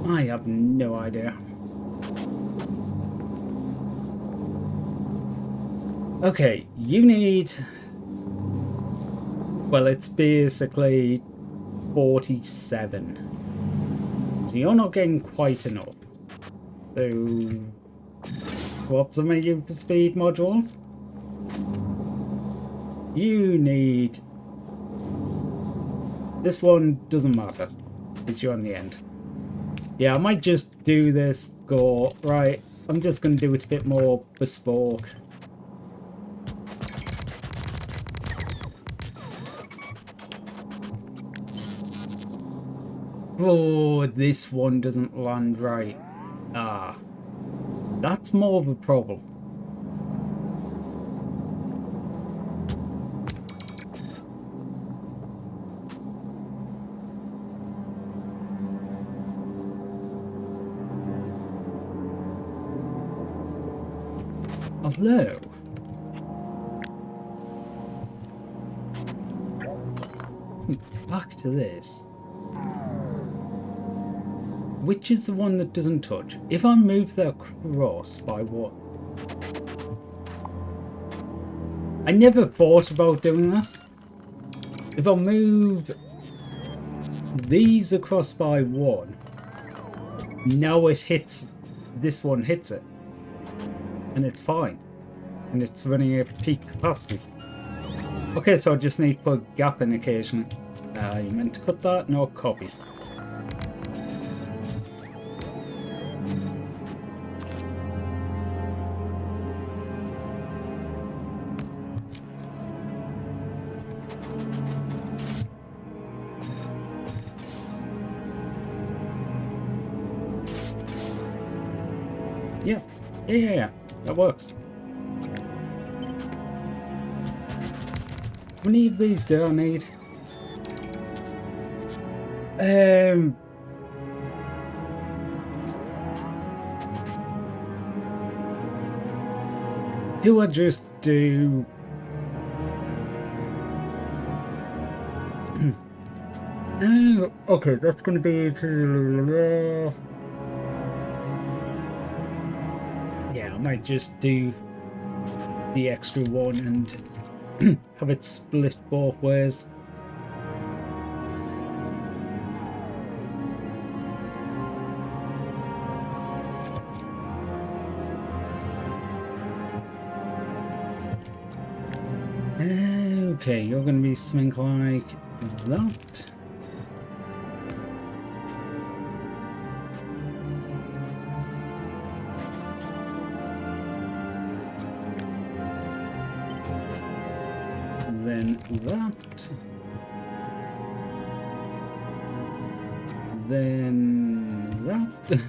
I have no idea. Okay, you need... Well, it's basically 47. So you're not getting quite enough. So... What's some of your speed modules? You need... This one doesn't matter. It's you on the end. Yeah, I might just do this, go, right, I'm just going to do it a bit more bespoke. Oh, this one doesn't land right. Ah, that's more of a problem. Although, back to this. Which is the one that doesn't touch? If I move the cross by what? I never thought about doing this. If I move these across by one, now it hits, this one hits it. And it's fine. And it's running at peak capacity. Okay, so I just need to put a gap in occasionally. You meant to cut that? No, copy. Yeah. That works. How many of these do I need? Do I just do... okay, that's going to be... Yeah, I might just do the extra one and have it split both ways. Okay, you're going to be something like that. Then that. Then that.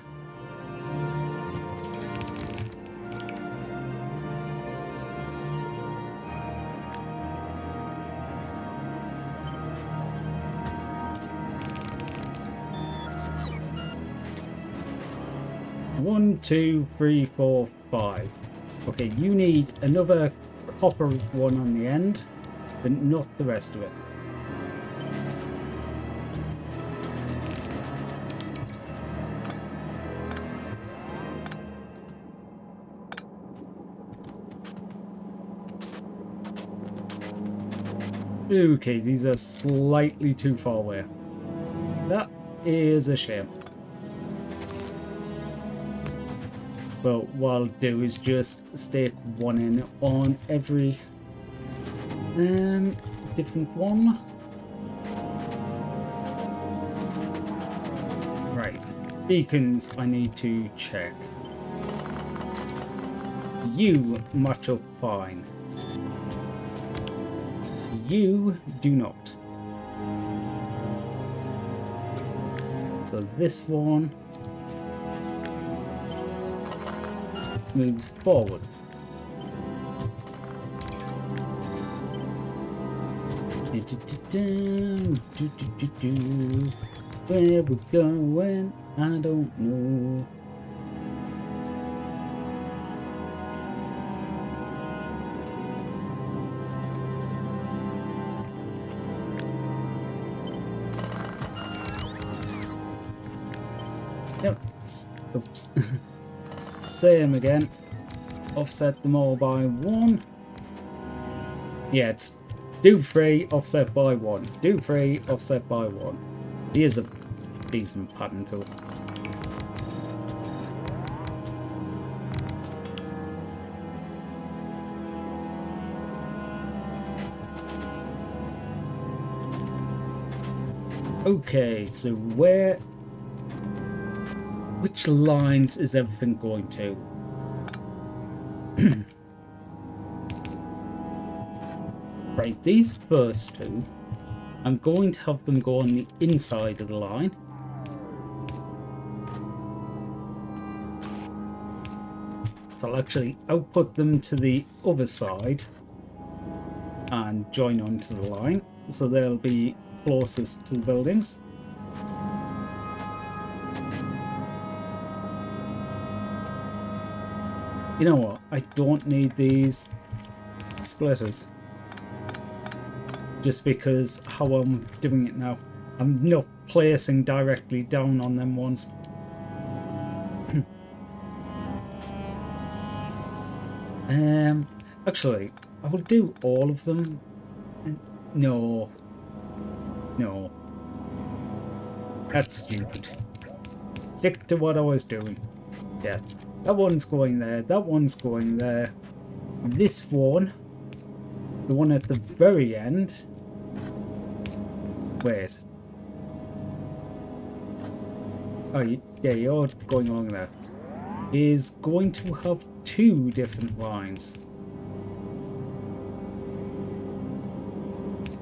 One, two, three, four, five. Okay, you need another copper one on the end, but not the rest of it. Okay, these are slightly too far away. That is a shame. But what I'll do is just stake one in on every different one. Right, beacons I need to check. You match up fine. You do not. So this one moves forward. Where we're going, I don't know. Yep. Oops. Same again. Offset them all by 1. Yeah, it's do 3, offset by 1. Do 3, offset by 1. Here's a decent pattern tool. Okay, so which lines is everything going to? Right, these first two, I'm going to have them go on the inside of the line. So I'll actually output them to the other side and join onto the line, so they'll be closest to the buildings. You know what? I don't need these splitters. Just because how I'm doing it now. I'm not placing directly down on them ones. Actually, I will do all of them. No. No. That's stupid. Stick to what I was doing. Yeah. That one's going there. That one's going there. This one. The one at the very end. Wait. Oh, yeah, you're going along there. Is going to have 2 different lines.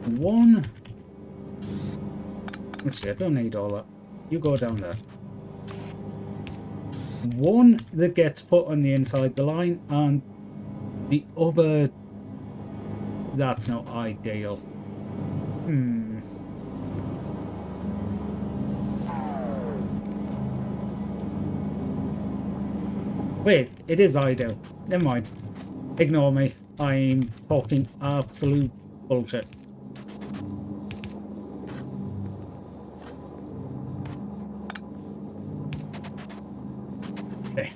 One. Actually, I don't need all that. You go down there. One that gets put on the inside the line, and the other that's not ideal. Wait, it is ideal. Never mind. Ignore me. I'm talking absolute bullshit. Okay.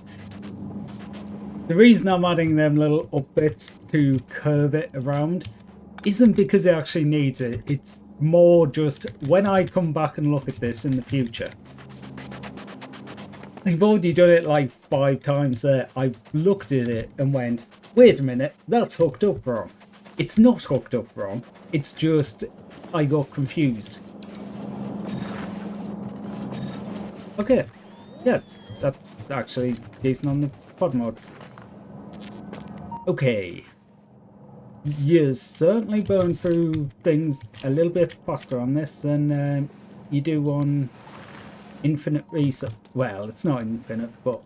The reason I'm adding them little up bits to curve it around isn't because it actually needs it. It's more just when I come back and look at this in the future. I've already done it like 5 times there. I've looked at it and went, wait a minute, that's hooked up wrong. It's not hooked up wrong. It's just I got confused. Okay. Yeah, that's actually decent on the pod mods. Okay. You certainly burn through things a little bit faster on this than you do on infinite reset. Well, it's not infinite, but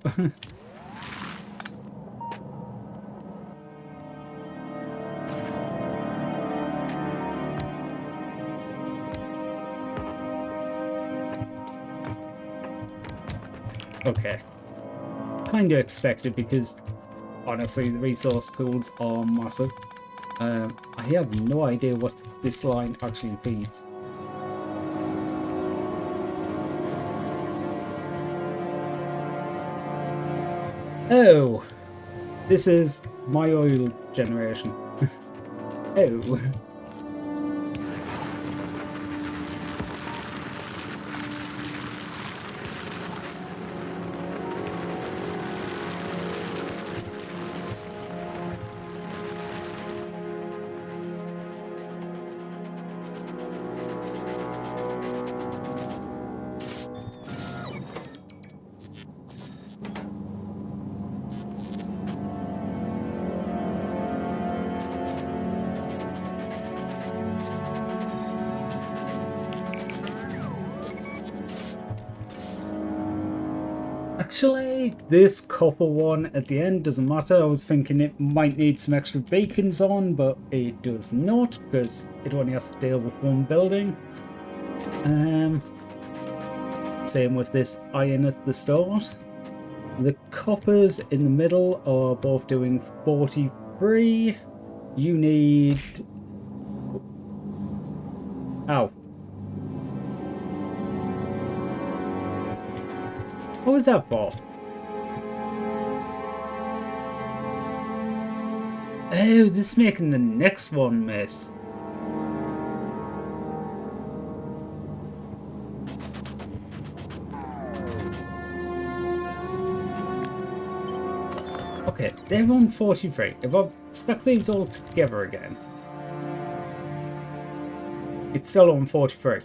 okay. Kind of expected because honestly the resource pools are massive. I have no idea what this line actually feeds. Oh, this is my oil generation. Oh. Actually, this copper one at the end doesn't matter. I was thinking it might need some extra beacons on, but it does not, because it only has to deal with one building. Same with this iron at the start. The coppers in the middle are both doing 43. You need... Ow. What was that for? Oh, this is making the next one miss. Okay, they're on 43. If I stuck these all together again, it's still on 43.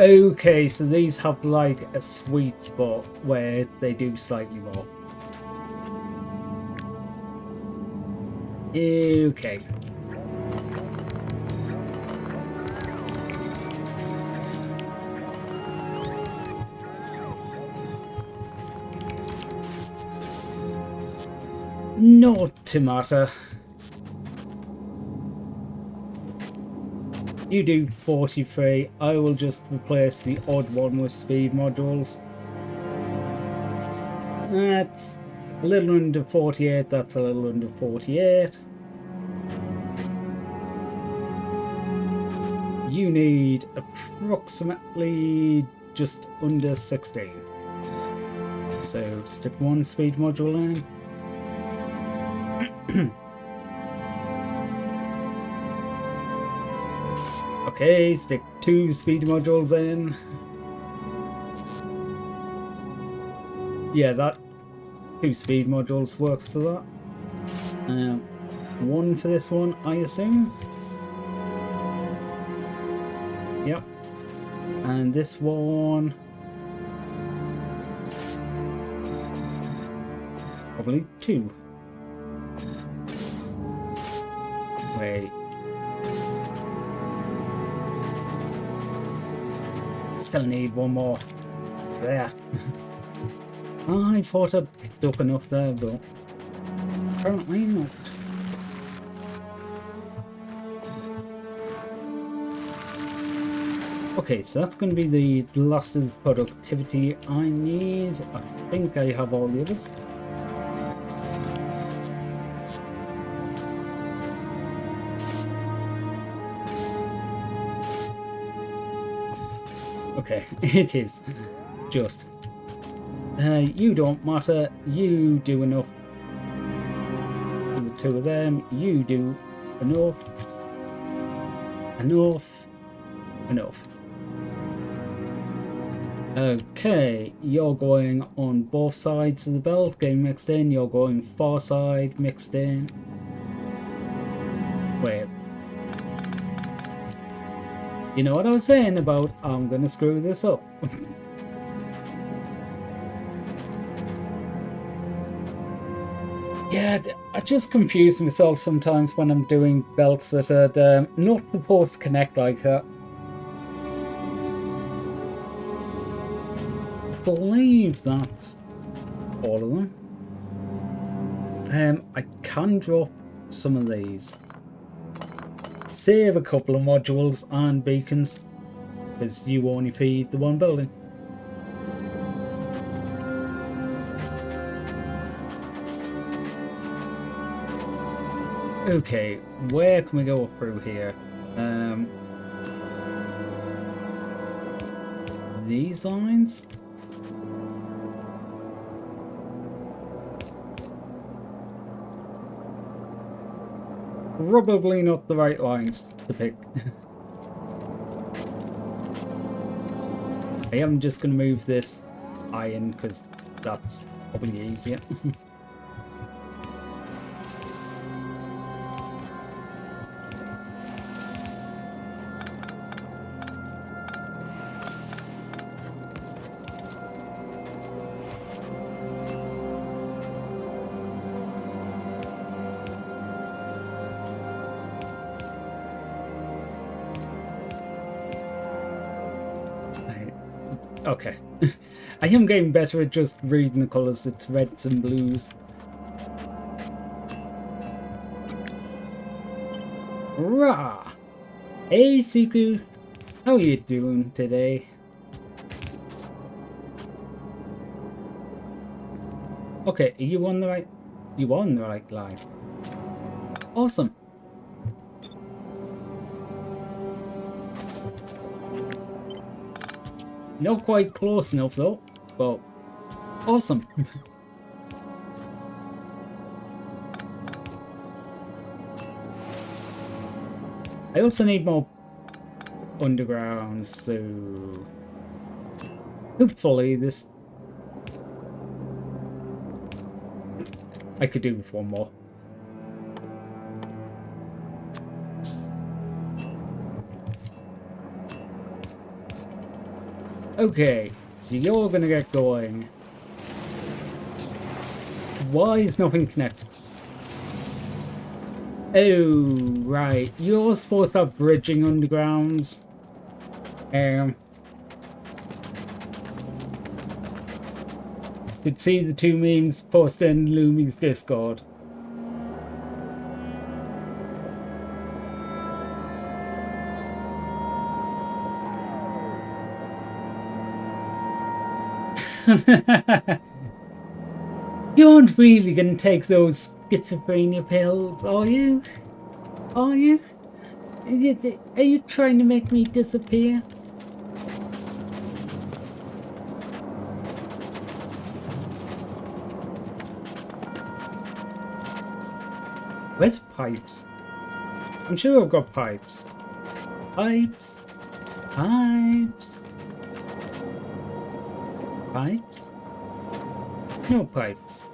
Okay, so these have like a sweet spot where they do slightly more. Okay. Not to matter. You do 43, I will just replace the odd one with speed modules. That's a little under 48, that's a little under 48. You need approximately just under 16. So stick one speed module in. Okay, stick 2 speed modules in. Yeah, that 2 speed modules works for that. 1 for this one, I assume. Yep. And this one... probably 2. Wait. Still need one more. There. I thought I'd picked up enough there, but apparently not. Okay, so that's going to be the last of the productivity I need. I think I have all the others. Okay, it is. Just. You don't matter. You do enough for the 2 of them. You do enough. Enough. Enough. Okay, you're going on both sides of the belt, getting mixed in. You're going far side, mixed in. Wait. You know what I was saying about I'm gonna screw this up. Yeah, I just confuse myself sometimes when I'm doing belts that are not supposed to connect like that. I believe that's all of them. I can drop some of these. Save a couple of modules and beacons, because you only feed the one building. Okay, where can we go through here? These lines? Probably not the right lines to pick. I am just going to move this iron because that's probably easier. Okay. I am getting better at just reading the colours. It's reds and blues. Rah! Hey, Suku. How are you doing today? Okay, are you on the right... You on the right line. Awesome. Not quite close enough though, but awesome. I also need more underground, so hopefully this I could do with one more. Okay, so you're gonna get going. Why is nothing connected? Oh, right. You're supposed to have bridging undergrounds. Could see the two memes posted in Lumi's Discord. You aren't really gonna take those schizophrenia pills, are you? Are you? Are you trying to make me disappear? Where's pipes? I'm sure I've got pipes. Pipes. Pipes. Pipes? No pipes.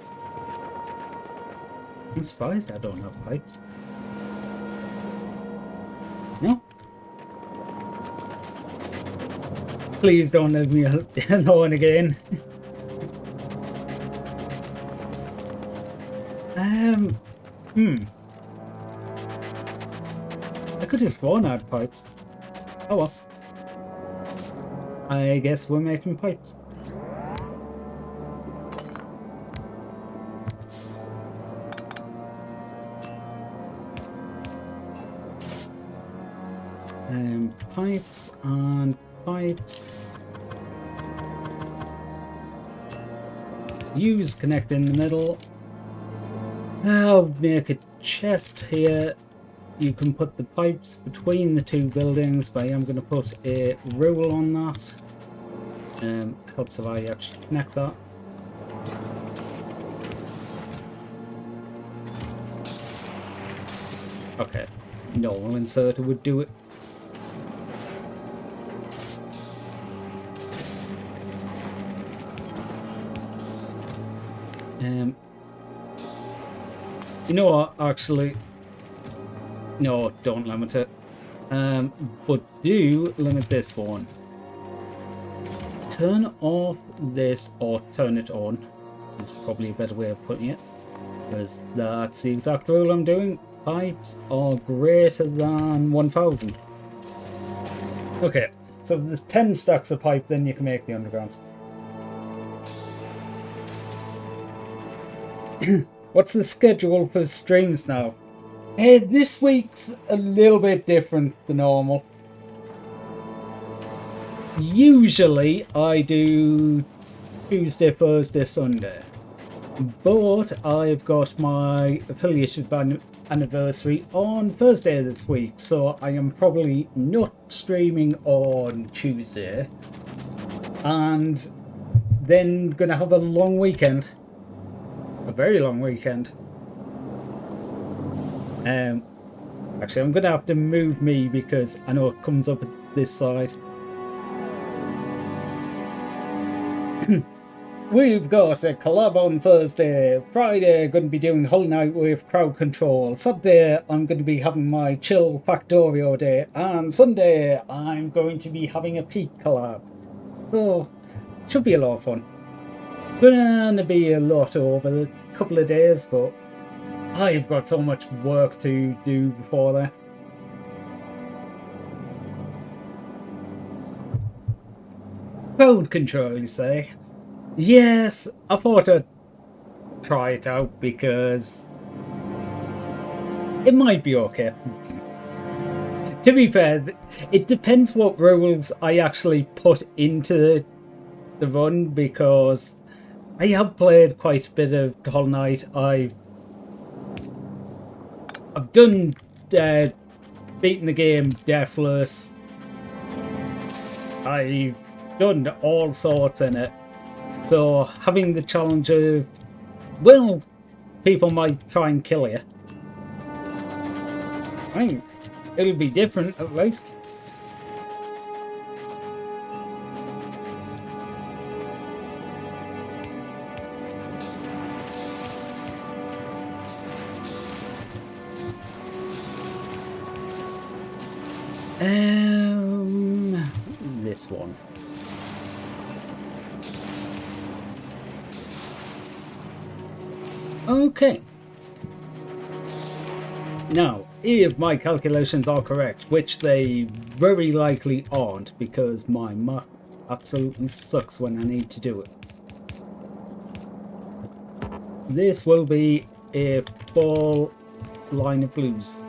I'm surprised I don't have pipes. No? Please don't leave me alone again. I could have sworn I had pipes. Oh well. I guess we're making pipes. Pipes and pipes. Use connect in the middle. I'll make a chest here. You can put the pipes between the two buildings, but I am going to put a rule on that. Helps if I actually connect that. Okay, normal inserter would do it. You know what, actually, no, don't limit it. But do limit this one. Turn off this, or turn it on, is probably a better way of putting it. Because that's the exact rule I'm doing. Pipes are greater than 1000. Okay, so if there's 10 stacks of pipe, then you can make the underground. What's the schedule for streams now? This week's a little bit different than normal. Usually I do Tuesday, Thursday, Sunday. But I've got my affiliated anniversary on Thursday this week, so I am probably not streaming on Tuesday. And then gonna have a long weekend. A very long weekend. Actually, I'm gonna have to move me because I know it comes up at this side. We've got a collab on Thursday. Friday, going to be doing Whole Night with Crowd Control. Saturday, I'm going to be having my chill Factorio day. And Sunday, I'm going to be having a peak collab. So, should be a lot of fun. Gonna be a lot over the couple of days, but I've got so much work to do before that. Road control, you say? Yes, I thought I'd try it out because it might be okay. To be fair, it depends what rules I actually put into the run, because I have played quite a bit of Hollow Knight. I've done beating the game deathless. I've done all sorts in it. So having the challenge of, well, people might try and kill you. I mean, it'll be different at least. This one. Okay. Now, if my calculations are correct, which they very likely aren't, because my math absolutely sucks when I need to do it. This will be a full line of blues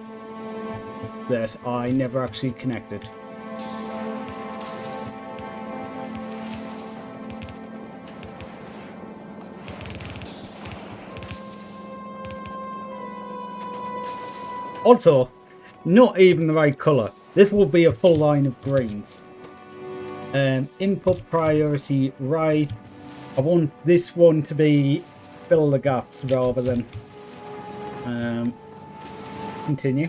that I never actually connected. Also, not even the right colour. This will be a full line of greens. Input priority right. I want this one to be fill the gaps rather than continue.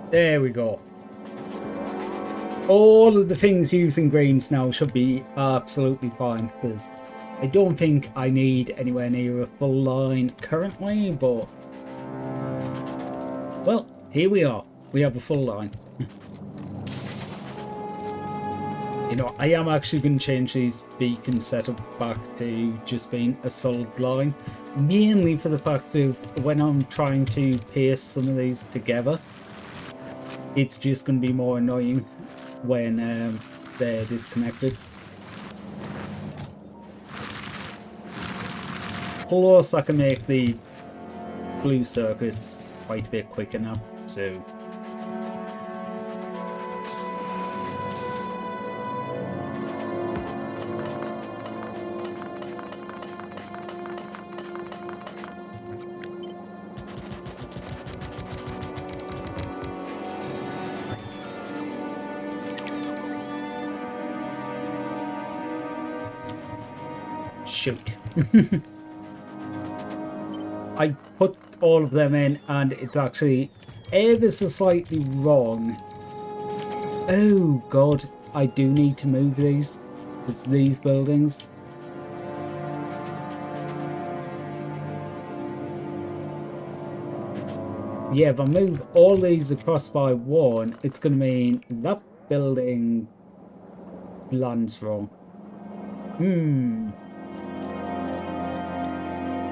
There we go. All of the things using greens now should be absolutely fine, because I don't think I need anywhere near a full line currently, but well, here we are. We have a full line. You know, I am actually going to change these beacon setup back to just being a solid line, mainly for the fact that when I'm trying to paste some of these together, it's just going to be more annoying when they're disconnected. Plus, I can make the blue circuits quite a bit quicker now, so... Shoot. I put all of them in and it's actually ever so slightly wrong. Oh god, I do need to move these. It's these buildings. Yeah, if I move all these across by one, it's going to mean that building lands wrong.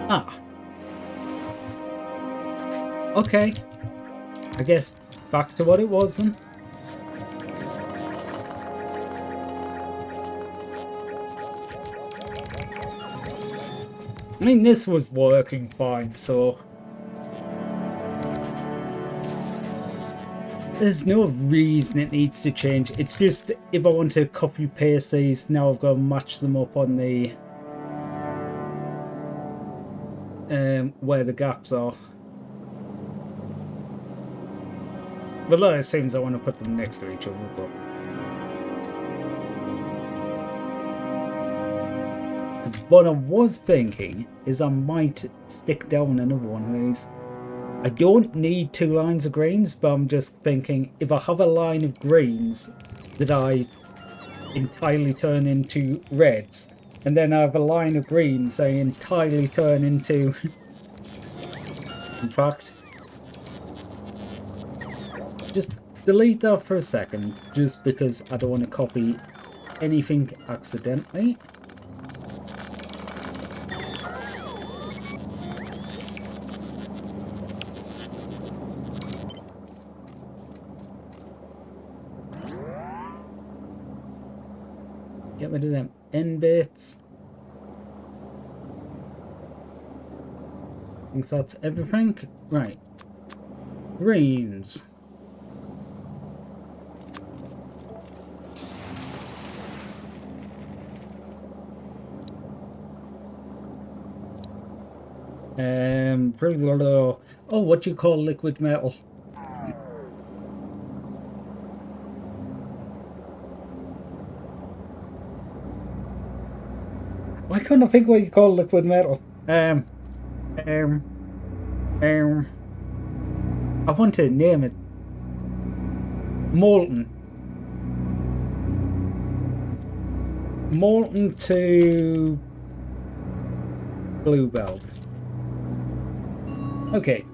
Ah. Okay. I guess back to what it was then. I mean, this was working fine, so... there's no reason it needs to change. It's just, if I want to copy paste these, now I've got to match them up on the... where the gaps are. But it seems I want to put them next to each other, but... because what I was thinking is I might stick down another one of these. I don't need two lines of greens, but I'm just thinking if I have a line of greens that I entirely turn into reds, and then I have a line of greens I entirely turn into... in fact, just delete that for a second, just because I don't want to copy anything accidentally. Get rid of them end bits. I think that's everything. Right. Greens. Oh, what do you call liquid metal? Why can't I think what you call liquid metal? I want to name it. Molten. Molten to blue belt. Okay,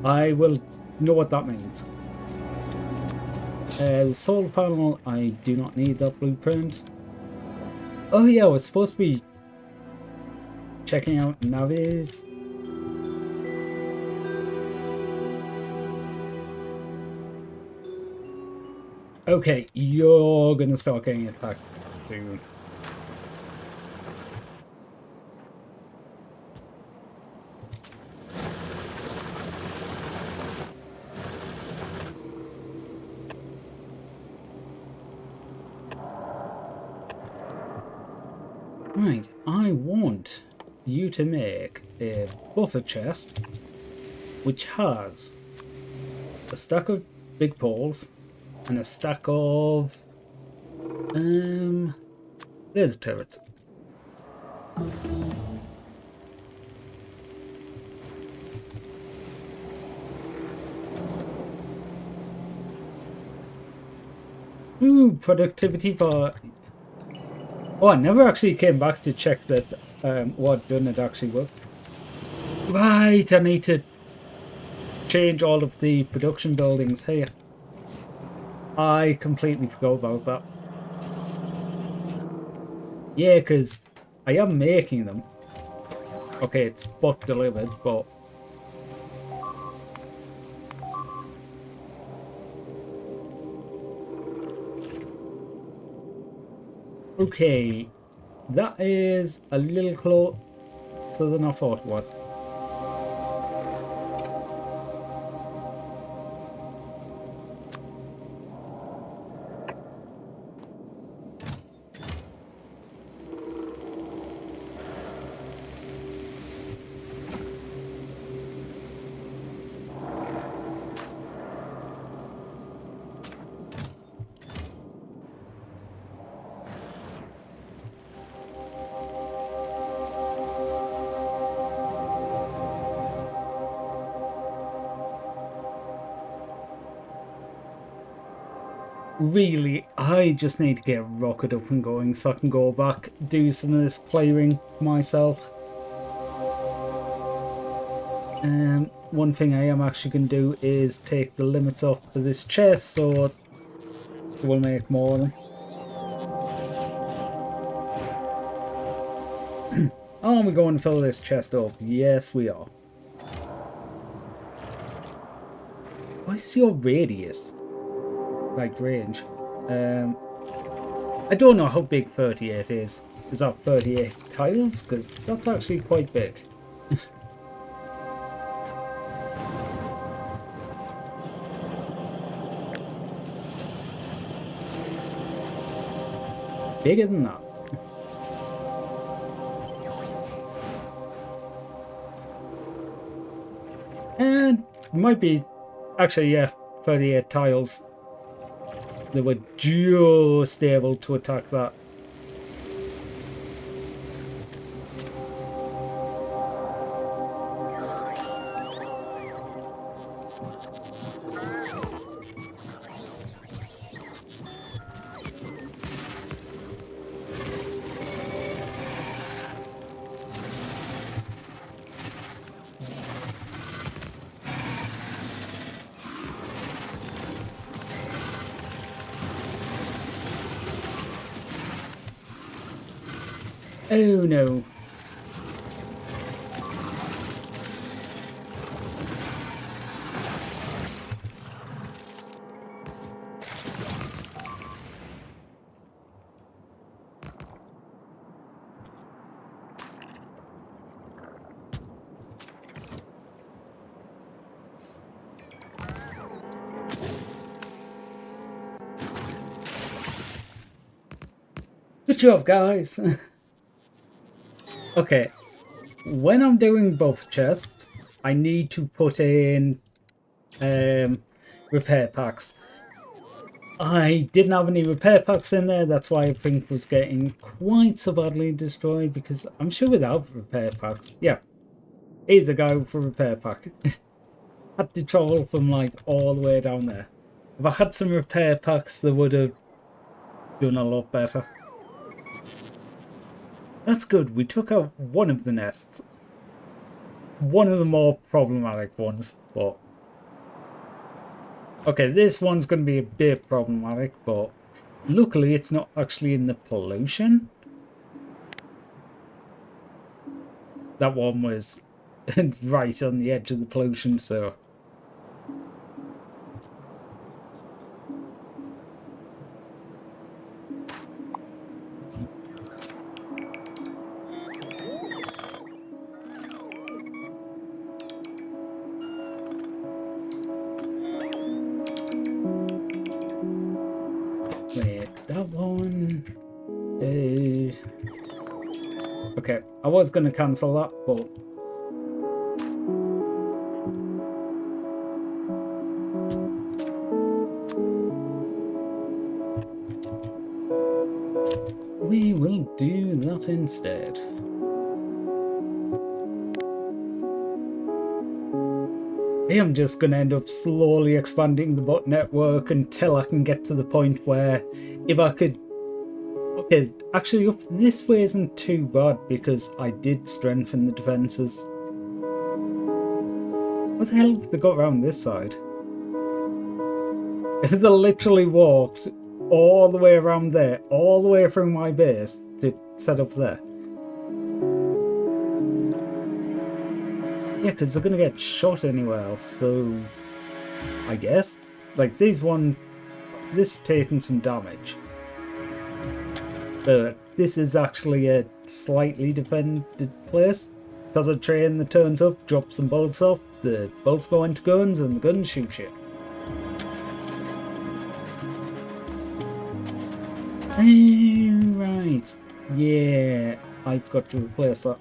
I will know what that means. The solar panel, I do not need that blueprint. Oh yeah, I was supposed to be checking out navies. Okay, you're gonna start getting attacked soon. Right, I want you to make a buffer chest which has a stack of big poles and a stack of laser turrets. Ooh, productivity for... Oh, I never actually came back to check that what done it actually worked. Right, I need to change all of the production buildings here. I completely forgot about that. Yeah, because I am making them. Okay, it's bot delivered, but... Okay, that is a little closer than I thought it was. Really, I just need to get a rocket up and going so I can go back, do some of this clearing myself. One thing I am actually going to do is take the limits off for this chest so we'll make more of them. Oh, we're going to fill this chest up. Yes, we are. What is your radius? Like range. I don't know how big 38 is. Is that 38 tiles? Because that's actually quite big. Bigger than that. And might be actually, yeah, 38 tiles. They were just able to attack that. Oh no. Good job, guys. Okay, when I'm doing both chests, I need to put in repair packs. I didn't have any repair packs in there, that's why everything was getting quite so badly destroyed, because I'm sure without repair packs, yeah, here's a guy with a repair pack. Had to travel from like all the way down there. If I had some repair packs, they would have done a lot better. That's good, we took out one of the nests. One of the more problematic ones, but... Okay, this one's going to be a bit problematic, but luckily it's not actually in the pollution. That one was right on the edge of the pollution, so... Wait, that one... Okay, I was going to cancel that, but... we will do that instead. I am just going to end up slowly expanding the bot network until I can get to the point where if I could... Okay, actually up this way isn't too bad because I did strengthen the defences. What the hell have they got around this side? If they literally walked all the way around there, all the way through my base to set up there. Yeah, because they're going to get shot anywhere else, so... I guess. Like, this is taking some damage. But this is actually a slightly defended place. Does a train that turns up, drops some bolts off, the bolts go into guns, and the guns shoot shit. Right. Yeah, I've got to replace that.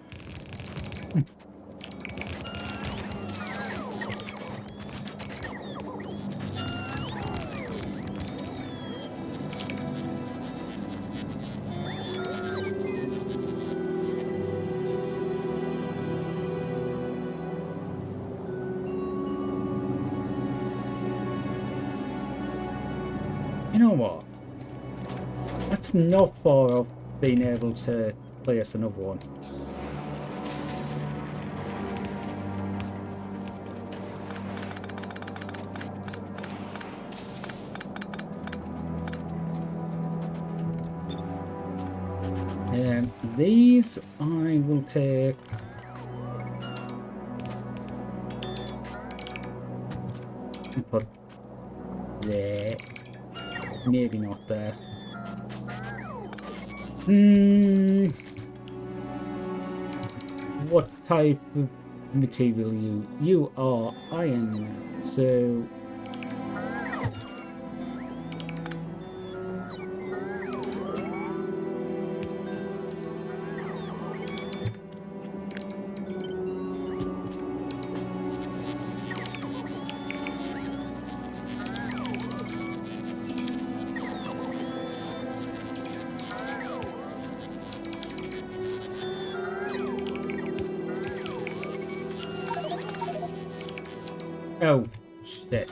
You know what? That's not far off being able to place another one. These I will take. And put there. Maybe not there. What type of material you are iron, so oh shit.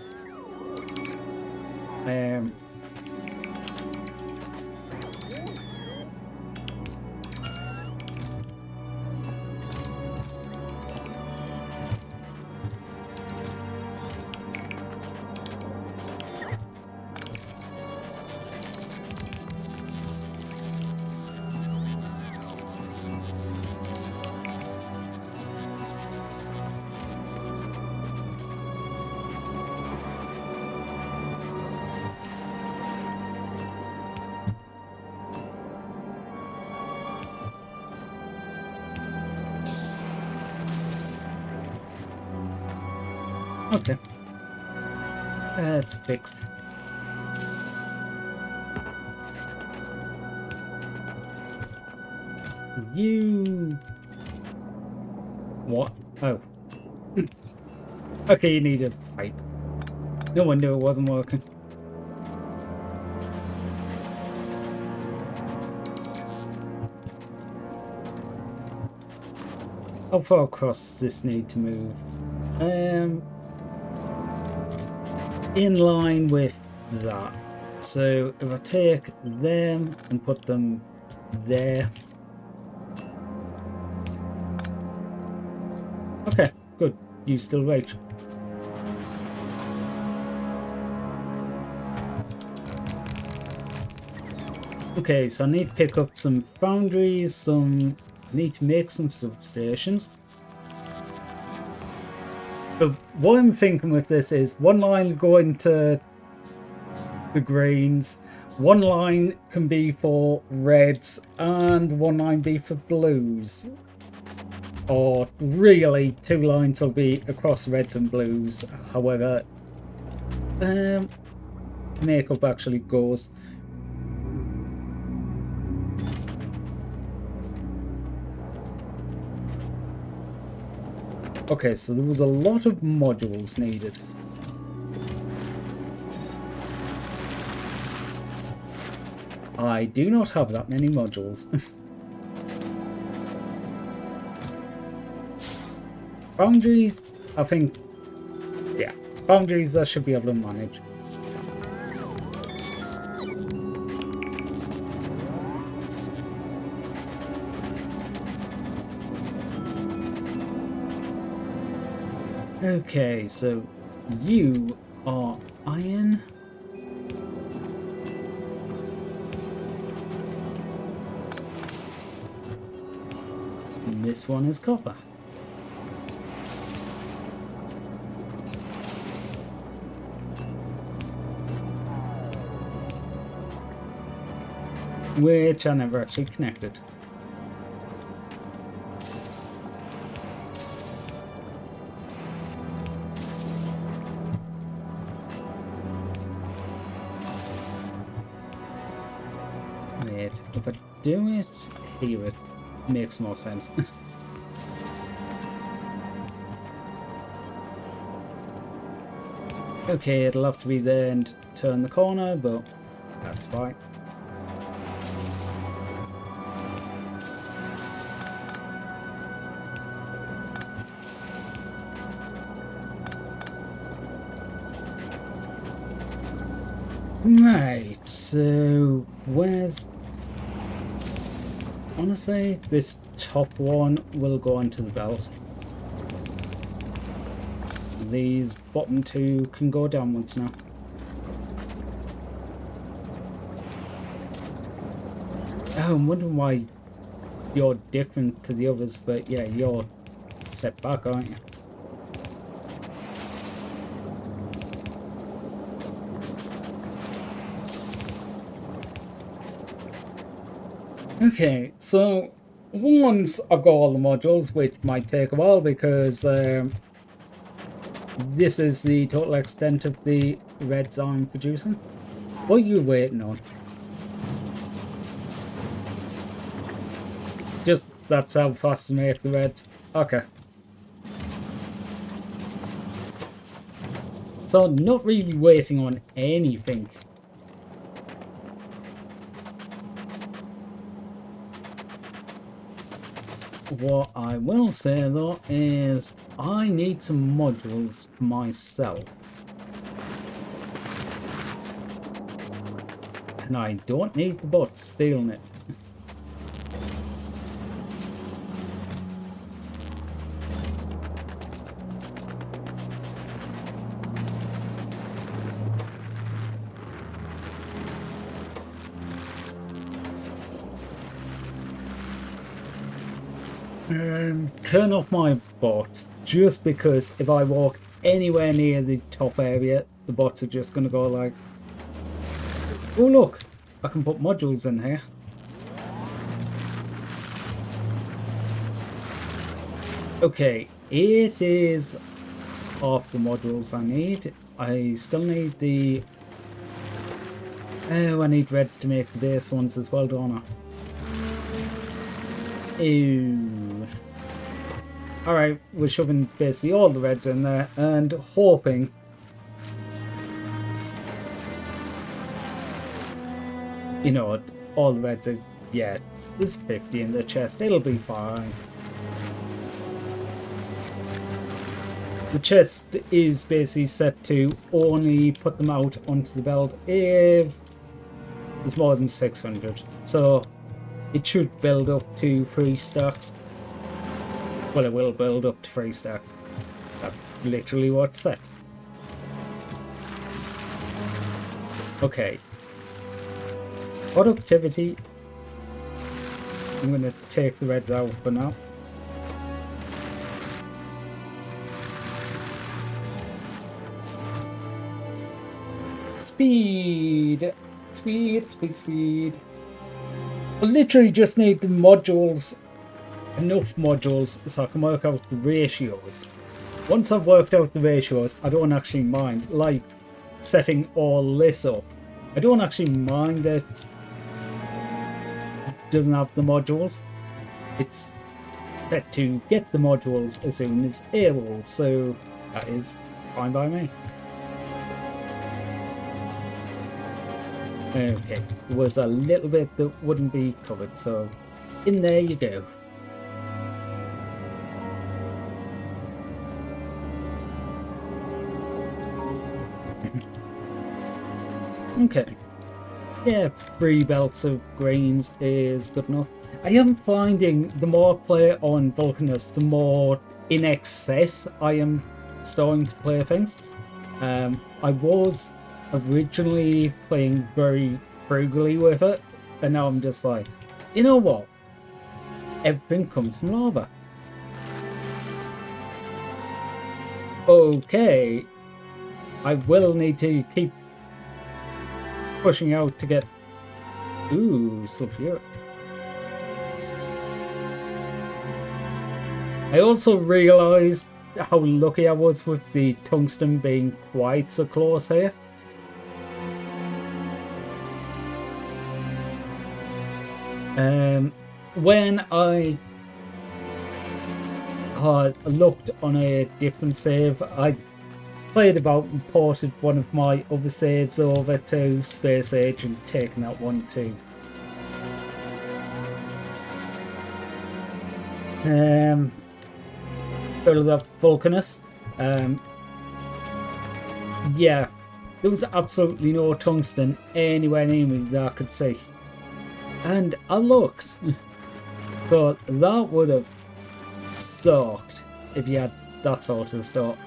Okay. That's fixed. you... What? Oh. Okay, you need a pipe. No wonder it wasn't working. How far across does this need to move? In line with that. So if I take them and put them there. Okay, good. You still right. Okay, so I need to pick up some foundries, I need to make some substations. But what I'm thinking with this is one line going to the greens, one line can be for reds, and one line be for blues. Or really, 2 lines will be across reds and blues. However, makeup actually goes. Okay, so there was a lot of modules needed. I do not have that many modules. Boundaries, I think, yeah, boundaries I should be able to manage. Okay, so you are iron. And this one is copper. Which I never actually connected. Wait, if I do it here, it makes more sense. Okay, it'll have to be there and turn the corner, but that's fine. Right, so where's... Honestly, this top one will go onto the belt. These bottom 2 can go downwards now. Oh, I'm wondering why you're different to the others, but yeah, you're set back, aren't you? Okay, so once I've got all the modules, which might take a while because this is the total extent of the reds I'm producing. What are you waiting on? Just that's how fast to make the reds. Okay. So not really waiting on anything. What I will say though is I need some modules for myself. And I don't need the bots stealing it. Turn off my bots just because if I walk anywhere near the top area, the bots are just going to go like, oh look, I can put modules in here. Okay, it is half the modules I need. I still need the... Oh, I need reds to make the base ones as well, don't I? Ew. Alright, we're shoving basically all the reds in there and hoping. You know, all the reds are, yeah, there's 50 in the chest, it'll be fine. The chest is basically set to only put them out onto the belt if there's more than 600. So it should build up to 3 stacks. Well, it will build up to 3 stacks. That's literally what's set. Okay. Productivity. I'm going to take the reds out for now. Speed. Speed. I literally just need the modules, enough modules, so I can work out the ratios. Once I've worked out the ratios, I don't actually mind, like setting all this up. I don't actually mind that it doesn't have the modules. It's set to get the modules as soon as able, so that is fine by me. Okay, there was a little bit that wouldn't be covered, so in there you go. Okay. Yeah, 3 belts of grains is good enough. I am finding the more I play on Vulcanus, the more in excess I am starting to play things. I was originally playing very frugally with it, and now I'm just like, you know what? Everything comes from lava. Okay, I will need to keep pushing out to get sulfuric. I also realised how lucky I was with the tungsten being quite so close here. When I looked on a different save, I played about and ported one of my other saves over to Space Age and taken that one too. Go to the Vulcanus. Yeah, there was absolutely no tungsten anywhere near me that I could see. And I looked. So that would have sucked if you had that sort of stuff.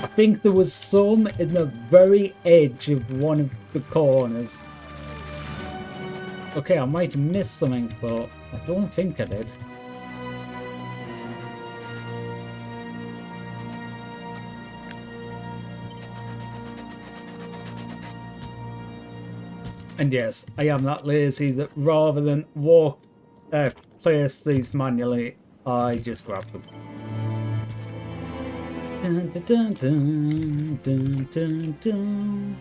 I think there was some in the very edge of one of the corners. Okay, I might have missed something, but I don't think I did. And yes, I am that lazy that rather than place these manually, I just grab them. Dun, dun, dun, dun, dun, dun.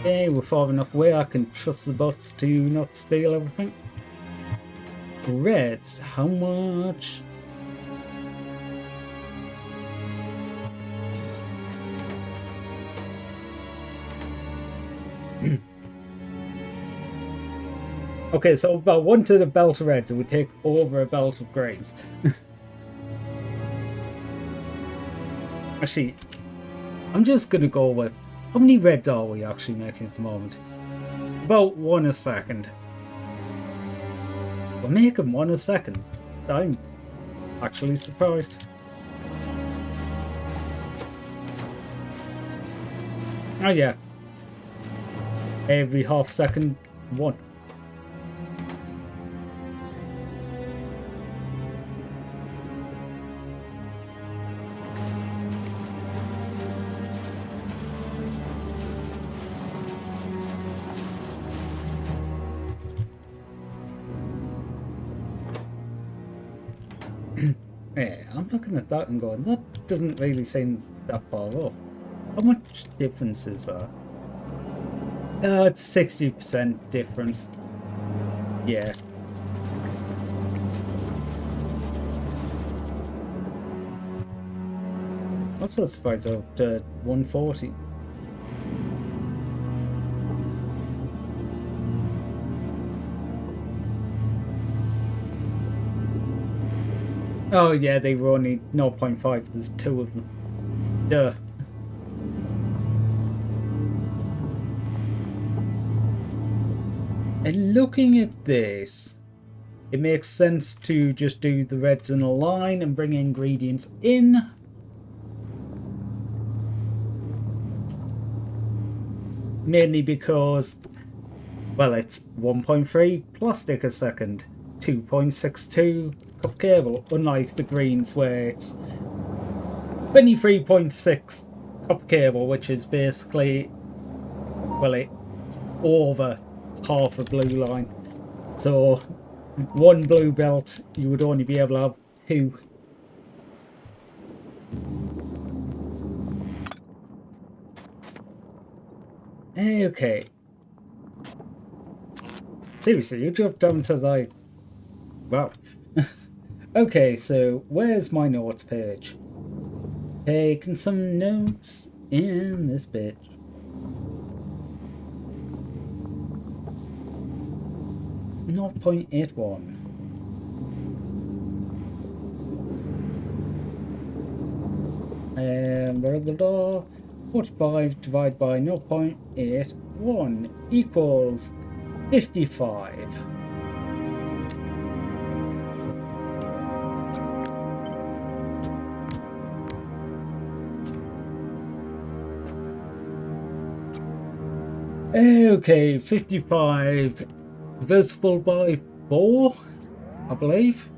Okay, we're far enough away, I can trust the bots to not steal everything. Reds, how much? Okay, so if I wanted a belt of reds, it would take over a belt of grains. Actually, I'm just gonna go with, how many reds are we actually making at the moment? About 1 a second. We're making 1 a second. I'm actually surprised. Oh yeah. Every half second, 1. Yeah, I'm looking at that and going, that doesn't really seem that far off. How much difference is that? It's 60% difference. Yeah. Also surprised up to 140. Oh yeah, they were only 0.5, there's two of them. Duh. And looking at this, it makes sense to just do the reds in a line and bring ingredients in. Mainly because, well, it's 1.3 plastic a second, 2.62 cup cable, unlike the greens where it's 23.6 cup cable, which is basically, well, it's over half a blue line. So one blue belt, you would only be able to have two. Okay. Seriously, you dropped down to like... Wow. Okay, so where's my notes page? Taking some notes in this bitch. Not 0.81. Where are the door? 45 divided by 0.81 equals 55. Okay, 55 divisible by 4, I believe.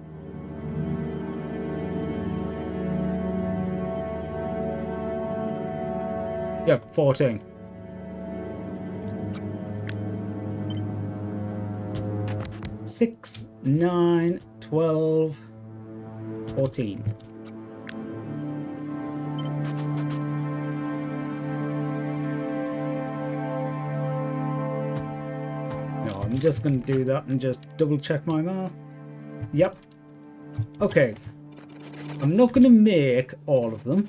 Yep, 14. Six, 9, 12, 14. No, I'm just going to do that and just double check my math. Yep. Okay. I'm not going to make all of them,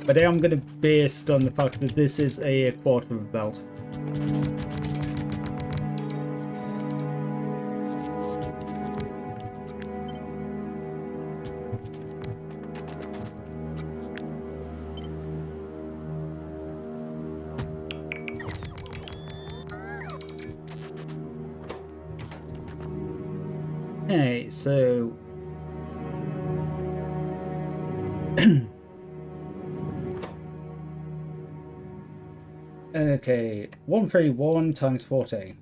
but I am going to based on the fact that this is a quarter of a belt. Okay, so okay, 131 times 14.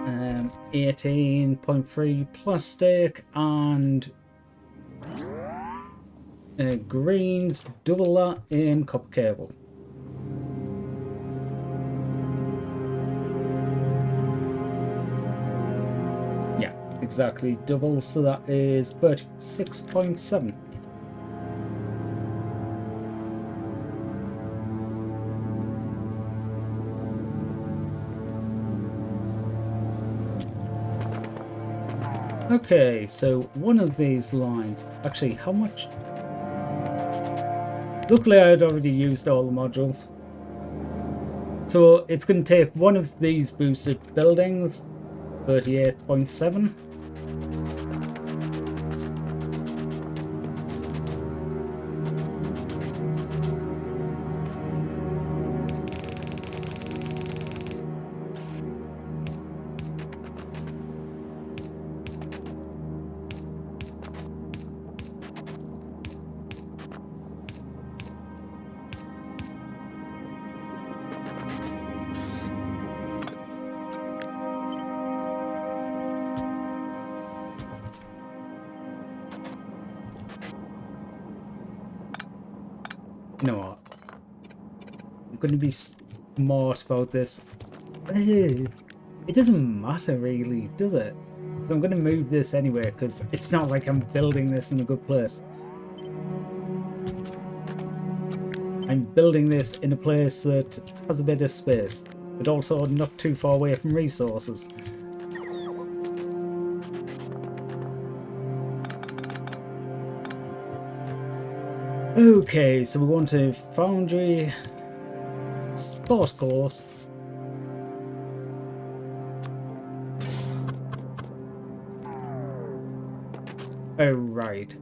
Um, 18.3 plastic and greens, double that in copper cable. Yeah, exactly double, so that is 36.7. Okay, so one of these lines, actually, how much? Luckily, I had already used all the modules. So it's going to take one of these boosted buildings, 38.7. You know what? I'm going to be smart about this. It doesn't matter really, does it? So I'm going to move this anyway, because it's not like I'm building this in a good place. I'm building this in a place that has a bit of space, but also not too far away from resources. Okay, so we want a foundry, sport course. Oh, right.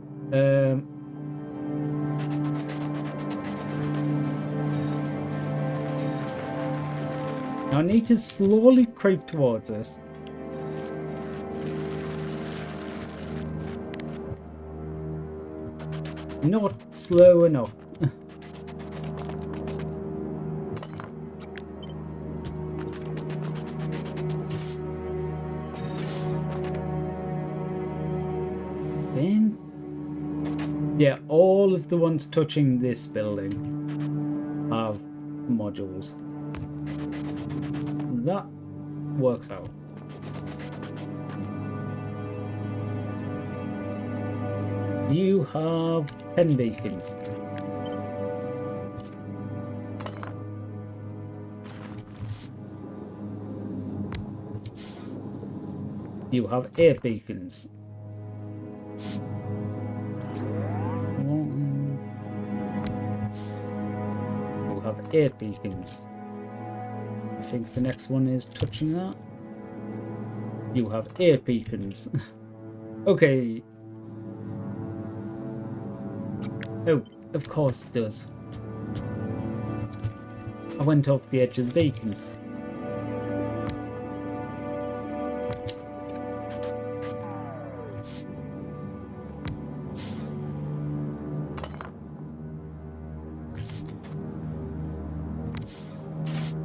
I need to slowly creep towards this. Not slow enough. Then, yeah, all of the ones touching this building have modules. That works out. You have 10 beacons. You have 8 beacons. You have 8 beacons. I think the next one is touching that. You have 8 beacons. Okay. Oh, of course it does. I went off the edge of the beacons.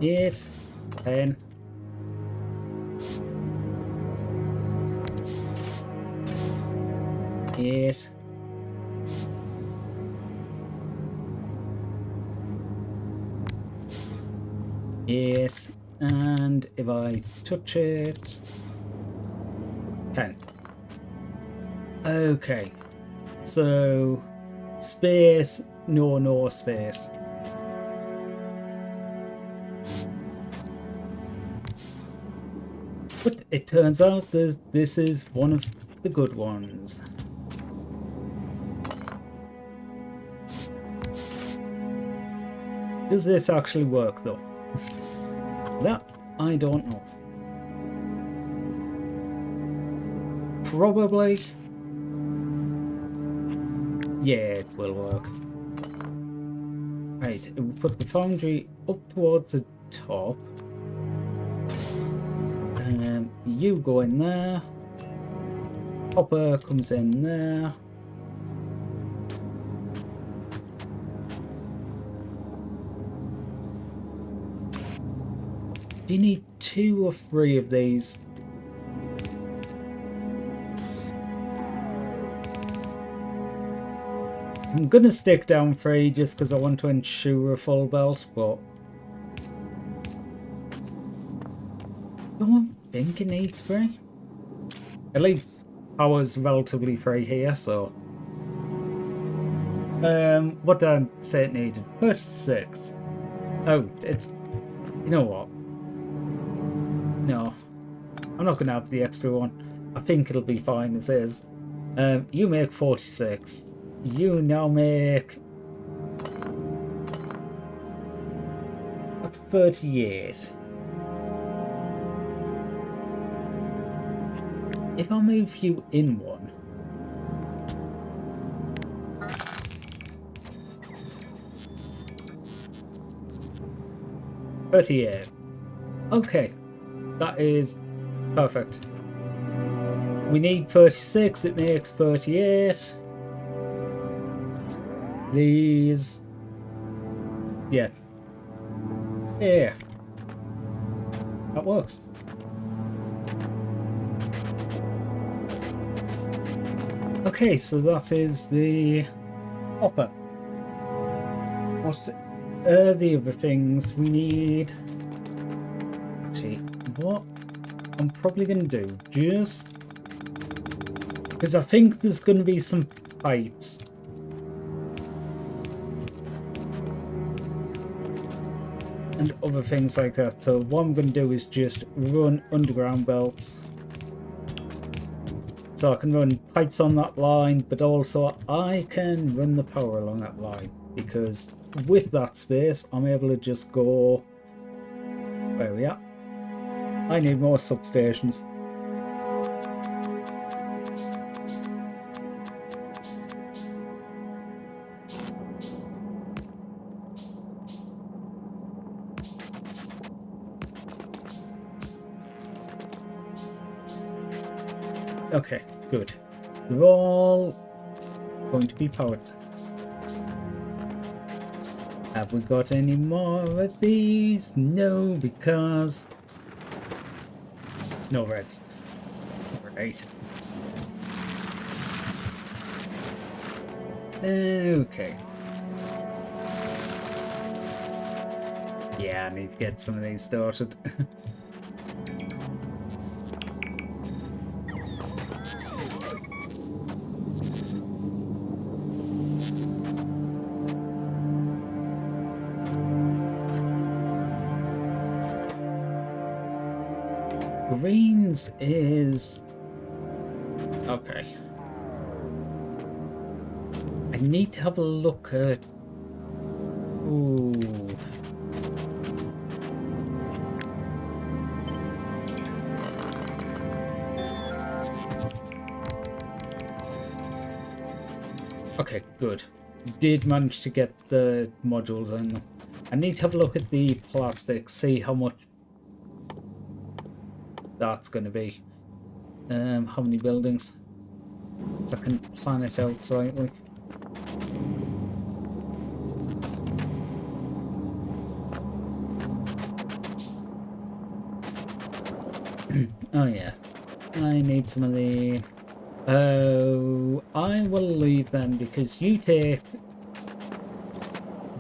Eight, 10. Eight. Eight, and if I touch it, 10. Okay, so space, no space. But it turns out that this is one of the good ones. Does this actually work though? That I don't know. Probably. Yeah, it will work. Right, we'll put the foundry up towards the top. You go in there. Hopper comes in there. Do you need 2 or 3 of these? I'm gonna stick down 3 just because I want to ensure a full belt, but I don't think it needs 3. At least power's relatively free here, so what did I say it needed? 36. Oh, it's, you know what? No, I'm not gonna have the extra one. I think it'll be fine as is. You make 46. You now make... That's 38. If I move you in one... $38. Okay, that is perfect. We need 36, it makes 38. These... Yeah. Yeah. That works. Okay, so that is the hopper. What are the other things we need? Actually, what I'm probably going to do, just because I think there's going to be some pipes. And other things like that. So what I'm going to do is just run underground belts. So I can run pipes on that line, but also I can run the power along that line. Because with that space, I'm able to just go... Where are we at? I need more substations. Okay, good. They're all going to be powered. Have we got any more of these? No, because it's no reds. Right. Okay. Yeah, I need to get some of these started. Greens is... Okay. I need to have a look at... Ooh. Okay, good. Did manage to get the modules in them. I need to have a look at the plastic, see how much that's going to be. How many buildings? So I can plan it out slightly. Oh yeah, I need some of the... Oh, I will leave them because you take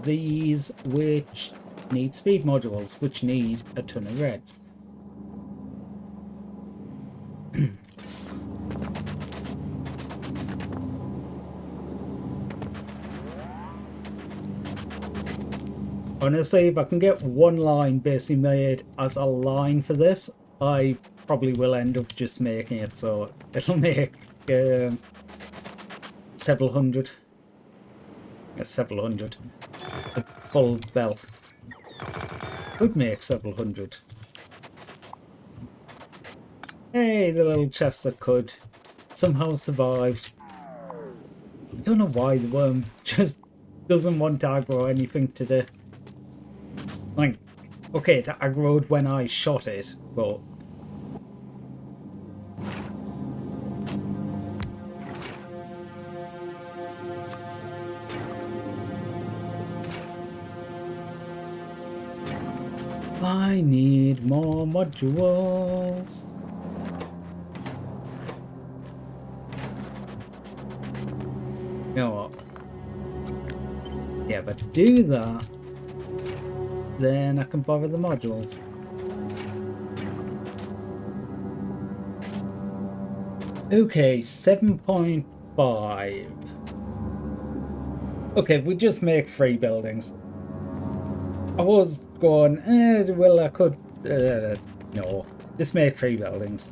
these which need speed modules, which need a ton of reds. Honestly, if I can get one line basically made as a line for this, I probably will end up just making it so it'll make several hundred. Several hundred. A full belt would make several hundred. Hey, the little chest that could somehow survived. I don't know why the worm just doesn't want to aggro anything today. Like, okay, it aggroed when I shot it, but... I need more modules. You know what? Yeah, but do that. Then I can borrow the modules. Okay, 7.5. Okay, we just make 3 buildings. I was going, well, I could... no, just make 3 buildings.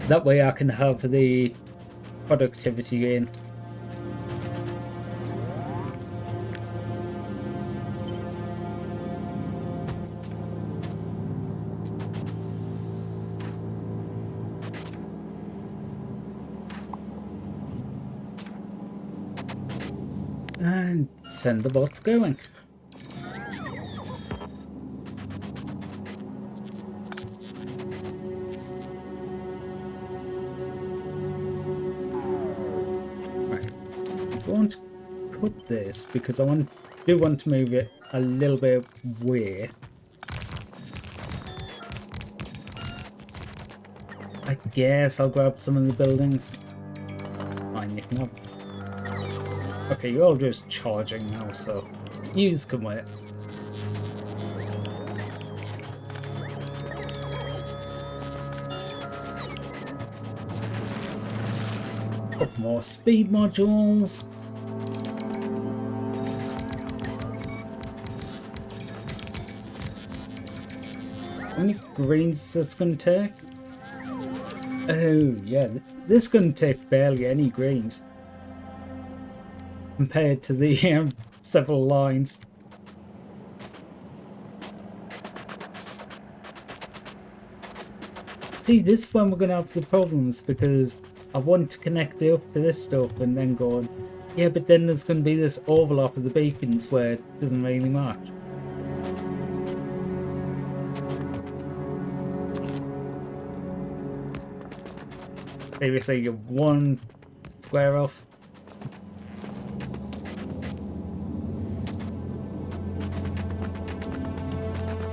That way I can have the productivity gain. And send the bots going. Right. I'm going to put this because I do want to move it a little bit away. I guess I'll grab some of the buildings. Fine, you can have Okay, you're all just charging now, so use can wait. Couple more speed modules. How many greens is this going to take? Oh, yeah, this is going to take barely any greens compared to the several lines. See, this is when we're going to have the problems, because I want to connect it up to this stuff and then going, yeah, but then there's going to be this overlap of the beacons where it doesn't really match. Seriously, you're one square off.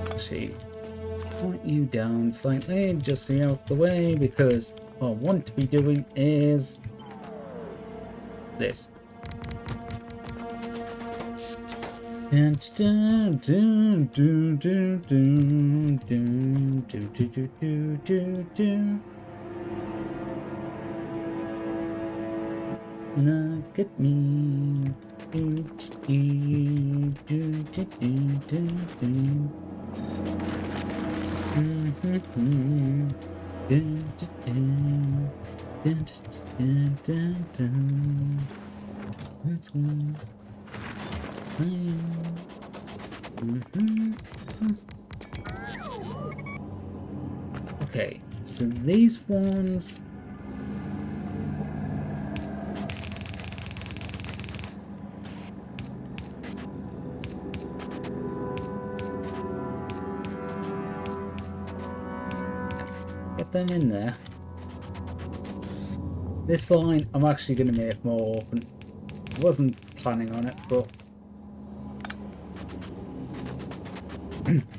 Actually, point you down slightly, just so you're out the way, because what I want to be doing is this. Dun, dun, dun, dun, dun, dun, dun, dun, dun, dun, dun, dun. Look at me. Do, do, do, do, do, do, do. Let's go. Okay, so these ones. Get them in there. This line I'm actually going to make more open. I wasn't planning on it, but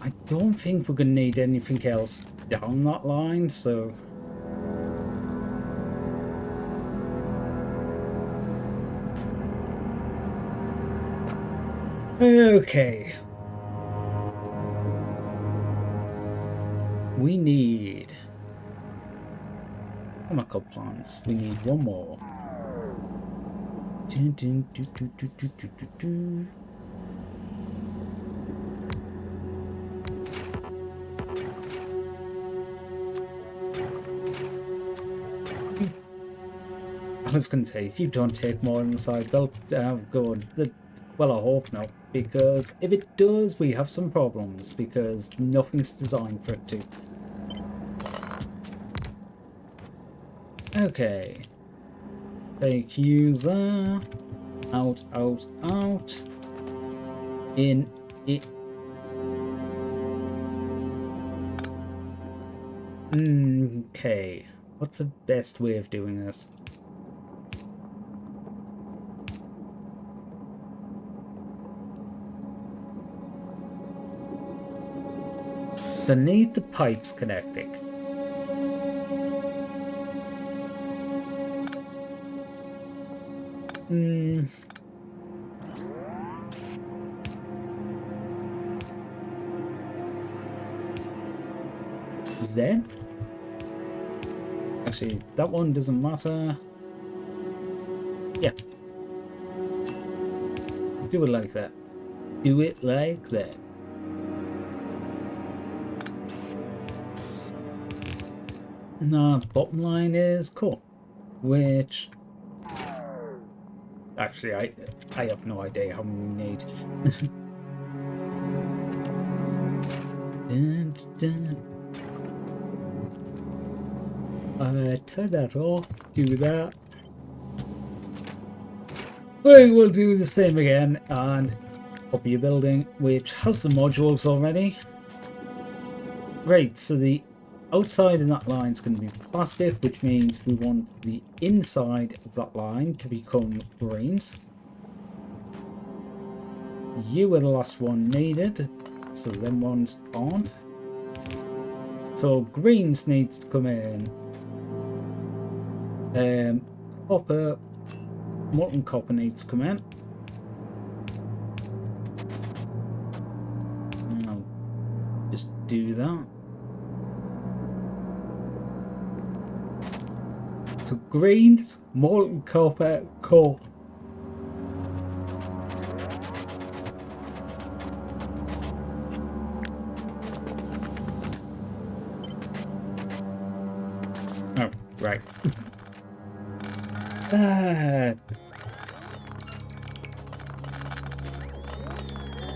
I don't think we're going to need anything else down that line, so okay. We need chemical plants. We need one more. Dun, dun, dun, dun, dun, dun, dun, dun, dun. I was going to say, if you don't take more on the side belt, go. Well, I hope not, because if it does, we have some problems, because nothing's designed for it to. Okay. Take user. Out, out, out. In, it. Okay. What's the best way of doing this? So I need the pipes connecting. Then? Actually, that one doesn't matter. Yeah. Do it like that. Do it like that. And the bottom line is cool. Which... Actually, I have no idea how many we need. Dun, dun. Turn that off. Do that. We will do the same again and copy a building which has the modules already. Right, so the outside of that line is going to be plastic, which means we want the inside of that line to become greens. You were the last one needed, so them ones aren't. So greens needs to come in. Copper molten copper needs to come in. And I'll just do that. So greens, molten copper, coal. Oh, right.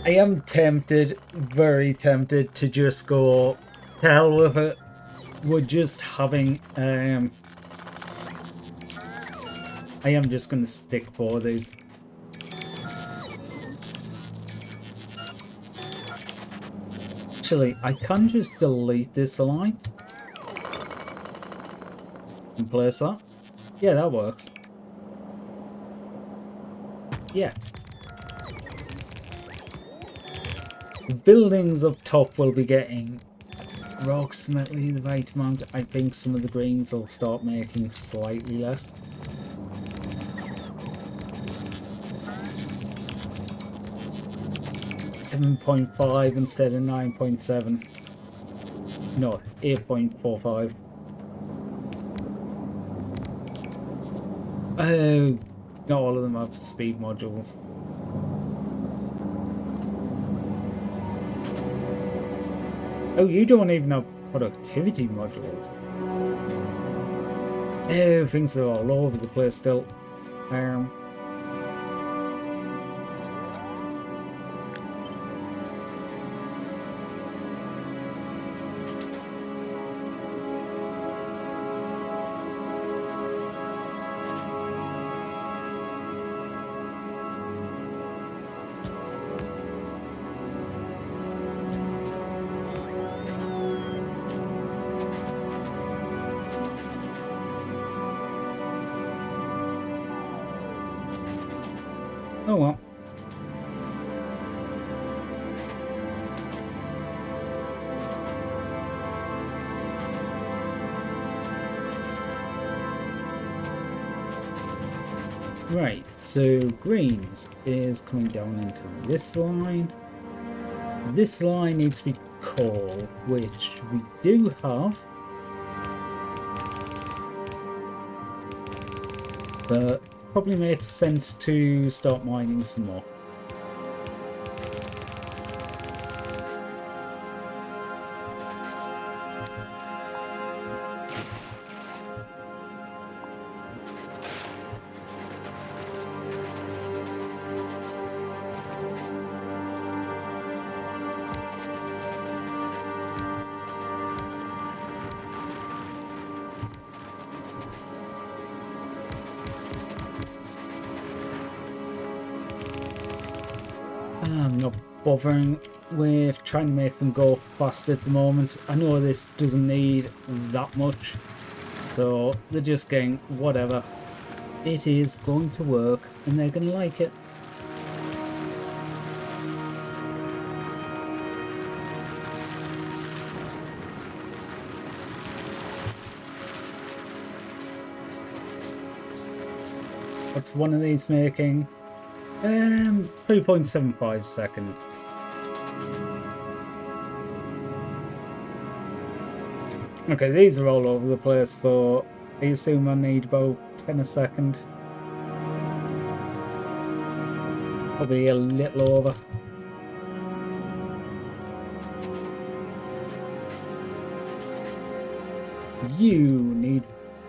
I am tempted, very tempted to just go to hell with it. We're just having I am just gonna stick for these. Actually, I can just delete this line and place that. Yeah, that works. Yeah. The buildings up top will be getting approximately the right amount. I think some of the greens will start making slightly less. .5 instead of 9.7. No, 8.45. Oh, not all of them have speed modules. Oh, you don't even have productivity modules. Oh, things are all over the place still. Oh well. Right, so greens is coming down into this line. This line needs to be coal, which we do have. But probably makes sense to start mining some more. I'm not bothering with trying to make them go fast at the moment. I know this doesn't need that much, so they're just getting whatever. It is going to work and they're going to like it. What's one of these making? 3.75 second. Okay, these are all over the place, but I assume I need about 10 a second. Probably a little over. You need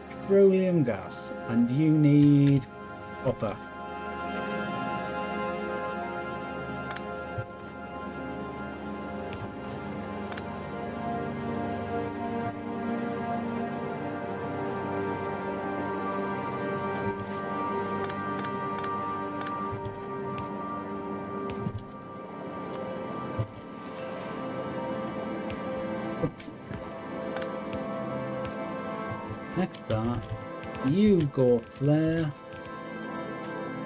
petroleum gas, and you need copper. Oops. Next that, you go up there.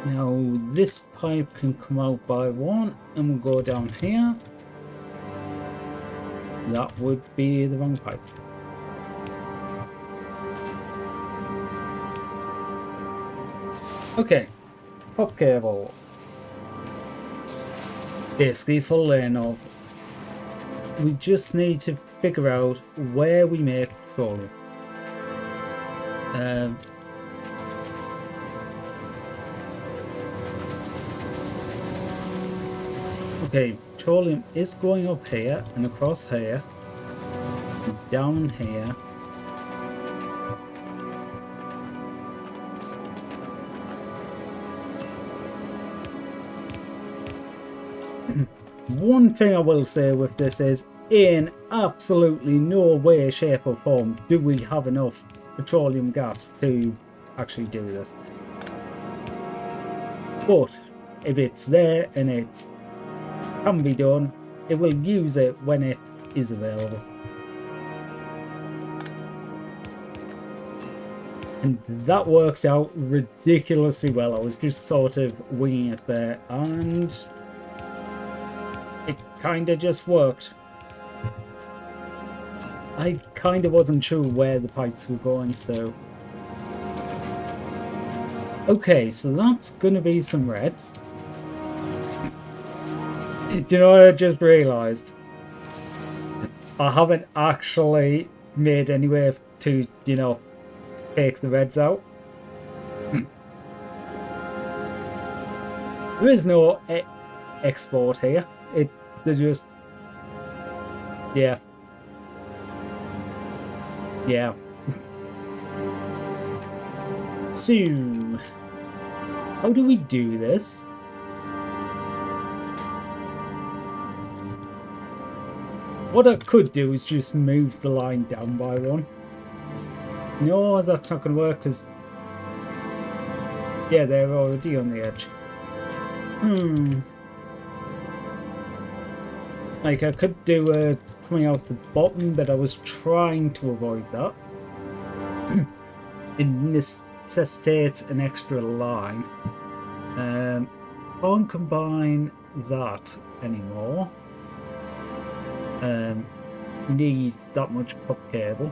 Now this pipe can come out by one and we'll go down here. That would be the wrong pipe. Okay, Pop cable. Basically full lane of. We just need to figure out where we make petroleum. Okay, petroleum is going up here and across here, and down here. One thing I will say with this is, in absolutely no way, shape or form do we have enough petroleum gas to actually do this. But if it's there and it can be done, it will use it when it is available. And that worked out ridiculously well. I was just sort of winging it there, and it kind of just worked. I kind of wasn't sure where the pipes were going, so... Okay, so that's going to be some reds. Do you know what I just realised? I haven't actually made any way to, you know, take the reds out. There is no export here. They're just... Yeah. Yeah. So, how do we do this? What I could do is just move the line down by one. No, that's not going to work because... Yeah, they're already on the edge. Like, I could do a coming out the bottom, but I was trying to avoid that. It necessitates an extra line. Can't combine that anymore. Need that much cup cable.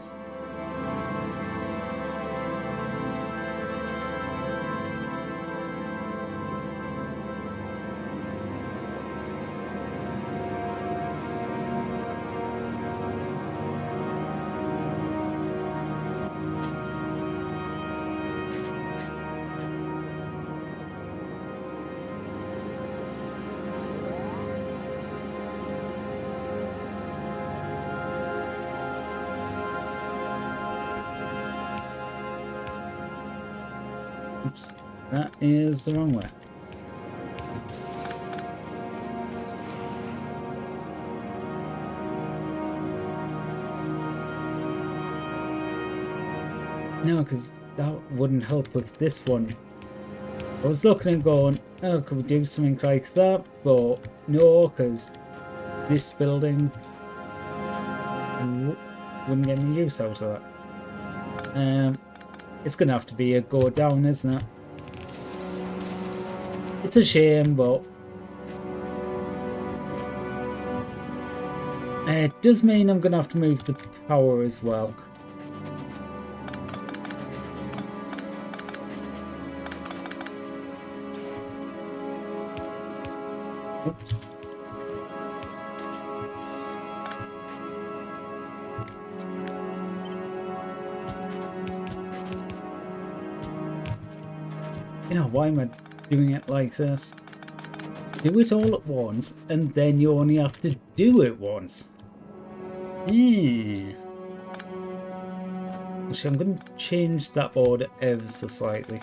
Oops, that is the wrong way. No, because that wouldn't help with this one. I was looking and going, oh, could we do something like that? But no, because this building wouldn't get any use out of that. It's going to have to be a go down, isn't it? It's a shame, but it does mean I'm going to have to move the power as well. Oops. You know, why am I doing it like this? Do it all at once, and then you only have to do it once. Actually, I'm going to change that order ever so slightly.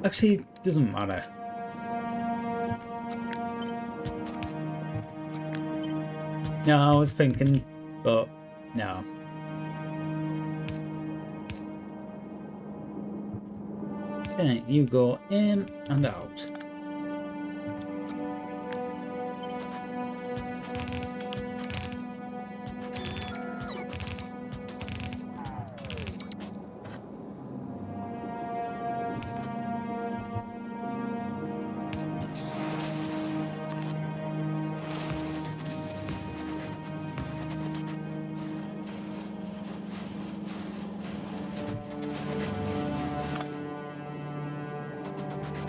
Actually, it doesn't matter. No, I was thinking, but no. Okay, you go in and out.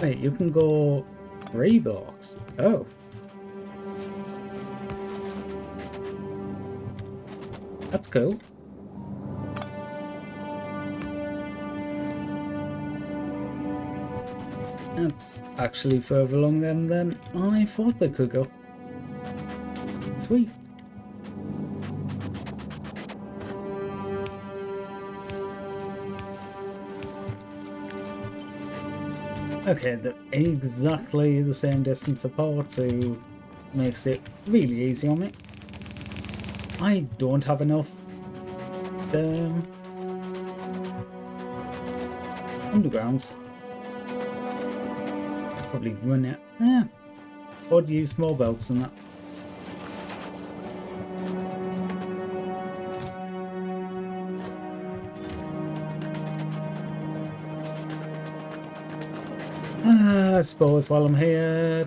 Wait, you can go 3 blocks. Oh. That's cool. That's actually further along them than I thought they could go. Sweet. Okay, they're exactly the same distance apart, so makes it really easy on me. I don't have enough undergrounds. Probably run it. Yeah, or use more belts than that. I suppose while I'm here,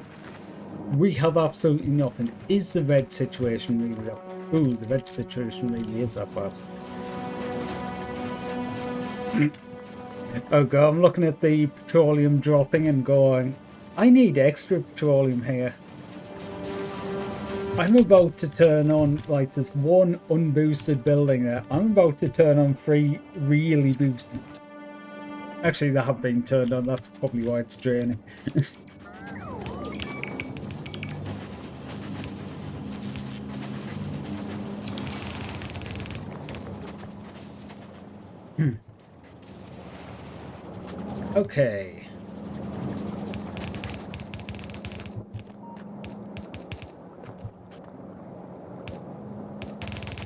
we have absolutely nothing. Is the red situation really that? Ooh, the red situation really is that bad. Oh god, I'm looking at the petroleum dropping and going, I need extra petroleum here. I'm about to turn on, like, this one unboosted building there. I'm about to turn on 3 really boosted. Actually, they have been turned on. That's probably why it's draining. Okay.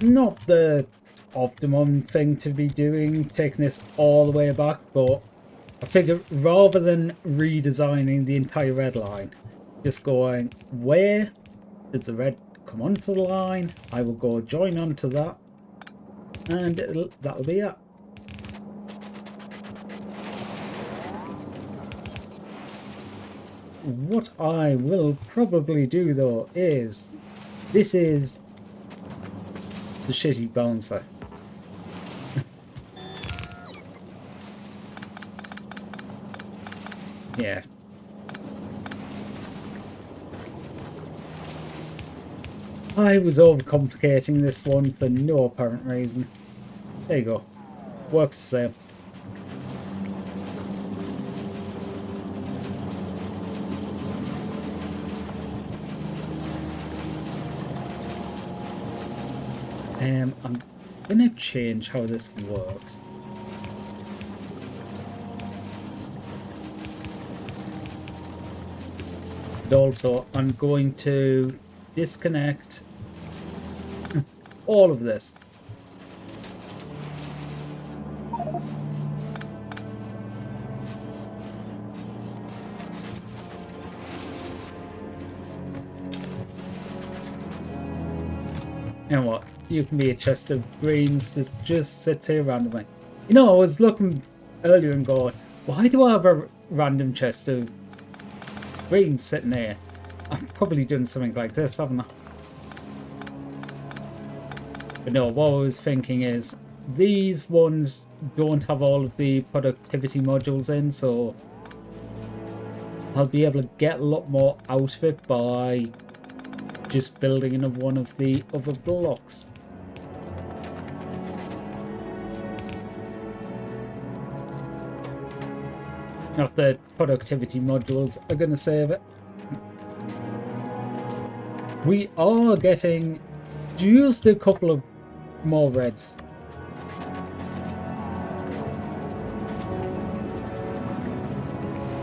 Not the optimum thing to be doing, taking this all the way back, but I figure rather than redesigning the entire red line, just going, where does the red come onto the line? I will go join onto that, and that'll be it. What I will probably do though is, this is the shitty balancer. Yeah. I was overcomplicating this one for no apparent reason. There you go. Works the same. I'm gonna change how this works. And also, I'm going to disconnect all of this. You know what? You can be a chest of greens that just sits here randomly. You know, I was looking earlier and going, why do I have a random chest of greens sitting there? I've probably done something like this, haven't I? But no, what I was thinking is, these ones don't have all of the productivity modules in, so I'll be able to get a lot more out of it by just building another one of the other blocks. Not that productivity modules are going to save it. We are getting just a couple of more reds.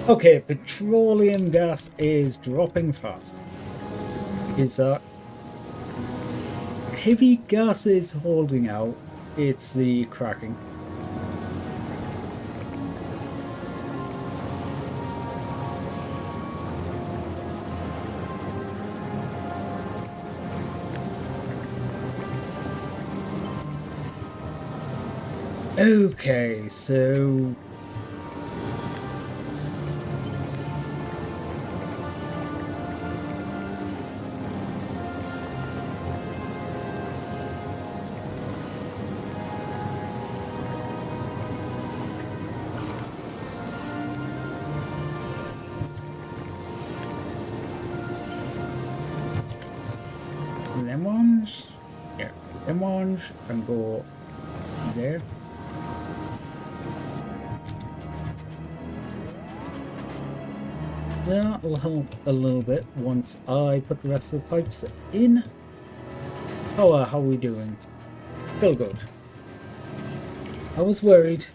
Okay, petroleum gas is dropping fast. Is that heavy gas is holding out? It's the cracking. Okay, so them ones. Yeah, them ones, and go there. That'll help a little bit once I put the rest of the pipes in. How are we doing? Still good. I was worried.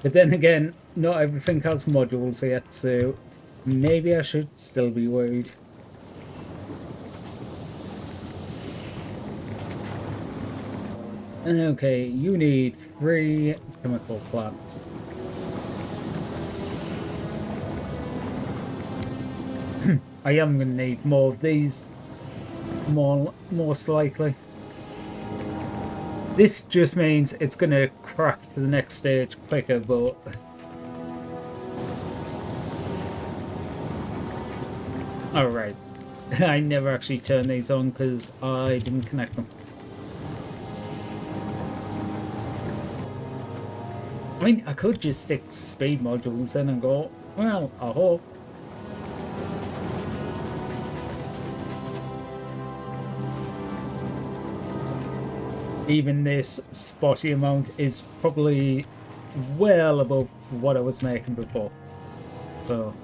But then again, not everything has modules yet, so maybe I should still be worried. Okay, you need 3 chemical plants. I am going to need more of these, most likely. This just means it's going to crack to the next stage quicker, but... Alright. I never actually turned these on because I didn't connect them. I mean, I could just stick speed modules in and go, well, I hope. Even this spotty amount is probably well above what I was making before. So...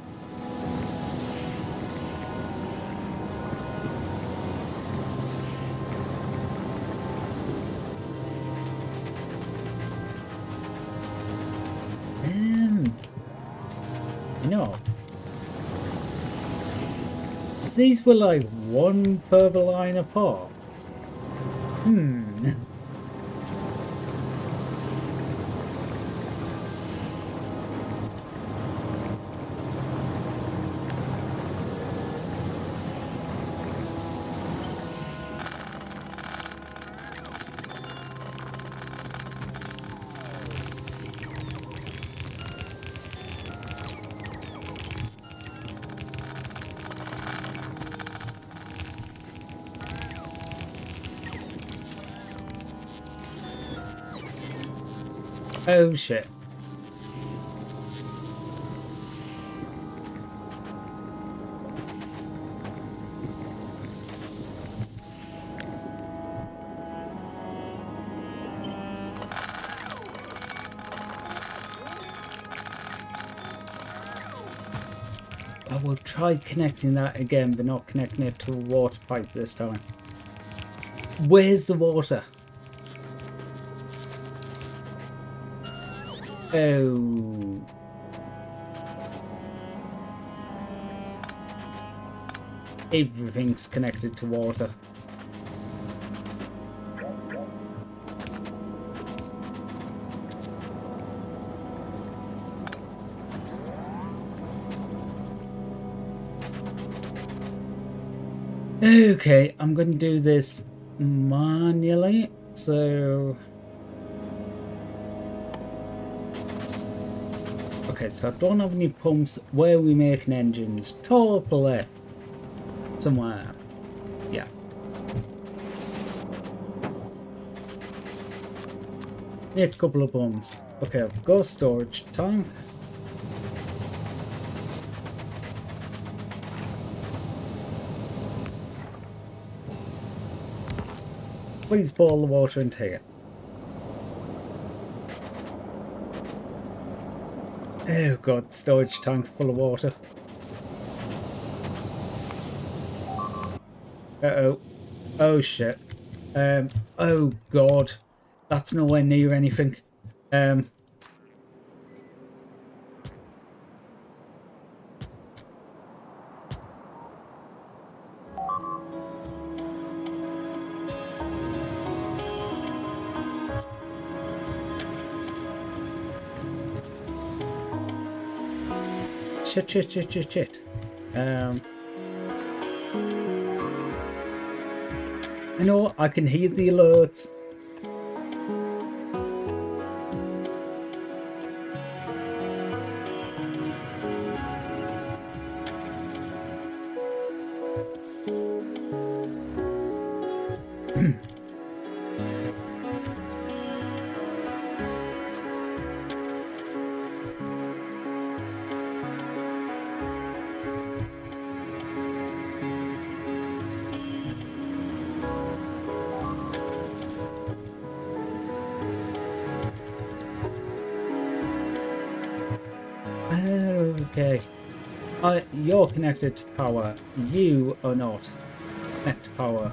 No. If these were like 1 purple line apart. Oh shit. I will try connecting that again, but not connecting it to a water pipe this time. Where's the water? Oh. Everything's connected to water. Okay, I'm going to do this manually, so... Okay, so I don't have any pumps. Where are we making engines? Top left. Somewhere. Yeah. Need a couple of pumps. Okay, I've got a storage tank. Please pour all the water into here. Oh god, storage tank's full of water. Uh-oh. Oh shit. Oh god. That's nowhere near anything. Shit. I know I can hear the alerts. Okay. You're connected to power. You are not. Connect to power.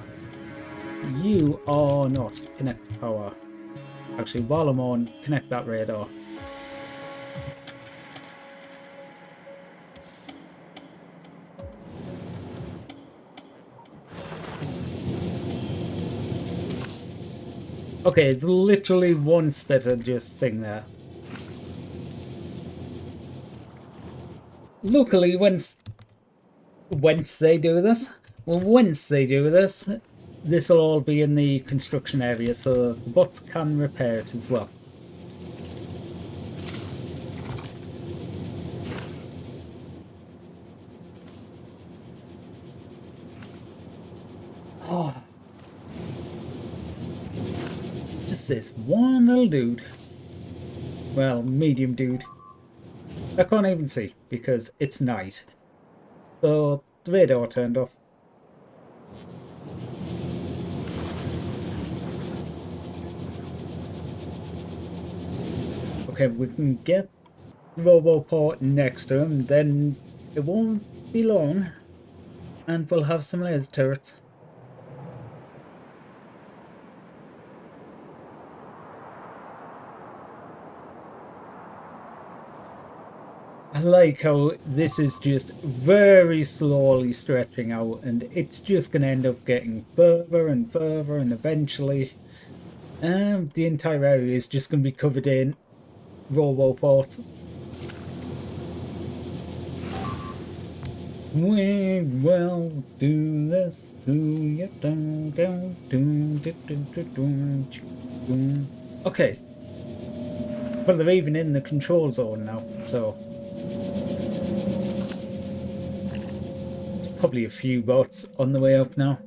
You are not. Connect to power. Actually, while I'm on, connect that radar. Okay, it's literally one spitter just sitting there. Luckily, once they do this, this will all be in the construction area, so the bots can repair it as well. Oh. Just this one little dude. Well, medium dude. I can't even see because it's night. So the radar turned off. Okay, we can get the Roboport next to him, then it won't be long and we'll have some laser turrets. I like how this is just very slowly stretching out and it's just going to end up getting further and further, and eventually the entire area is just going to be covered in Roboports. We will do this to you. Okay. Well, they're even in the control zone now, so it's probably a few bots on the way up now.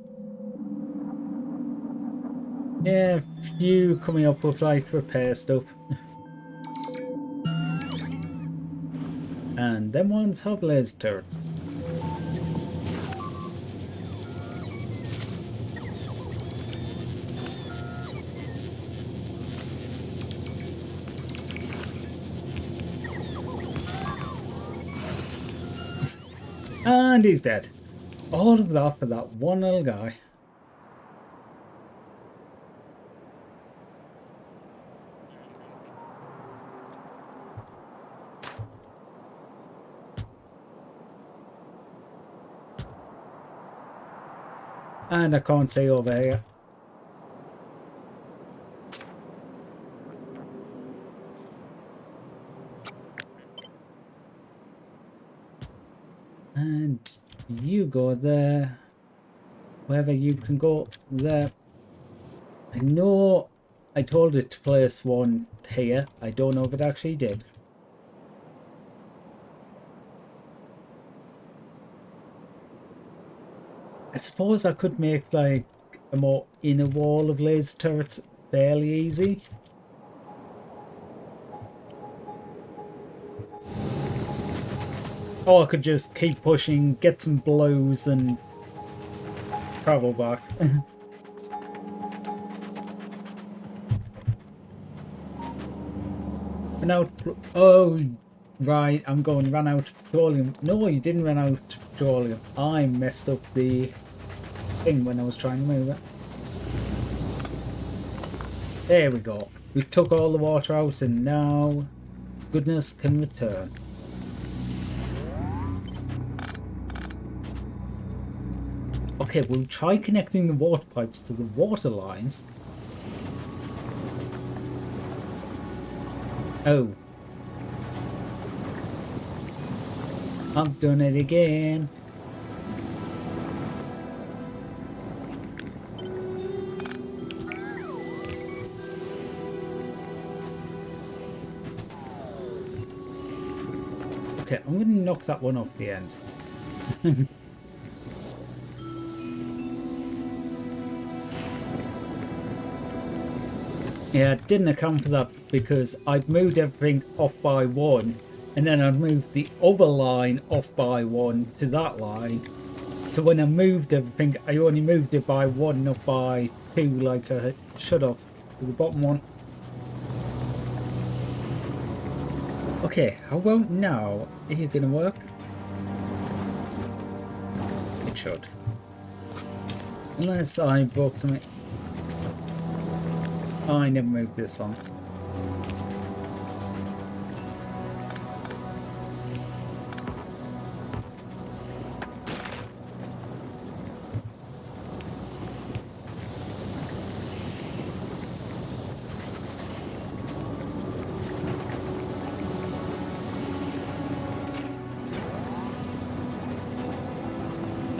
Yeah, a few coming up with like repair stuff. And them ones have laser turrets. And he's dead. All of that for that one little guy. And I can't see over here. And you go there. Wherever you can go there. I know I told it to place one here. I don't know if it actually did. I suppose I could make like a more inner wall of laser turrets fairly easy. Or I could just keep pushing, get some blows and travel back. Run out. Oh, right. I'm going run out of petroleum. No, you didn't run out of petroleum. I messed up the thing when I was trying to move it. There we go. We took all the water out and now goodness can return. Okay, we'll try connecting the water pipes to the water lines. Oh. I've done it again. Okay, I'm going to knock that one off the end. Yeah, I didn't account for that because I'd moved everything off by one and then I'd moved the other line off by one to that line. So when I moved everything, I only moved it by one, not by two like I should have, to the bottom one. Okay, how about now? Is it gonna work? It should. Unless I broke something. Oh, I never moved this on.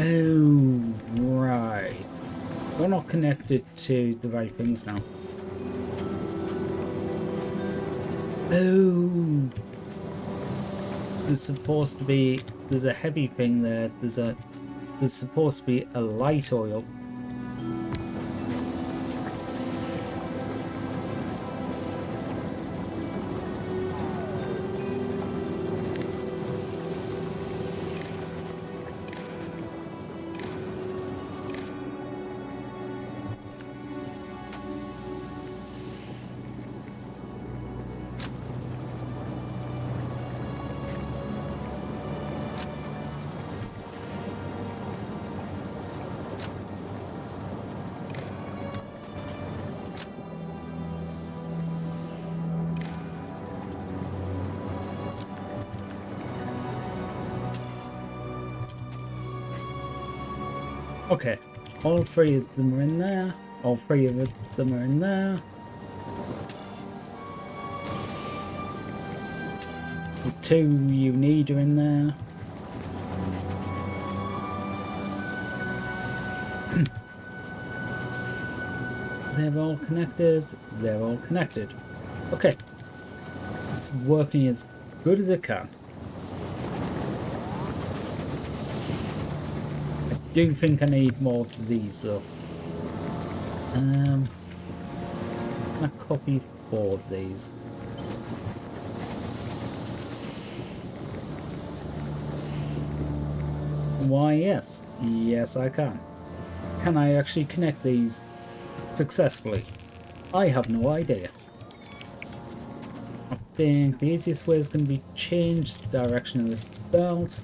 Oh, right. We're not connected to the right things now. Oh, there's supposed to be, there's a heavy thing there. There's supposed to be a light oil. Okay, all three of them are in there. All three of them are in there. The two you need are in there. They're all connected. They're all connected. Okay. It's working as good as it can. I do think I need more of these though. I copy 4 of these. Why, yes. Yes, I can. Can I actually connect these successfully? I have no idea. I think the easiest way is going to be change the direction of this belt,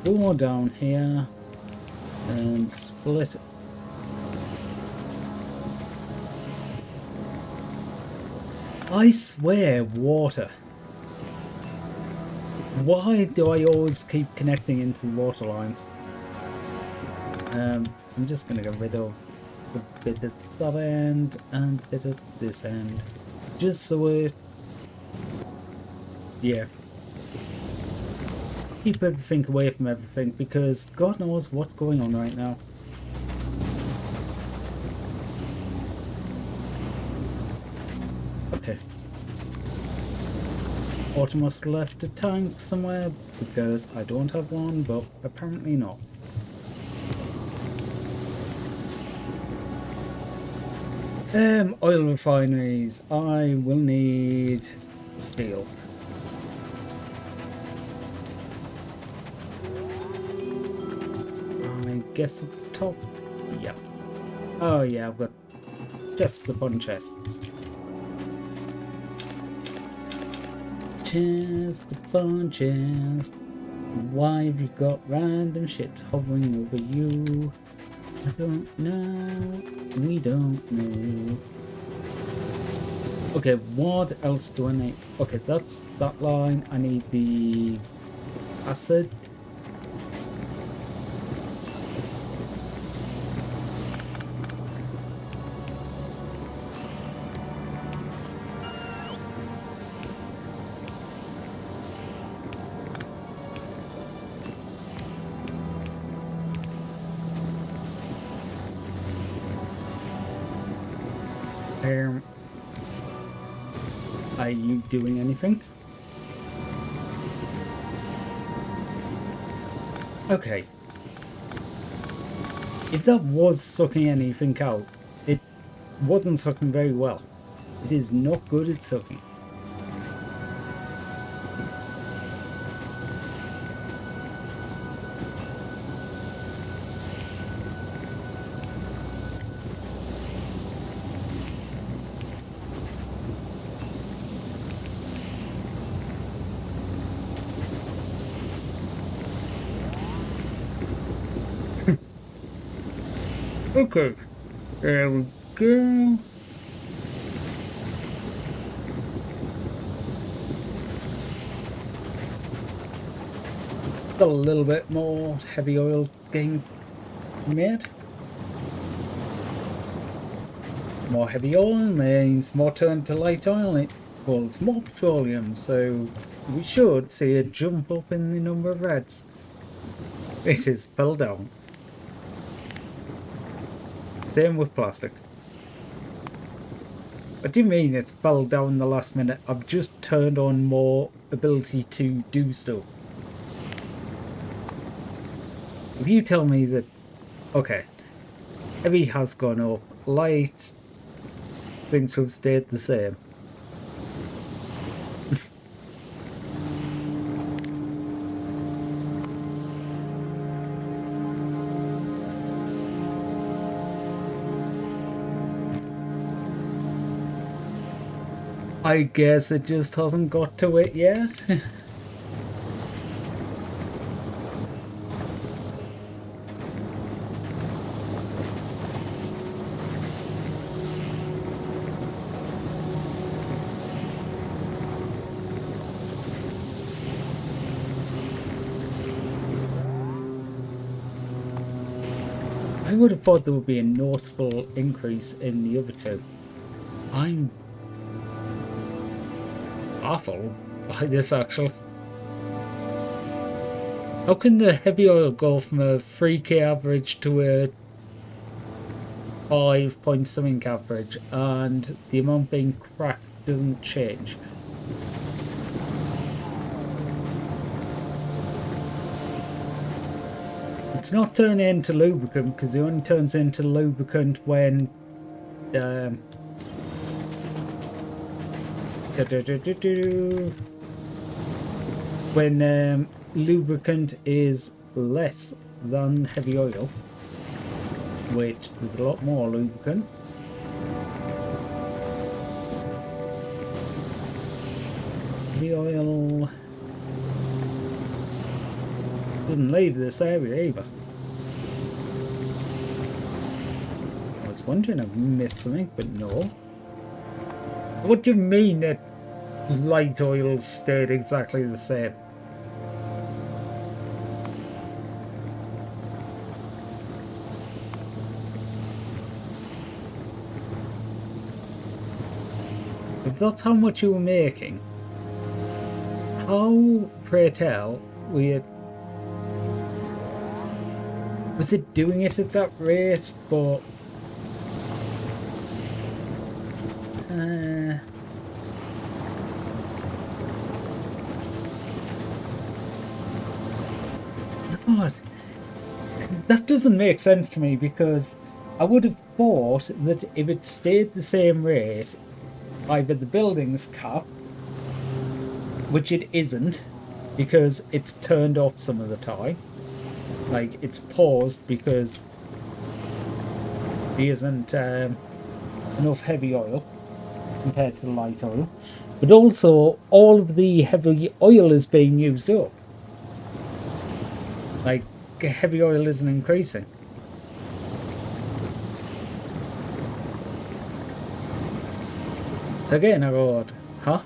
go down here, and split it. I swear, water. Why do I always keep connecting into the water lines? I'm just going to get rid of the bit at that end and the bit at this end. Just so it... yeah. Keep everything away from everything because God knows what's going on right now. Okay. Automus left a tank somewhere because I don't have one, but apparently not. Oil refineries. I will need steel. I guess it's top. Yeah. Oh yeah, I've got chests upon chests. Chest upon chest. Why have you got random shit hovering over you? I don't know. We don't know. Okay, what else do I need? Okay, that's that line. I need the acid. Are you doing anything? Okay. If that was sucking anything out, it wasn't sucking very well. It is not good at sucking. Okay, there we go. Got a little bit more heavy oil getting made. More heavy oil means more turn to light oil, it equals more petroleum, so we should see a jump up in the number of reds. This is fell down. Same with plastic. What do you mean it's fell down the last minute? I've just turned on more ability to do stuff. If you tell me that, okay, heavy has gone up, light seems to have stayed the same. I guess it just hasn't got to it yet. I would have thought there would be a noticeable increase in the other two. I'm baffled by this actually. How can the heavy oil go from a 3k average to a 5 point something average and the amount being cracked doesn't change? It's not turning into lubricant because it only turns into lubricant when when lubricant is less than heavy oil, which there's a lot more lubricant. Heavy oil doesn't leave this area either. I was wondering I've missed something, but no. What do you mean that light oil stayed exactly the same? If that's how much you were making, how, pray tell, was it doing it at that rate, but God, that doesn't make sense to me because I would have thought that if it stayed the same rate, either the building's cap, which it isn't because it's turned off some of the time, like it's paused because there isn't enough heavy oil compared to the light oil, but also all of the heavy oil is being used up. Like heavy oil isn't increasing. So again I go, huh?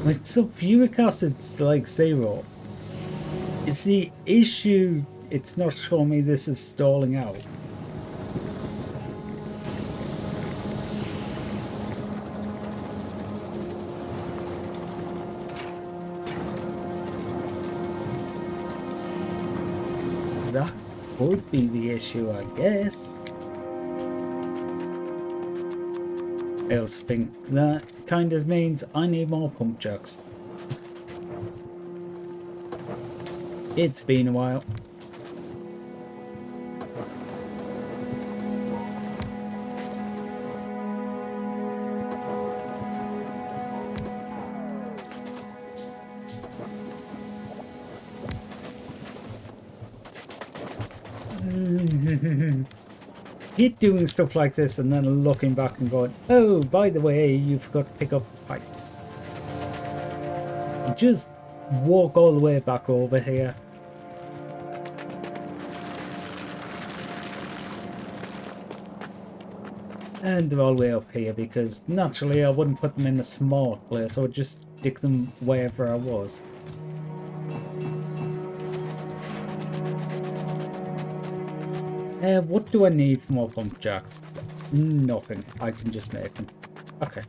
With sulfuric acid's like 0. It's the issue, it's not showing me this is stalling out. That could be the issue, I guess. I also think that kind of means I need more pump jacks. It's been a while. Hate doing stuff like this and then looking back and going, oh, by the way, you forgot to pick up the pipes. Just walk all the way back over here. And they're all the way up here because naturally I wouldn't put them in a smart place. I would just stick them wherever I was. What do I need for more pump jacks? Nothing. I can just make them. Okay.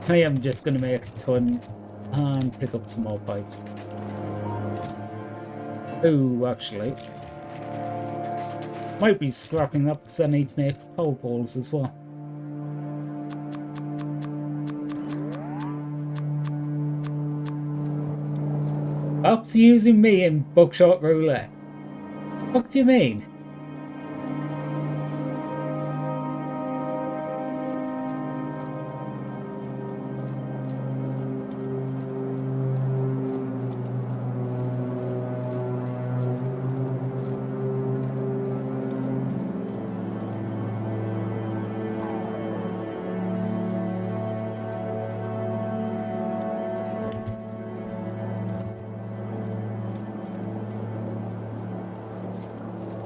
I am just going to make a ton and pick up some more pipes. Oh, actually. Might be scrapping that because I need to make pole balls as well. Perhaps using me in buckshot roulette. What do you mean?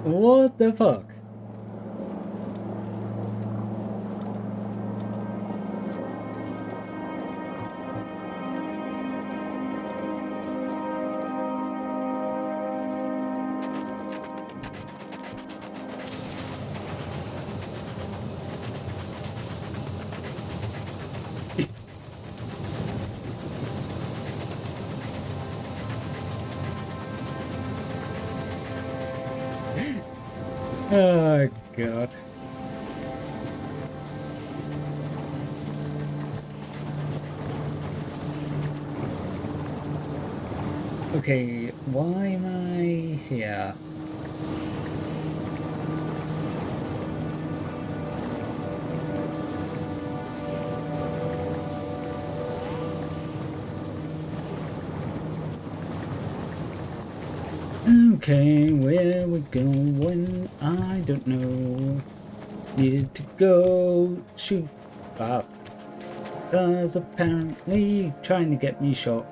What the fuck? Oh, God. Okay, why am I here? Okay, where we going? I don't know. Needed to go shoot up. Because apparently trying to get me shot.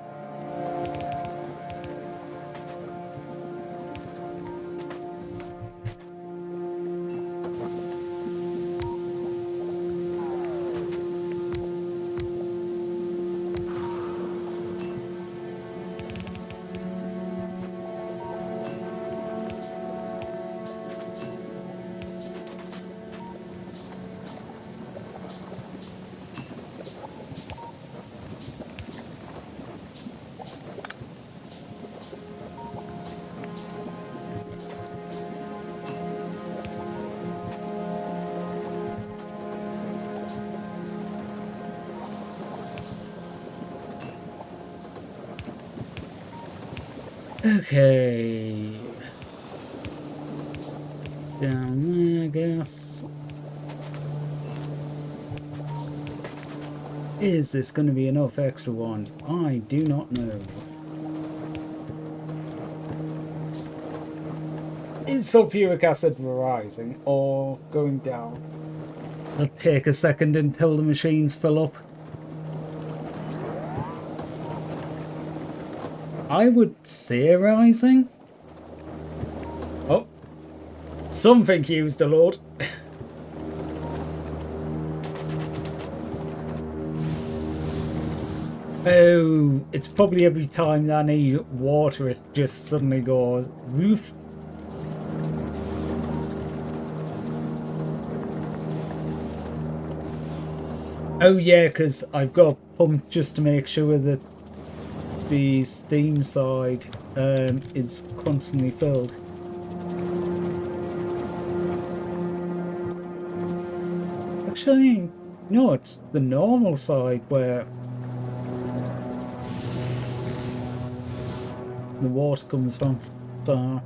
Okay. Down there, I guess. Is this going to be enough extra ones? I do not know. Is sulfuric acid rising or going down? It'll take a second until the machines fill up. I would say rising. Oh. Something used the Lord. Oh, it's probably every time that I need water it just suddenly goes woof. Oh yeah, because I've got a pump just to make sure that the steam side is constantly filled. Actually, no, it's the normal side where the water comes from. So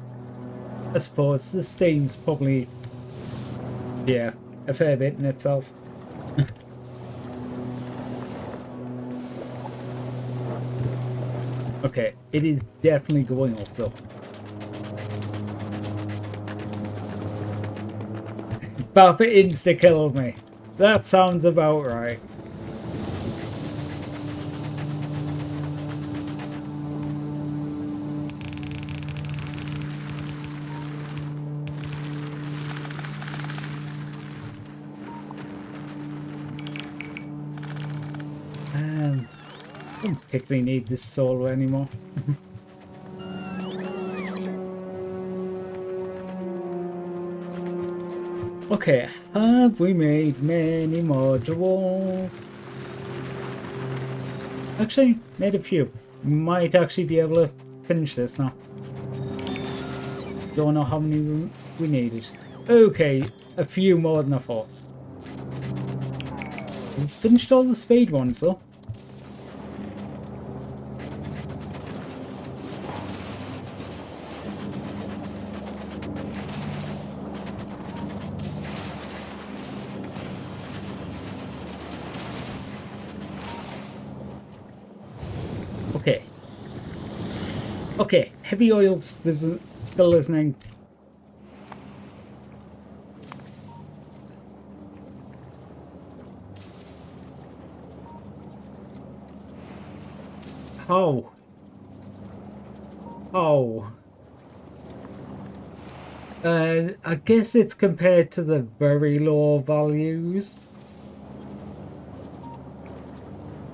I suppose the steam's probably, yeah, a fair bit in itself. Okay, it is definitely going up though. Papa insta-killed me. That sounds about right. Don't particularly need this solo anymore. Okay, have we made many modules? Actually, made a few. Might actually be able to finish this now. Don't know how many we needed. Okay, a few more than I thought. We finished all the speed ones though. Okay. Okay, heavy oils still listening. How? Oh. I guess it's compared to the very low values.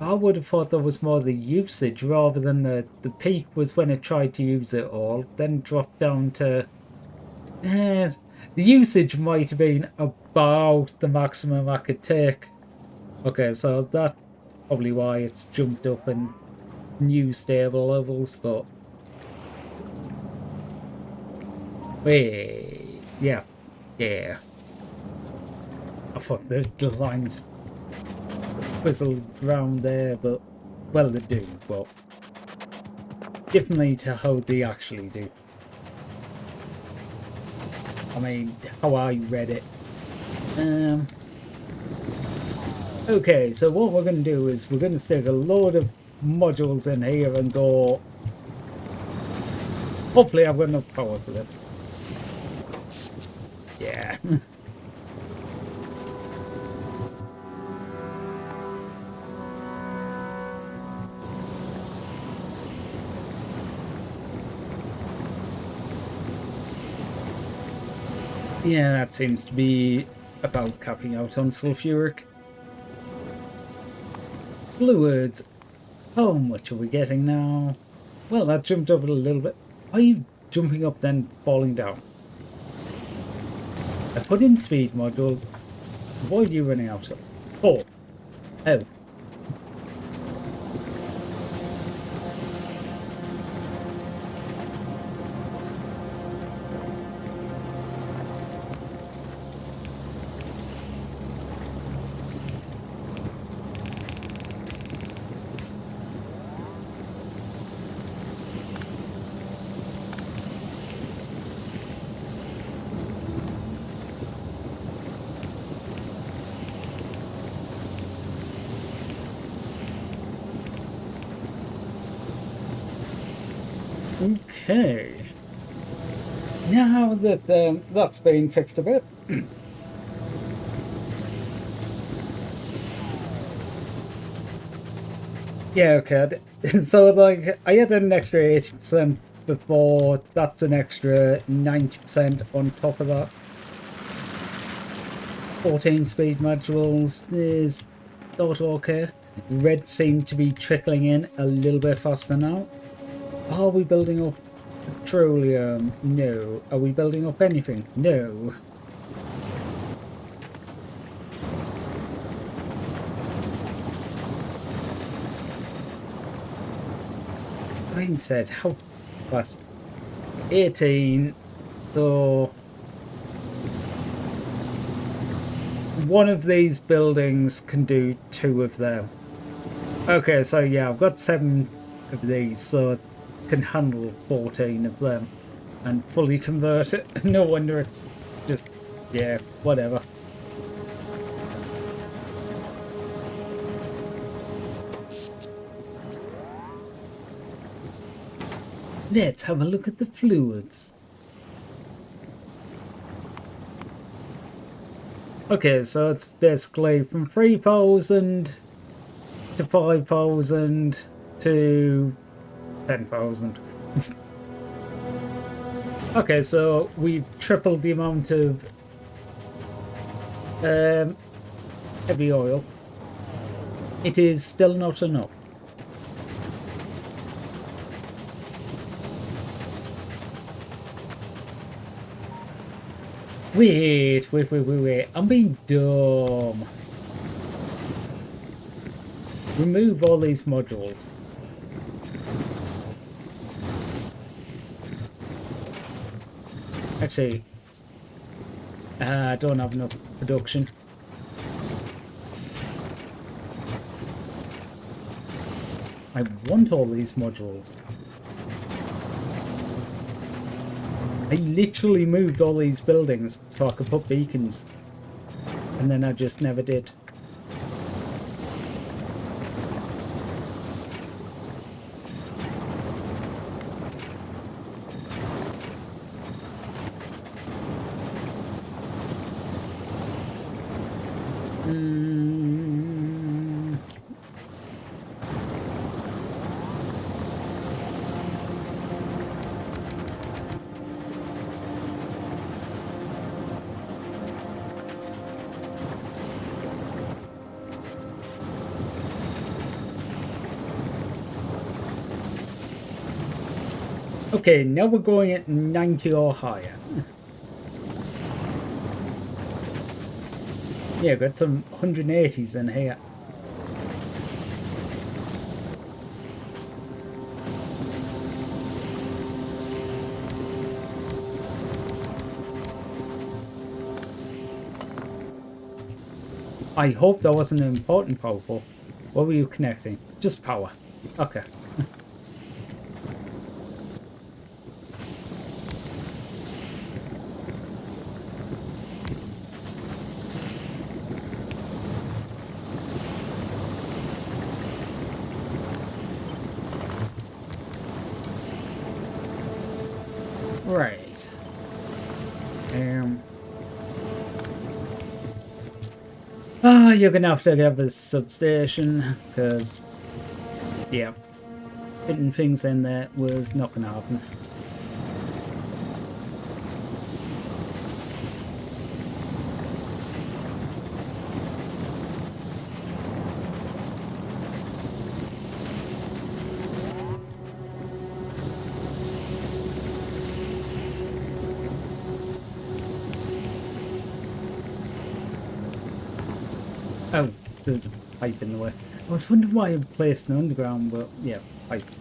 I would have thought that was more the usage rather than the peak was when it tried to use it all, then dropped down to... the usage might have been about the maximum I could take. Okay, so that's probably why it's jumped up in new stable levels, but... Wait, yeah. I thought the lines whistled round there, but... Well, they do, but... Differently to how they actually do. I mean, how I read it. Okay, so what we're going to do is we're going to stick a load of modules in here and go... Hopefully I've got enough power for this. Yeah. Yeah, that seems to be about capping out on sulfuric. Fluids. How much are we getting now? Well, that jumped up a little bit. Are you jumping up then falling down? I put in speed modules. What are you running out of? Oh. Oh. Okay. Now that that's been fixed a bit. Yeah, okay. So, like, I had an extra 80% before. That's an extra 90% on top of that. 14 speed modules is sort of okay. Red seem to be trickling in a little bit faster now. Are we building up petroleum? No. Are we building up anything? No. Green said, how fast? 18. So one of these buildings can do 2 of them. Okay, so yeah, I've got 7 of these, so it can handle 14 of them and fully convert it. No wonder it's just, yeah, whatever. Let's have a look at the fluids. Okay, so it's basically from 3,000 to 5,000 to 10,000. Okay, so we've tripled the amount of heavy oil. It is still not enough. Wait. I'm being dumb. Remove all these modules. Actually, I don't have enough production. I want all these modules. I literally moved all these buildings so I could put beacons. And then I just never did. Okay, now we're going at 90 or higher. Yeah, got some 180s in here. I hope that wasn't an important power pole. What were you connecting? Just power. Okay. Right. You're gonna have to have a substation, because, yeah, putting things in there was not gonna happen. Oh, there's a pipe in the way. I was wondering why I placed an underground, but yeah, pipes.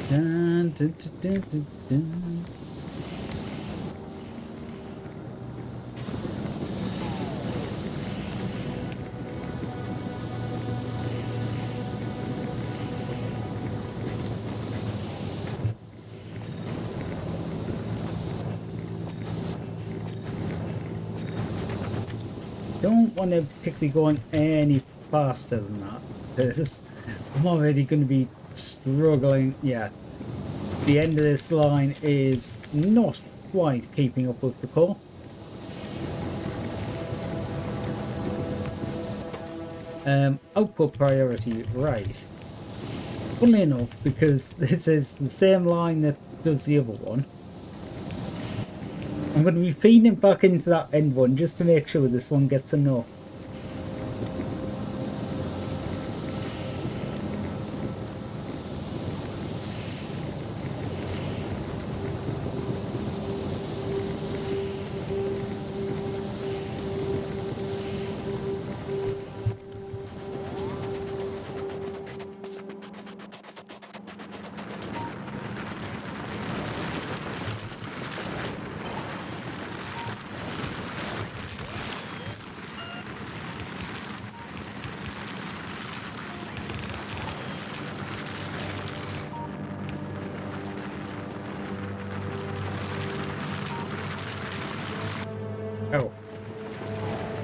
Dun, dun, dun, dun, dun. Don't want to particularly go on any faster than that, because I'm already going to be struggling. Yeah, the end of this line is not quite keeping up with the core. Output priority, right. Funnily enough, because this is the same line that does the other one, I'm going to be feeding it back into that end one just to make sure this one gets enough.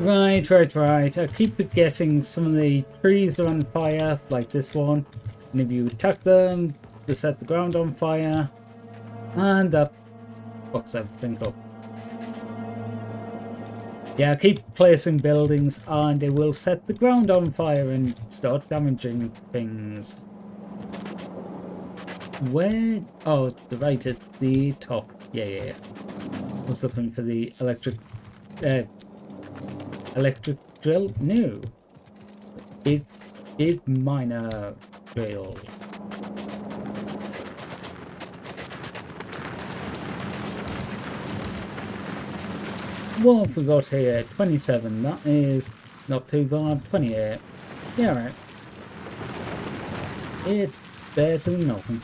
Right. I keep forgetting some of the trees are on fire, like this one. And if you attack them, they set the ground on fire. And that fucks everything up. Yeah, I keep placing buildings and it will set the ground on fire and start damaging things. Where? Oh, the right at the top. Yeah. I was looking for the electric drill? No. Big miner drill. What have we got here? 27. That is not too bad. 28. Yeah, right. It's better than nothing.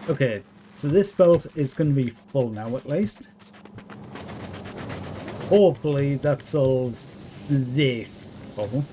Okay, so this belt is going to be full now at least. Hopefully that solves this problem.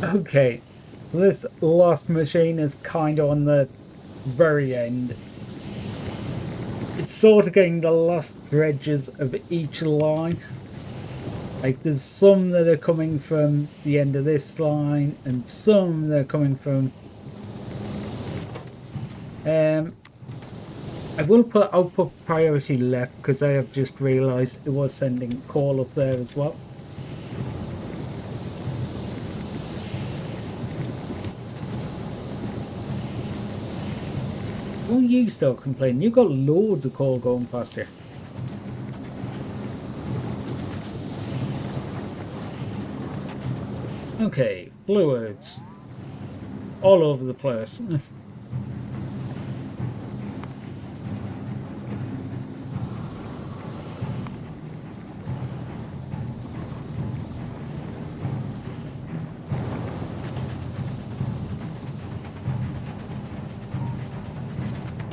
Okay, this last machine is kind of on the very end. It's sort of getting the last dredges of each line. Like there's some that are coming from the end of this line and some that are coming from... I will put output priority left because I have just realised it was sending coal up there as well. Will you start complaining? You've got loads of coal going past here. Okay, fluids. All over the place.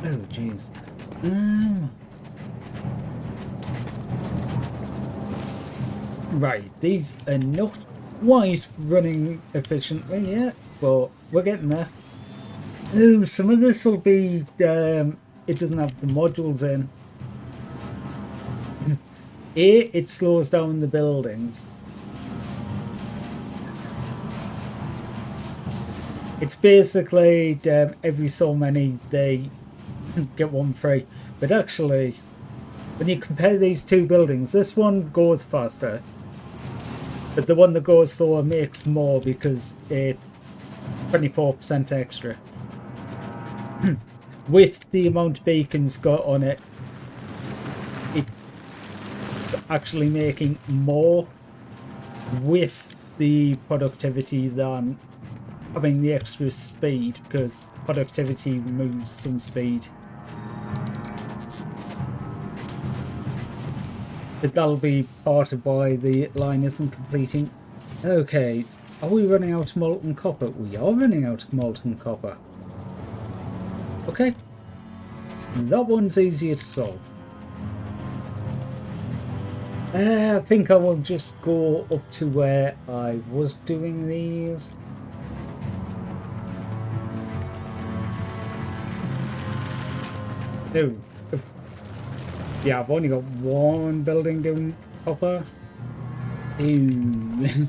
Oh, jeez. Right, these are not quite running efficiently yet, but we're getting there. Oh, some of this will be, it doesn't have the modules in. It slows down the buildings. It's basically every so many they get one free, but actually when you compare these two buildings, this one goes faster, but the one that goes slower makes more because it 24% extra. With the amount of beacons got on it, it's actually making more with the productivity than having the extra speed, because productivity removes some speed. But that'll be part of why the line isn't completing. Okay, are we running out of molten copper? We are running out of molten copper. Okay, that one's easier to solve. I think I will just go up to where I was doing these. No. Yeah, I've only got one building doing copper. Ew.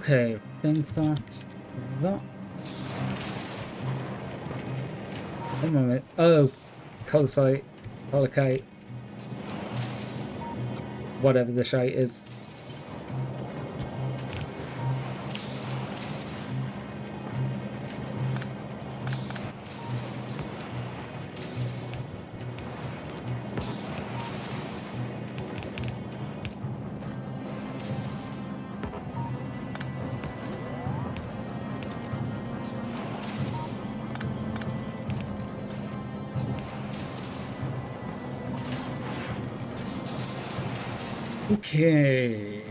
Okay, I think that's that. One moment. Oh, calcite, polycite, whatever the shite is. Okay.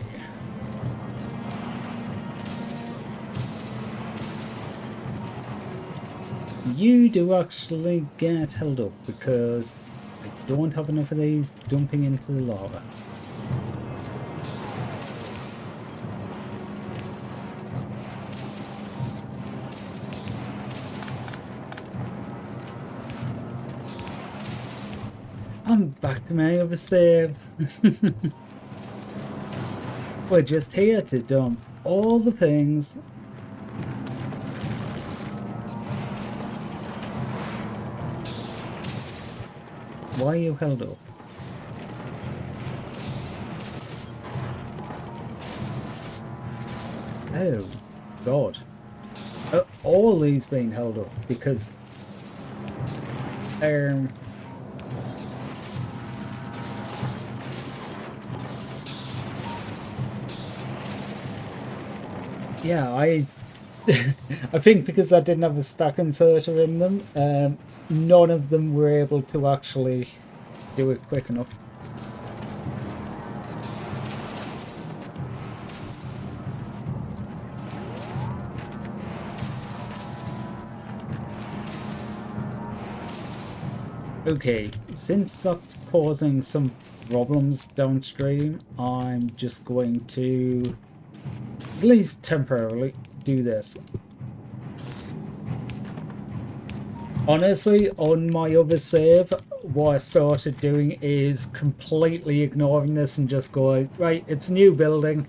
You do actually get held up because I don't have enough of these dumping into the lava. I'm back to my other save. We're just here to dump all the things. Why are you held up? Oh, God. Are all these being held up? Because... yeah, I think because I didn't have a stack inserter in them, none of them were able to actually do it quick enough. Okay, since that's causing some problems downstream, I'm just going to, at least temporarily, do this. Honestly, on my other save, what I started doing is completely ignoring this and just going, right, it's a new building.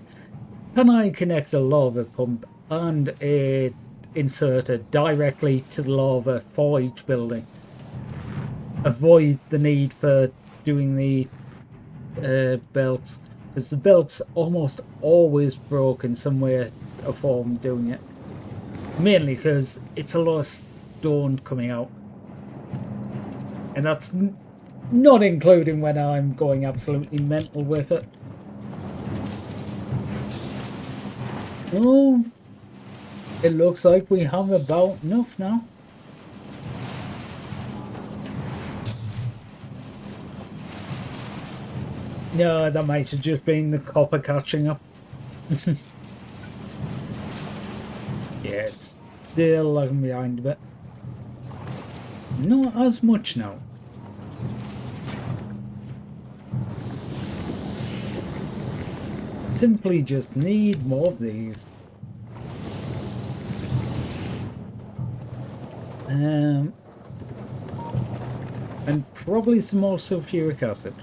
Can I connect a lava pump and a inserter directly to the lava for each building? Avoid the need for doing the belts, because the belts almost always broke in some way or form doing it. Mainly because it's a lot of stone coming out. And that's not including when I'm going absolutely mental with it. Oh, it looks like we have about enough now. No, that might have just been the copper catching up. Yeah, it's still lagging behind a bit. Not as much now. Simply just need more of these. And probably some more sulfuric acid.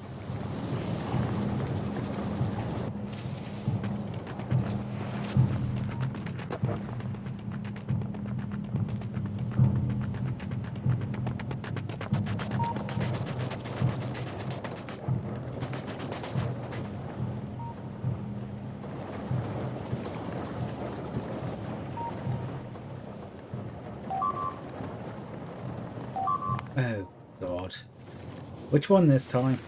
Oh, God. Which one this time?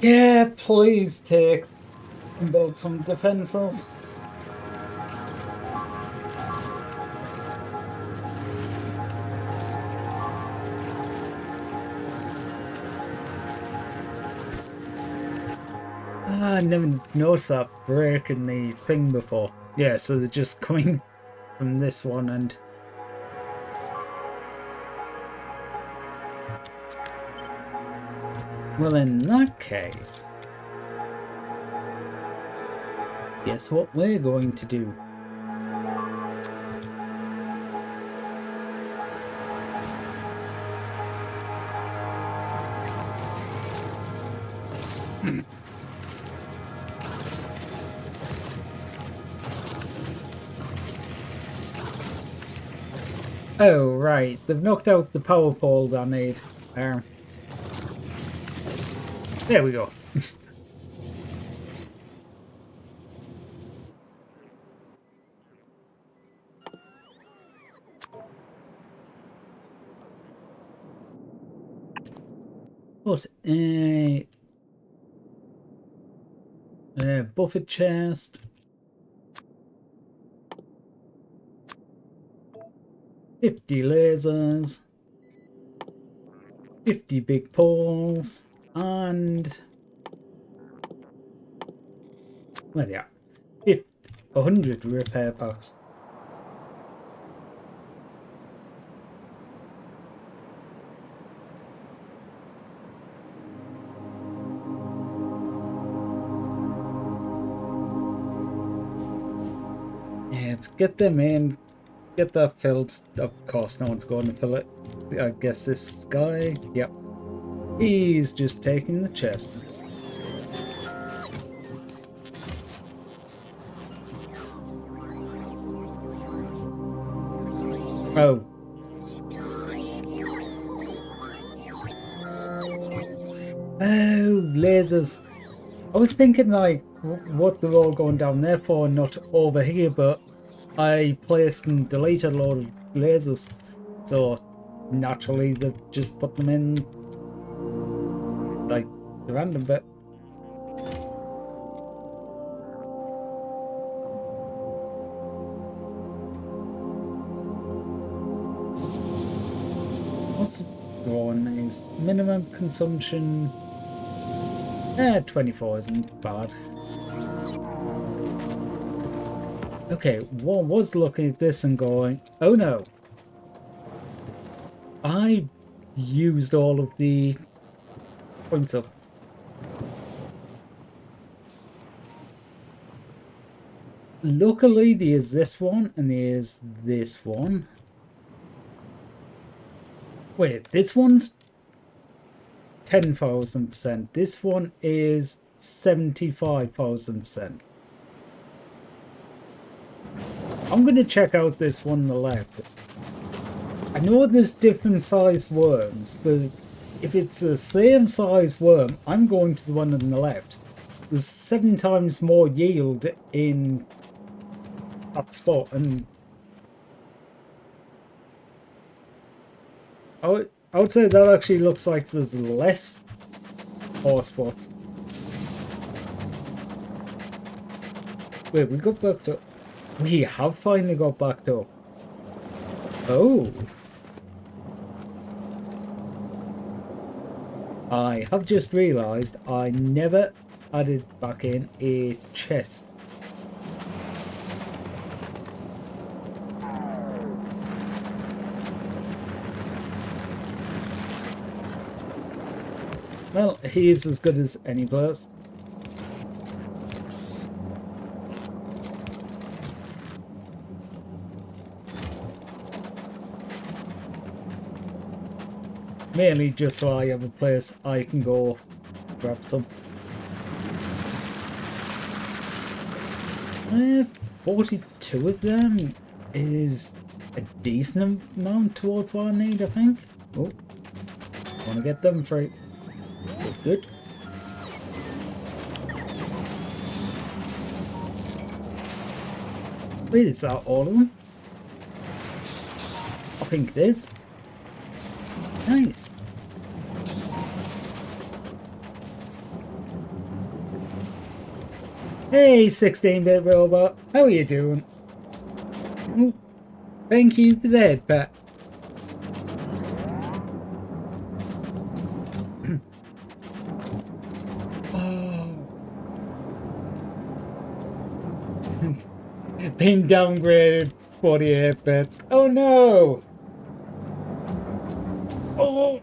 Yeah, please take and build some defenses. I never noticed that break in the thing before. Yeah, so they're just coming from this one and... Well, in that case... Guess what we're going to do? Oh, right. They've knocked out the power pole I need. There we go. But buffet chest. 50 lasers. 50 big poles. And... well, yeah. 100 repair packs. Yeah, get them in, get that filled. Of course, no one's going to fill it. I guess this guy, yep. He's just taking the chest. Oh. Oh, lasers. I was thinking like what they're all going down there for, not over here, but I placed and deleted a load of lasers, so naturally they've just put them in like the random bit. What's drawing is minimum consumption. 24 isn't bad. Okay, one was looking at this and going, oh no, I used all of the points up. Luckily there's this one and there's this one. Wait, this one's 10,000%. This one is 75,000%. I'm going to check out this one on the left. I know there's different size worms, but if it's the same size worm, I'm going to the one on the left. There's 7 times more yield in that spot, and I would say that actually looks like there's less ore spots. Wait, we got backed up. We have finally got backed up. Oh. I have just realised I never added back in a chest. Well, he's as good as any place. Mainly just so I have a place I can go grab some. 42 of them is a decent amount towards what I need, I think. Oh, want to get them free. Good. Wait, is that all of them? I think it is. Nice. Hey, 16-bit robot. How are you doing? Oh, thank you for that, Pat. Being downgraded 48 bits. Oh no! Oh!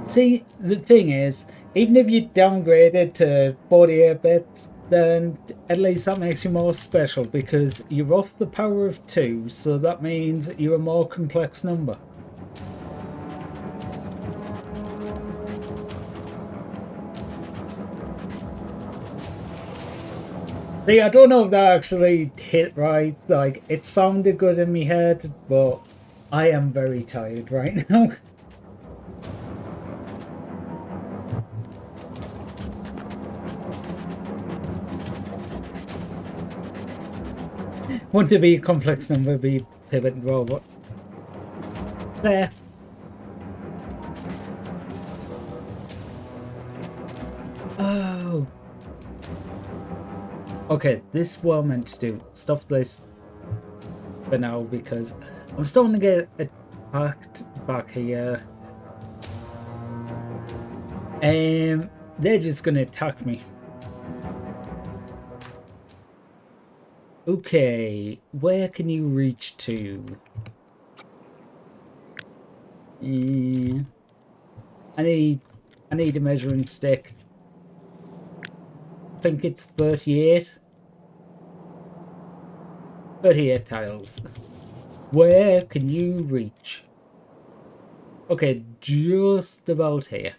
See, the thing is, even if you downgrade it to 48 bits, then at least that makes you more special because you're off the power of 2, so that means you're a more complex number. See, I don't know if that actually hit right. Like, it sounded good in my head, but I am very tired right now. Want to be a complex number, be pivot and robot. There. Oh. Okay, this is what I'm meant to do. Stop this for now because I'm starting to get attacked back here. They're just gonna attack me. Okay, where can you reach to? I need a measuring stick. I think it's 38. 38 tiles. Where can you reach? Okay, just about here.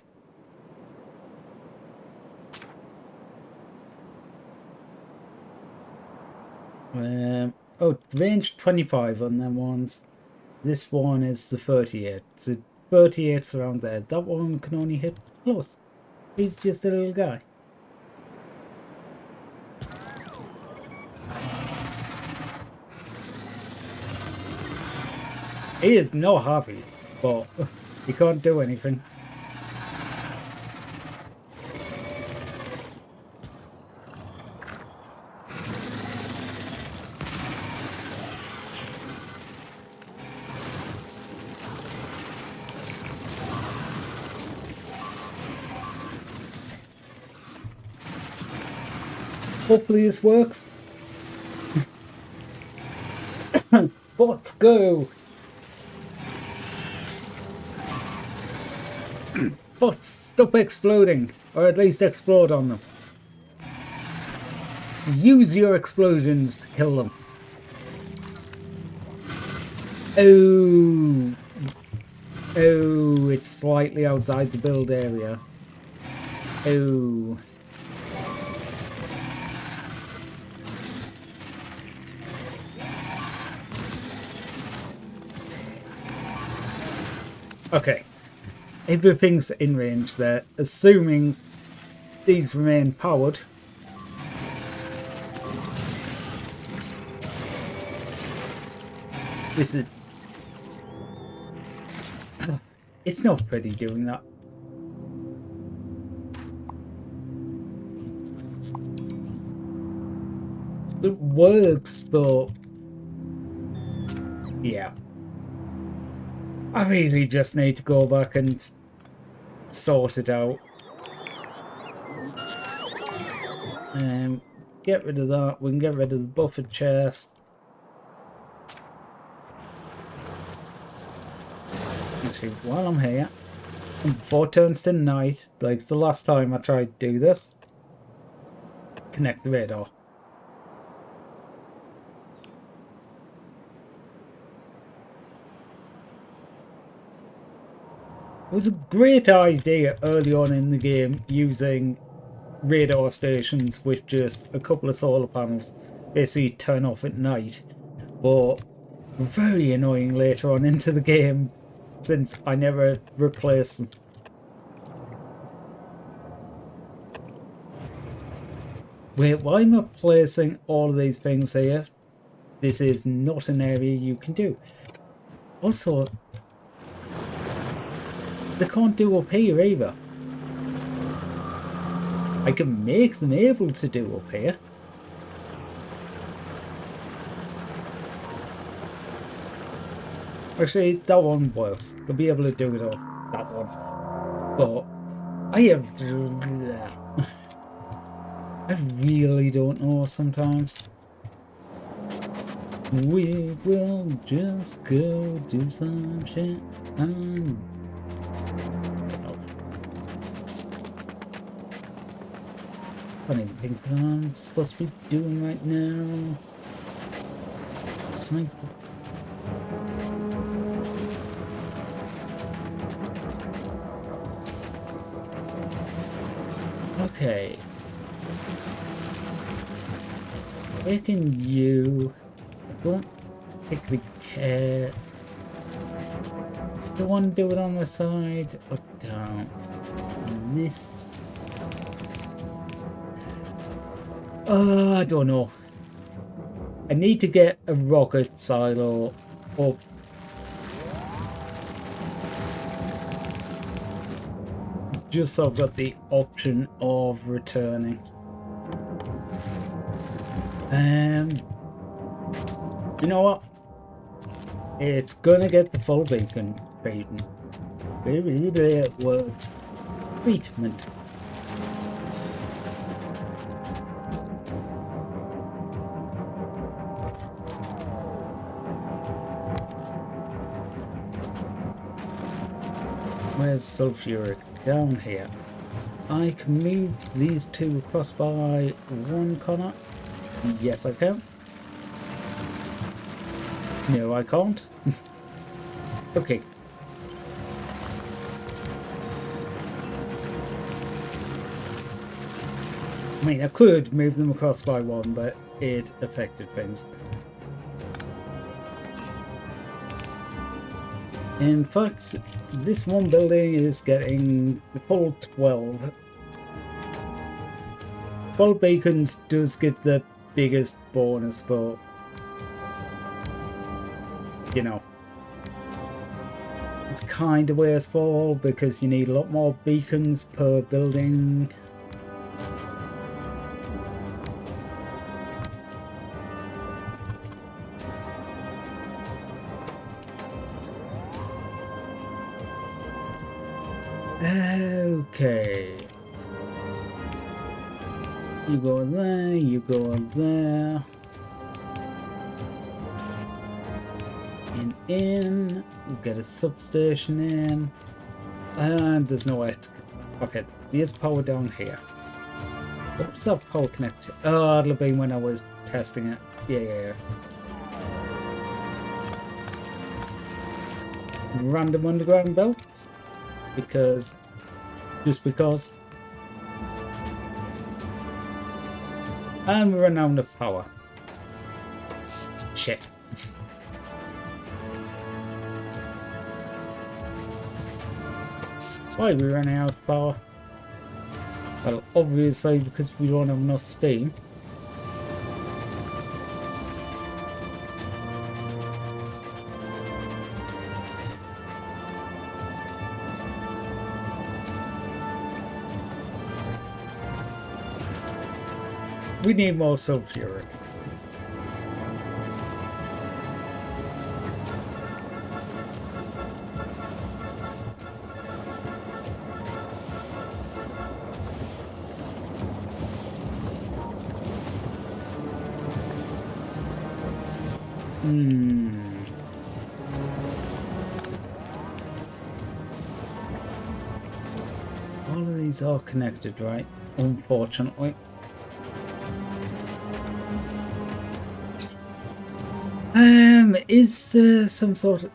Oh, range 25 on them ones. This one is the 38. So 38's around there. That one can only hit close. He's just a little guy. He is not happy, but he can't do anything. Hopefully this works. Let's go. Bots, stop exploding, or at least explode on them. Use your explosions to kill them. Oh. Oh, it's slightly outside the build area. Oh. Okay. Everything's in range there, assuming these remain powered. This is... It's not pretty doing that. It works, but... Yeah. I really just need to go back and sort it out. Get rid of that. We can get rid of the buffered chest. Actually, while I'm here, and before it turns to night, like the last time I tried to do this, connect the radar. It was a great idea early on in the game using radar stations with just a couple of solar panels basically turn off at night, but very annoying later on into the game since I never replaced them. Wait, why am I placing all of these things here? This is not an area you can do. Also, they can't do up here either. I can make them able to do up here. Actually, that one works. They'll be able to do it on that one. But I have... I really don't know sometimes. We will just go do some shit. I don't even think what I'm supposed to be doing right now. Something. Okay. Taking you. Don't particularly care. Do you want to do it on the side or down? And this. I don't know. I need to get a rocket silo up. Just so I've got the option of returning. You know what? It's gonna get the full beacon feeding. Words. Treatment. Where's sulfuric? Down here. I can move these two across by one corner. Yes, I can. No, I can't. Okay. I mean, I could move them across by one, but it affected things. In fact, this one building is getting the full 12. 12 beacons does give the biggest bonus, but you know, it's kind of wasteful because you need a lot more beacons per building. Okay. You go there, you go there. In. We'll get a substation in. And there's no way to... Okay, there's power down here. What's that power connected? Oh, it'll have been when I was testing it. Yeah. Random underground belts. Just because. And we're running out of power. Shit. Why are we running out of power? Well, obviously because we don't have enough steam. We need more sulfuric. All of these are connected, right? Unfortunately. Is there some sort of...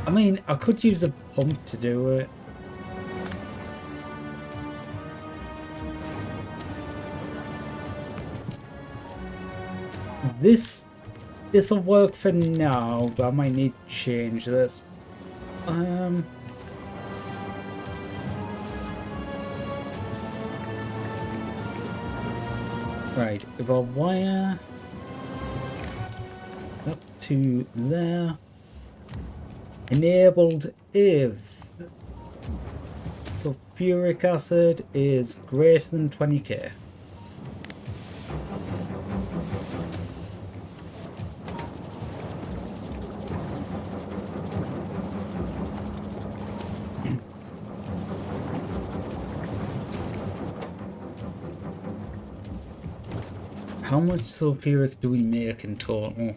I mean, I could use a pump to do it. This'll work for now, but I might need to change this. Right, if I wire up to there, enabled if sulfuric acid is greater than 20k. How much sulfuric do we make in total?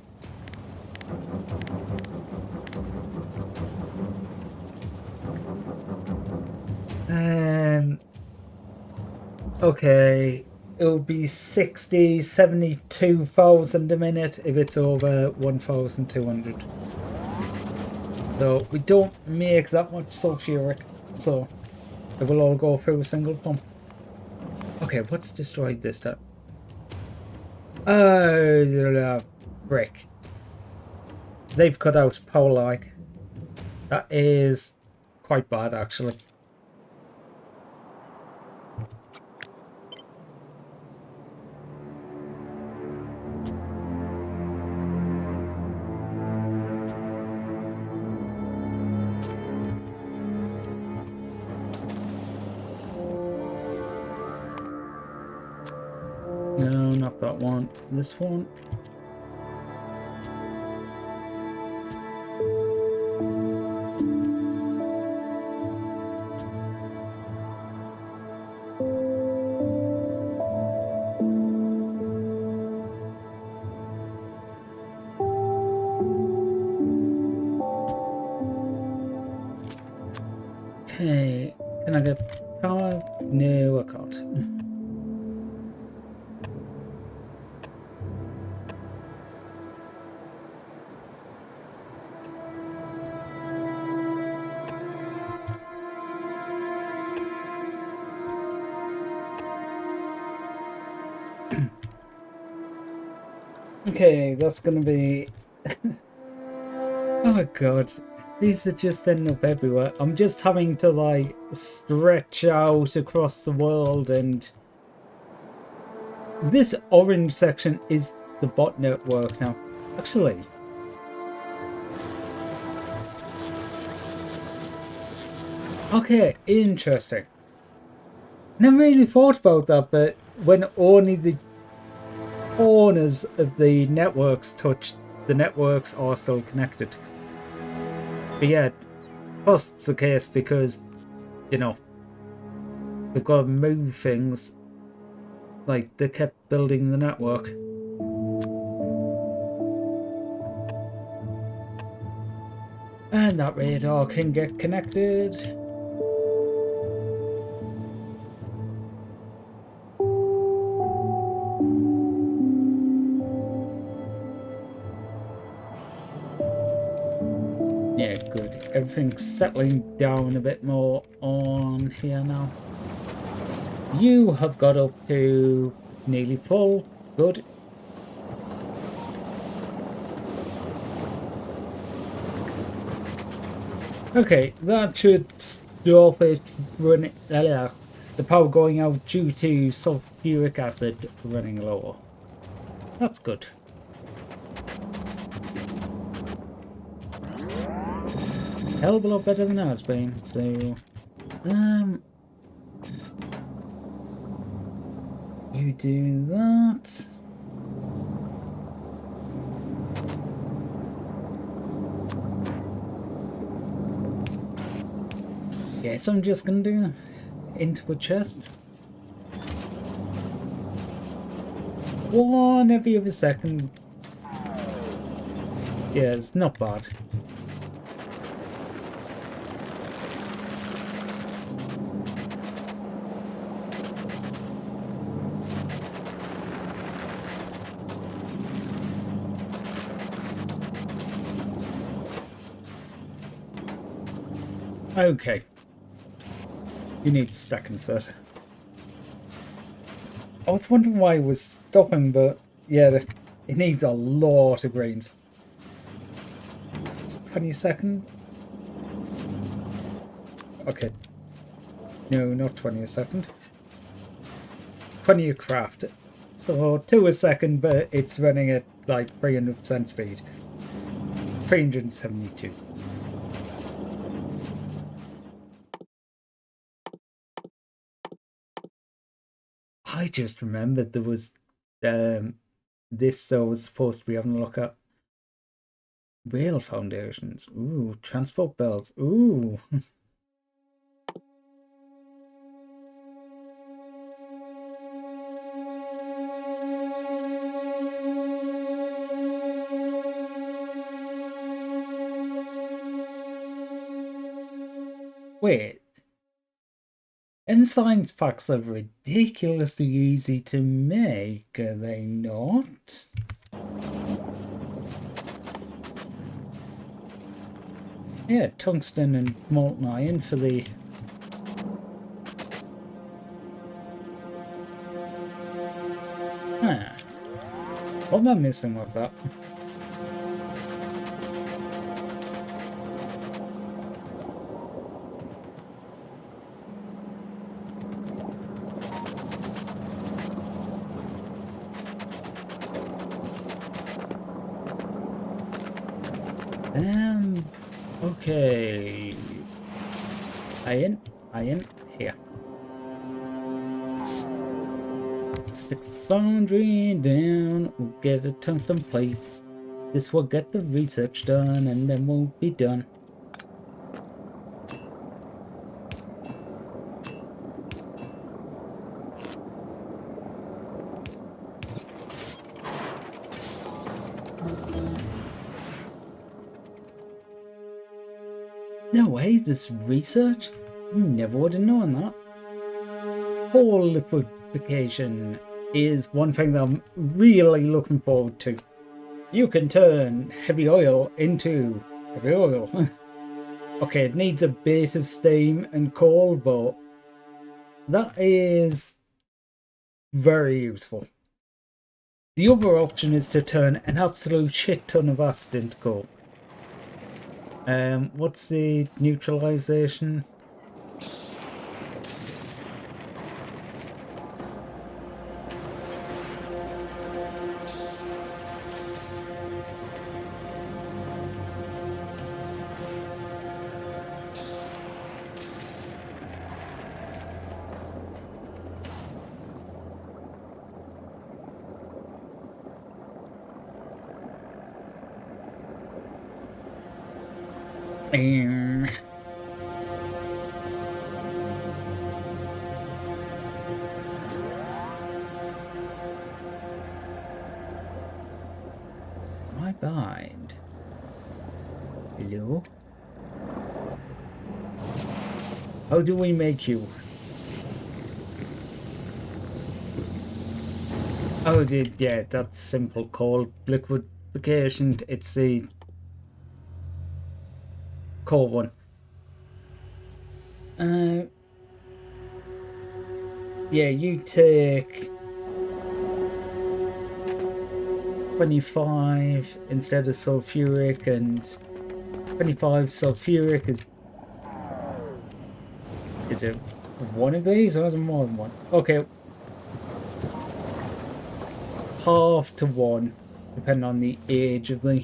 Okay, it'll be 72,000 a minute if it's over 1,200. So we don't make that much sulfuric, so it will all go through a single pump. Okay, what's destroyed this time? Oh, brick. They've cut out power line. That is quite bad, actually. No, not that one. This one. Okay, can I get power? No, I can't. Okay, that's gonna be... Oh god, these are just ending up everywhere. I'm just having to like stretch out across the world, and this orange section is the bot network now. Actually, okay, interesting. Never really thought about that, but when only the corners of the networks touch, the networks are still connected. But yeah, plus it's the case because, you know, they've got to move things. Like, they kept building the network. And that radar can get connected. Yeah, good. Everything's settling down a bit more on here now. You have got up to nearly full. Good. Okay, that should stop it running. The power going out due to sulfuric acid running lower. That's good. Hell of a lot better than it has been. So, you do that. Guess I'm just gonna do into a chest. One every other second. Yeah, it's not bad. Okay. You need stack insert. I was wondering why it was stopping, but yeah, it needs a lot of greens. It's 20-second. Okay. No, not 20 a second. 20 a craft. So 2 a second, but it's running at like 300% speed. 372. I just remembered there was this, so I was supposed to be having a look at rail foundations. Ooh, transport belts. Ooh. Wait. Science packs are ridiculously easy to make, are they not? Yeah, tungsten and molten iron for the... Huh. What am I missing with that? Okay. Iron, here. Stick foundry down, we'll get a tungsten plate. This will get the research done and then we'll be done. No way, this research? Never would have known that. Ore liquefaction is one thing that I'm really looking forward to. You can turn heavy oil into heavy oil. Okay, it needs a bit of steam and coal, but that is very useful. The other option is to turn an absolute shit ton of acid into coal. What's the neutralization? My bind. Hello? How do we make you? Oh, yeah, that's simple. Coal liquefaction. It's the coal one. Yeah, you take 25 instead of sulfuric, and 25 sulfuric is it one of these or is it more than one? Okay, half to one, depending on the age of the.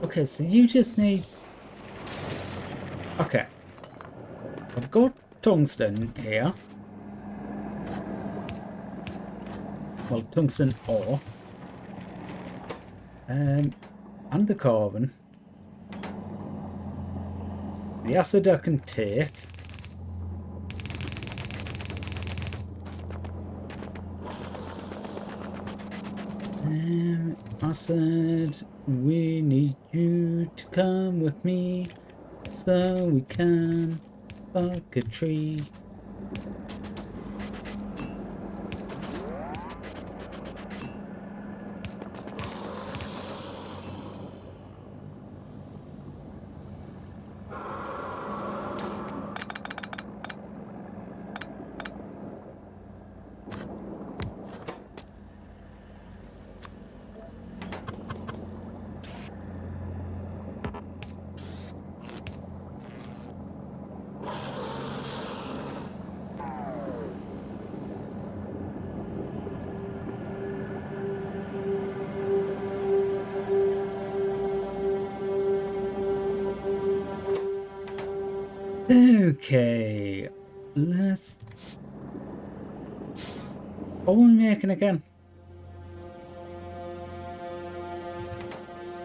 Okay, so you just need. Okay, I've got tungsten here. Well, tungsten ore. And the carbon. The acid I can take. Acid, we need you to come with me so we can fuck a tree. Okay, let's. What are we making again?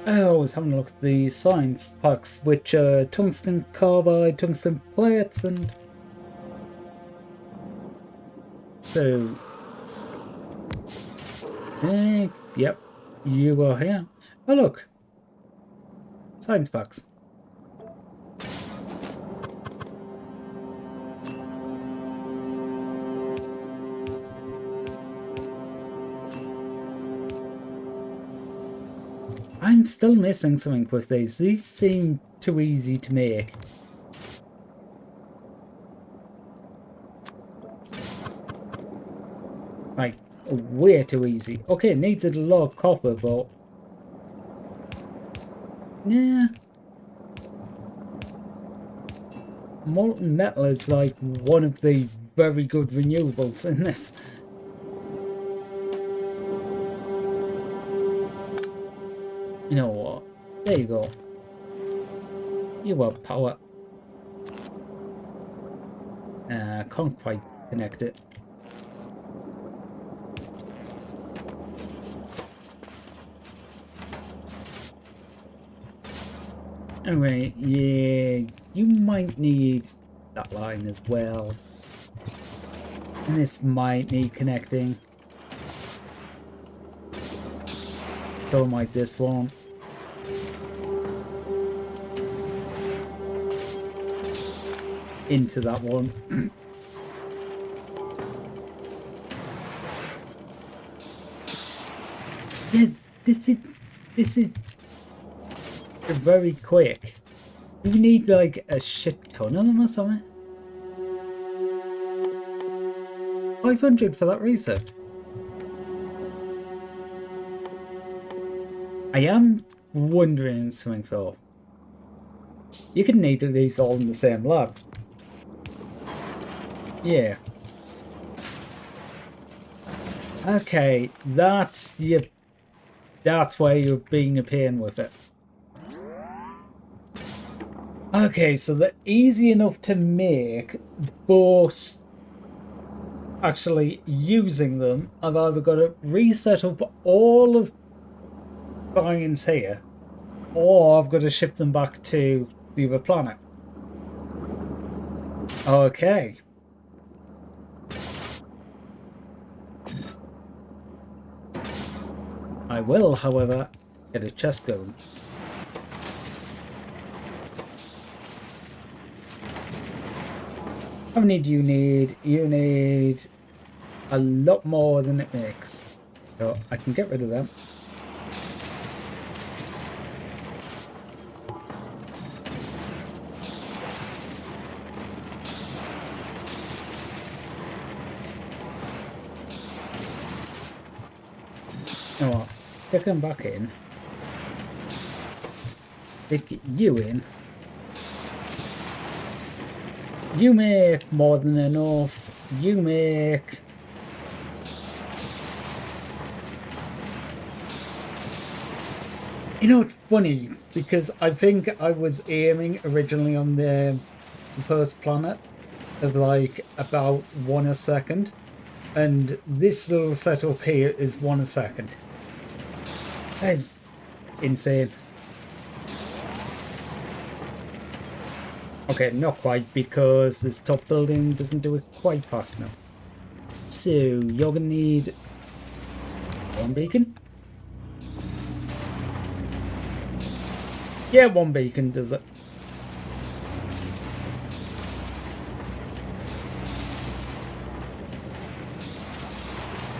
Oh, I was having a look at the science packs, which are tungsten carbide, tungsten plates, and so. Yep, you are here. Oh look, science packs. I'm still missing something with these. These seem too easy to make. Like, way too easy. Okay, it needs a lot of copper, but... yeah. Molten metal is like one of the very good renewables in this. You know what? There you go. You have power. Can't quite connect it. Anyway, yeah, you might need that line as well. And this might need connecting. So might this one. Into that one. Yeah, this is very quick. You need like a shit ton of them or something. 500 for that research. I am wondering something though. You can need these all in the same lab. Yeah. Okay, that's where you're being a pain with it. Okay, so they're easy enough to make, but actually using them, I've either got to reset up all of science here, or I've got to ship them back to the other planet. Okay. I will, however, get a chest going. How many do you need? You need a lot more than it makes. So I can get rid of them. You know what? Stick them back in. Stick you in. You make more than enough. You make... You know, it's funny, because I think I was aiming originally on the first planet of like about 1 a second. And this little setup here is 1 a second. That is insane. Okay, not quite, because this top building doesn't do it quite fast enough. So, you're gonna need 1 beacon? Yeah, 1 beacon does it.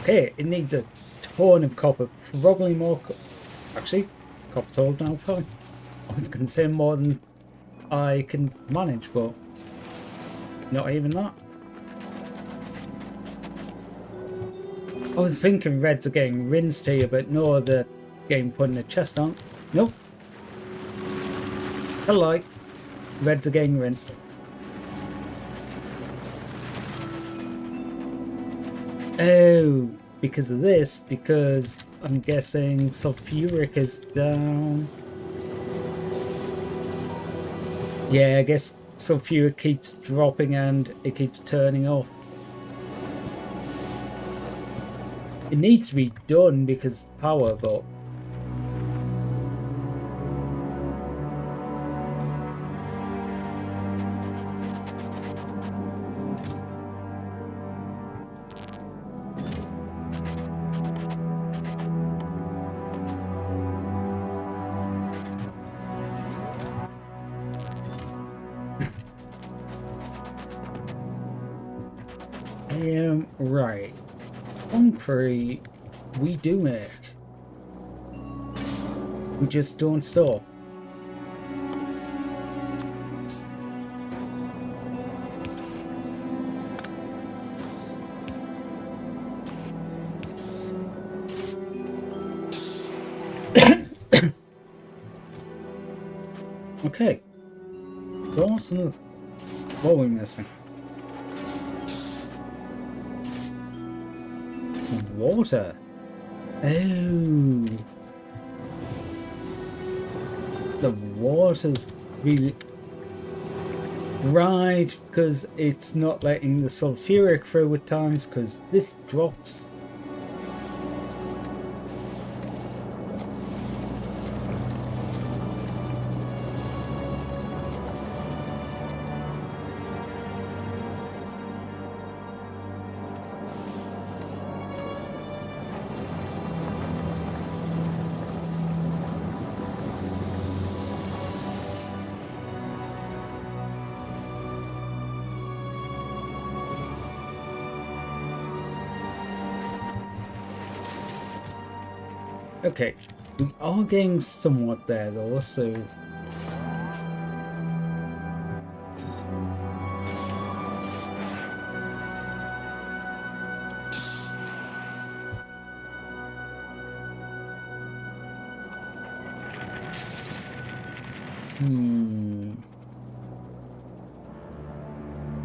Okay, it needs a ton of copper, probably more actually, copper's old now, fine. I was gonna say more than I can manage, but not even that. I was thinking reds are getting rinsed here, but no, the game putting a chest on. Nope. Hello. Reds are getting rinsed. Oh, because of this, because I'm guessing sulfuric is down. Yeah, I guess sulfuric keeps dropping and it keeps turning off. It needs to be done because power, but right. Concrete we do make. We just don't stop. Okay. Awesome. What are we missing? Water. Oh. The water's really right, because it's not letting the sulfuric through at times because this drops. Okay, we are getting somewhat there though, so...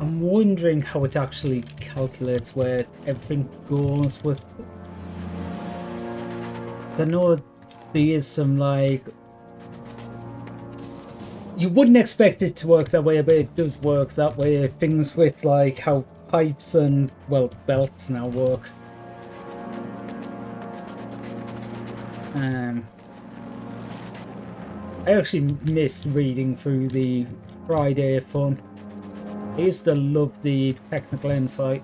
I'm wondering how it actually calculates where everything goes with... I know there is some, like... You wouldn't expect it to work that way, but it does work that way. Things with, like, how pipes and, well, belts now work. I actually missed reading through the Friday fun. I used to love the technical insight.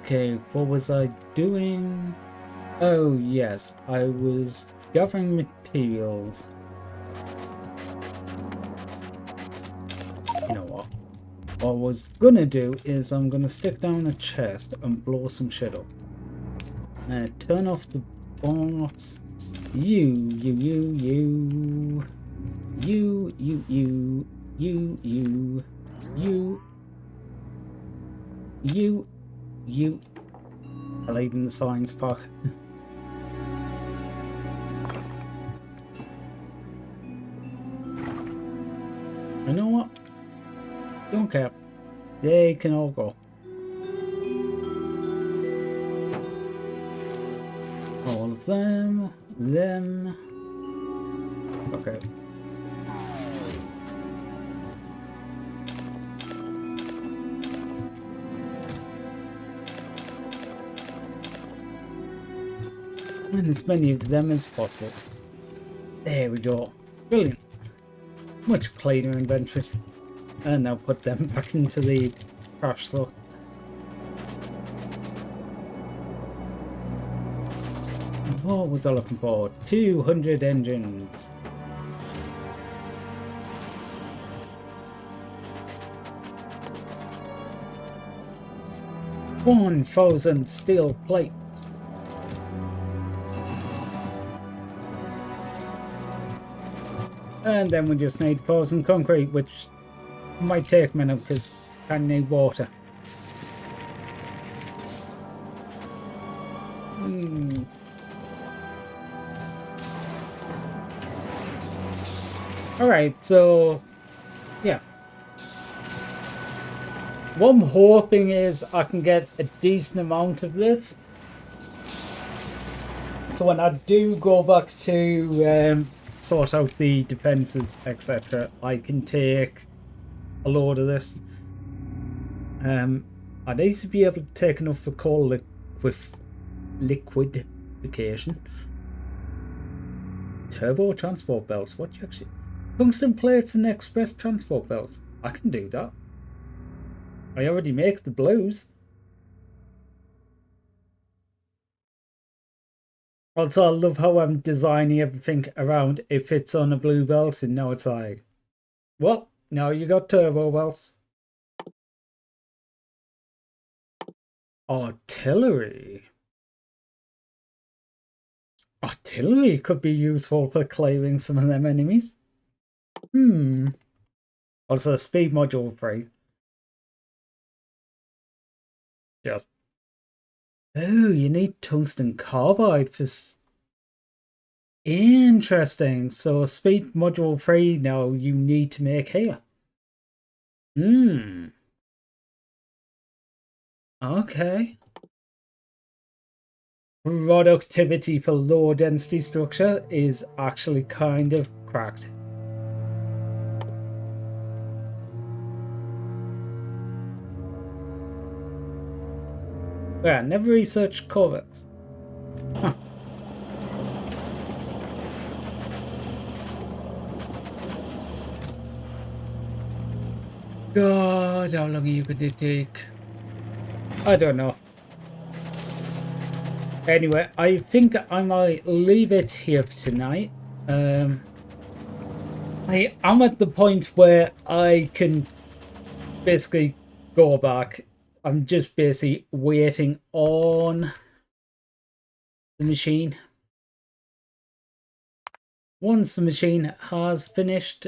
Okay, what was I doing? Oh yes, I was gathering materials. You know what? What I was gonna do is I'm gonna stick down a chest and blow some shit up. Turn off the bots. You. I laid in the science park. You know what? Don't care. They can all go. All of them. Okay. And as many of them as possible. There we go. Brilliant. Much cleaner inventory. And now put them back into the trash slot. What was I looking for? 200 engines. $1,000 steel plates. And then we just need 1,000 concrete, which might take a minute because I need water. Alright, so yeah. What I'm hoping is I can get a decent amount of this. So when I do go back to sort out the defenses, etc., I can take a load of this. I need to be able to take enough for coal with liquefaction. Turbo transport belts. What do you actually? Tungsten plates and express transport belts. I can do that. I already make the blues. Also, I love how I'm designing everything around it fits on a blue belt, and now it's like Well, now you got turbo wells. Artillery. Artillery could be useful for clearing some of them enemies. Also, speed module 3. Just. Oh, you need tungsten carbide for. Interesting. So, speed module 3 now you need to make here. Okay. Productivity for low density structure is actually kind of cracked. Yeah, never researched Corvex. Huh. God, how long you could it take? I don't know. Anyway, I think I might leave it here for tonight. I am at the point where I can basically go back. I'm just basically waiting on the machine. Once the machine has finished,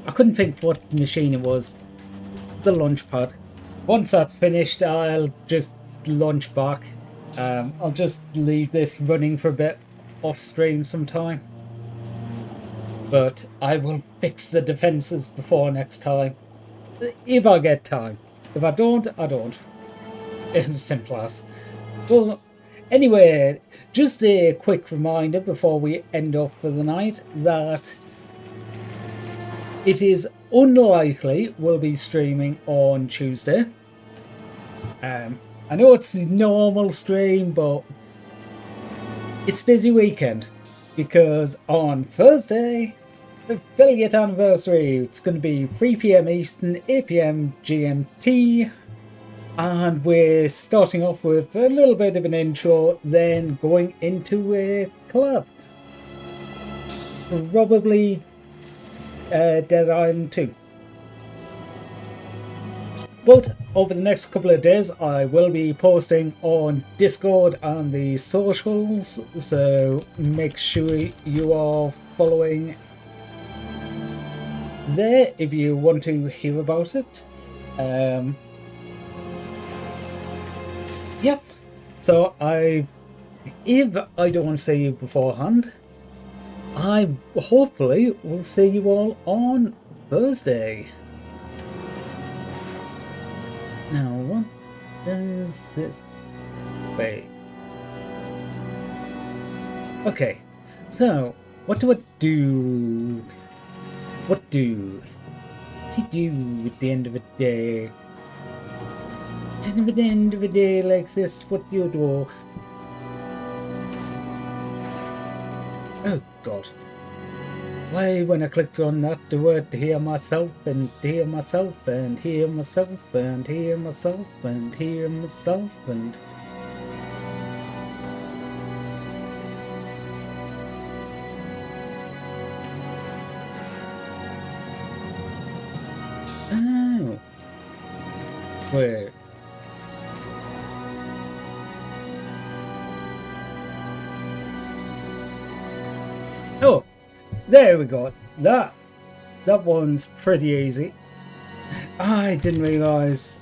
I couldn't think what machine it was. The launch pad. Once that's finished, I'll just launch back. I'll just leave this running for a bit off stream sometime. But I will fix the defenses before next time. If I get time. If I don't, I don't. It's as simple as. Well, anyway, just a quick reminder before we end off for the night that it is unlikely we'll be streaming on Tuesday. I know it's a normal stream, but it's a busy weekend because on Thursday, affiliate anniversary, it's going to be 3 PM Eastern, 8 PM GMT, and we're starting off with a little bit of an intro, then going into a collab. Probably Dead Island 2. But over the next couple of days, I will be posting on Discord and the socials, so make sure you are following there if you want to hear about it. Yep. So if I don't see you beforehand, I hopefully will see you all on Thursday. Now, what does this... Wait. Okay, so, what do I do? What do you do at the end of a day? At the end of a day like this, what do you do? Oh, God. Why, when I clicked on that, the word to hear myself, and hear myself, and hear myself, and hear myself, and hear myself, and... Oh. Wait. Oh. There we go. That one's pretty easy. I didn't realise.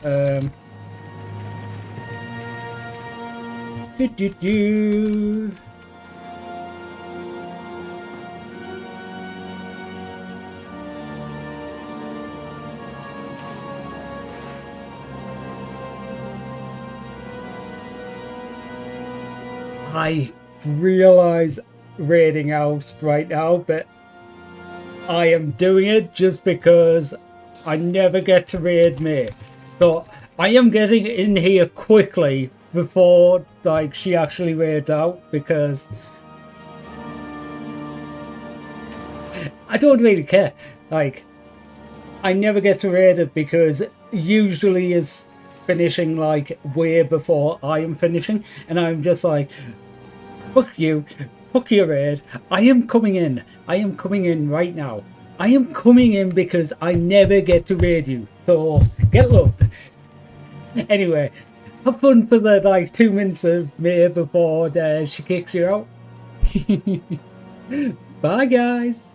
I realise raiding out right now, but I am doing it just because I never get to raid me. So I am getting in here quickly before like she actually raids out, because I don't really care. Like, I never get to raid it because usually is finishing like way before I am finishing, and I'm just like, fuck you, Fuck your raid. I am coming in. I am coming in right now. I am coming in because I never get to raid you. So, get loved. Anyway, have fun for the, like, 2 minutes of May before she kicks you out. Bye, guys.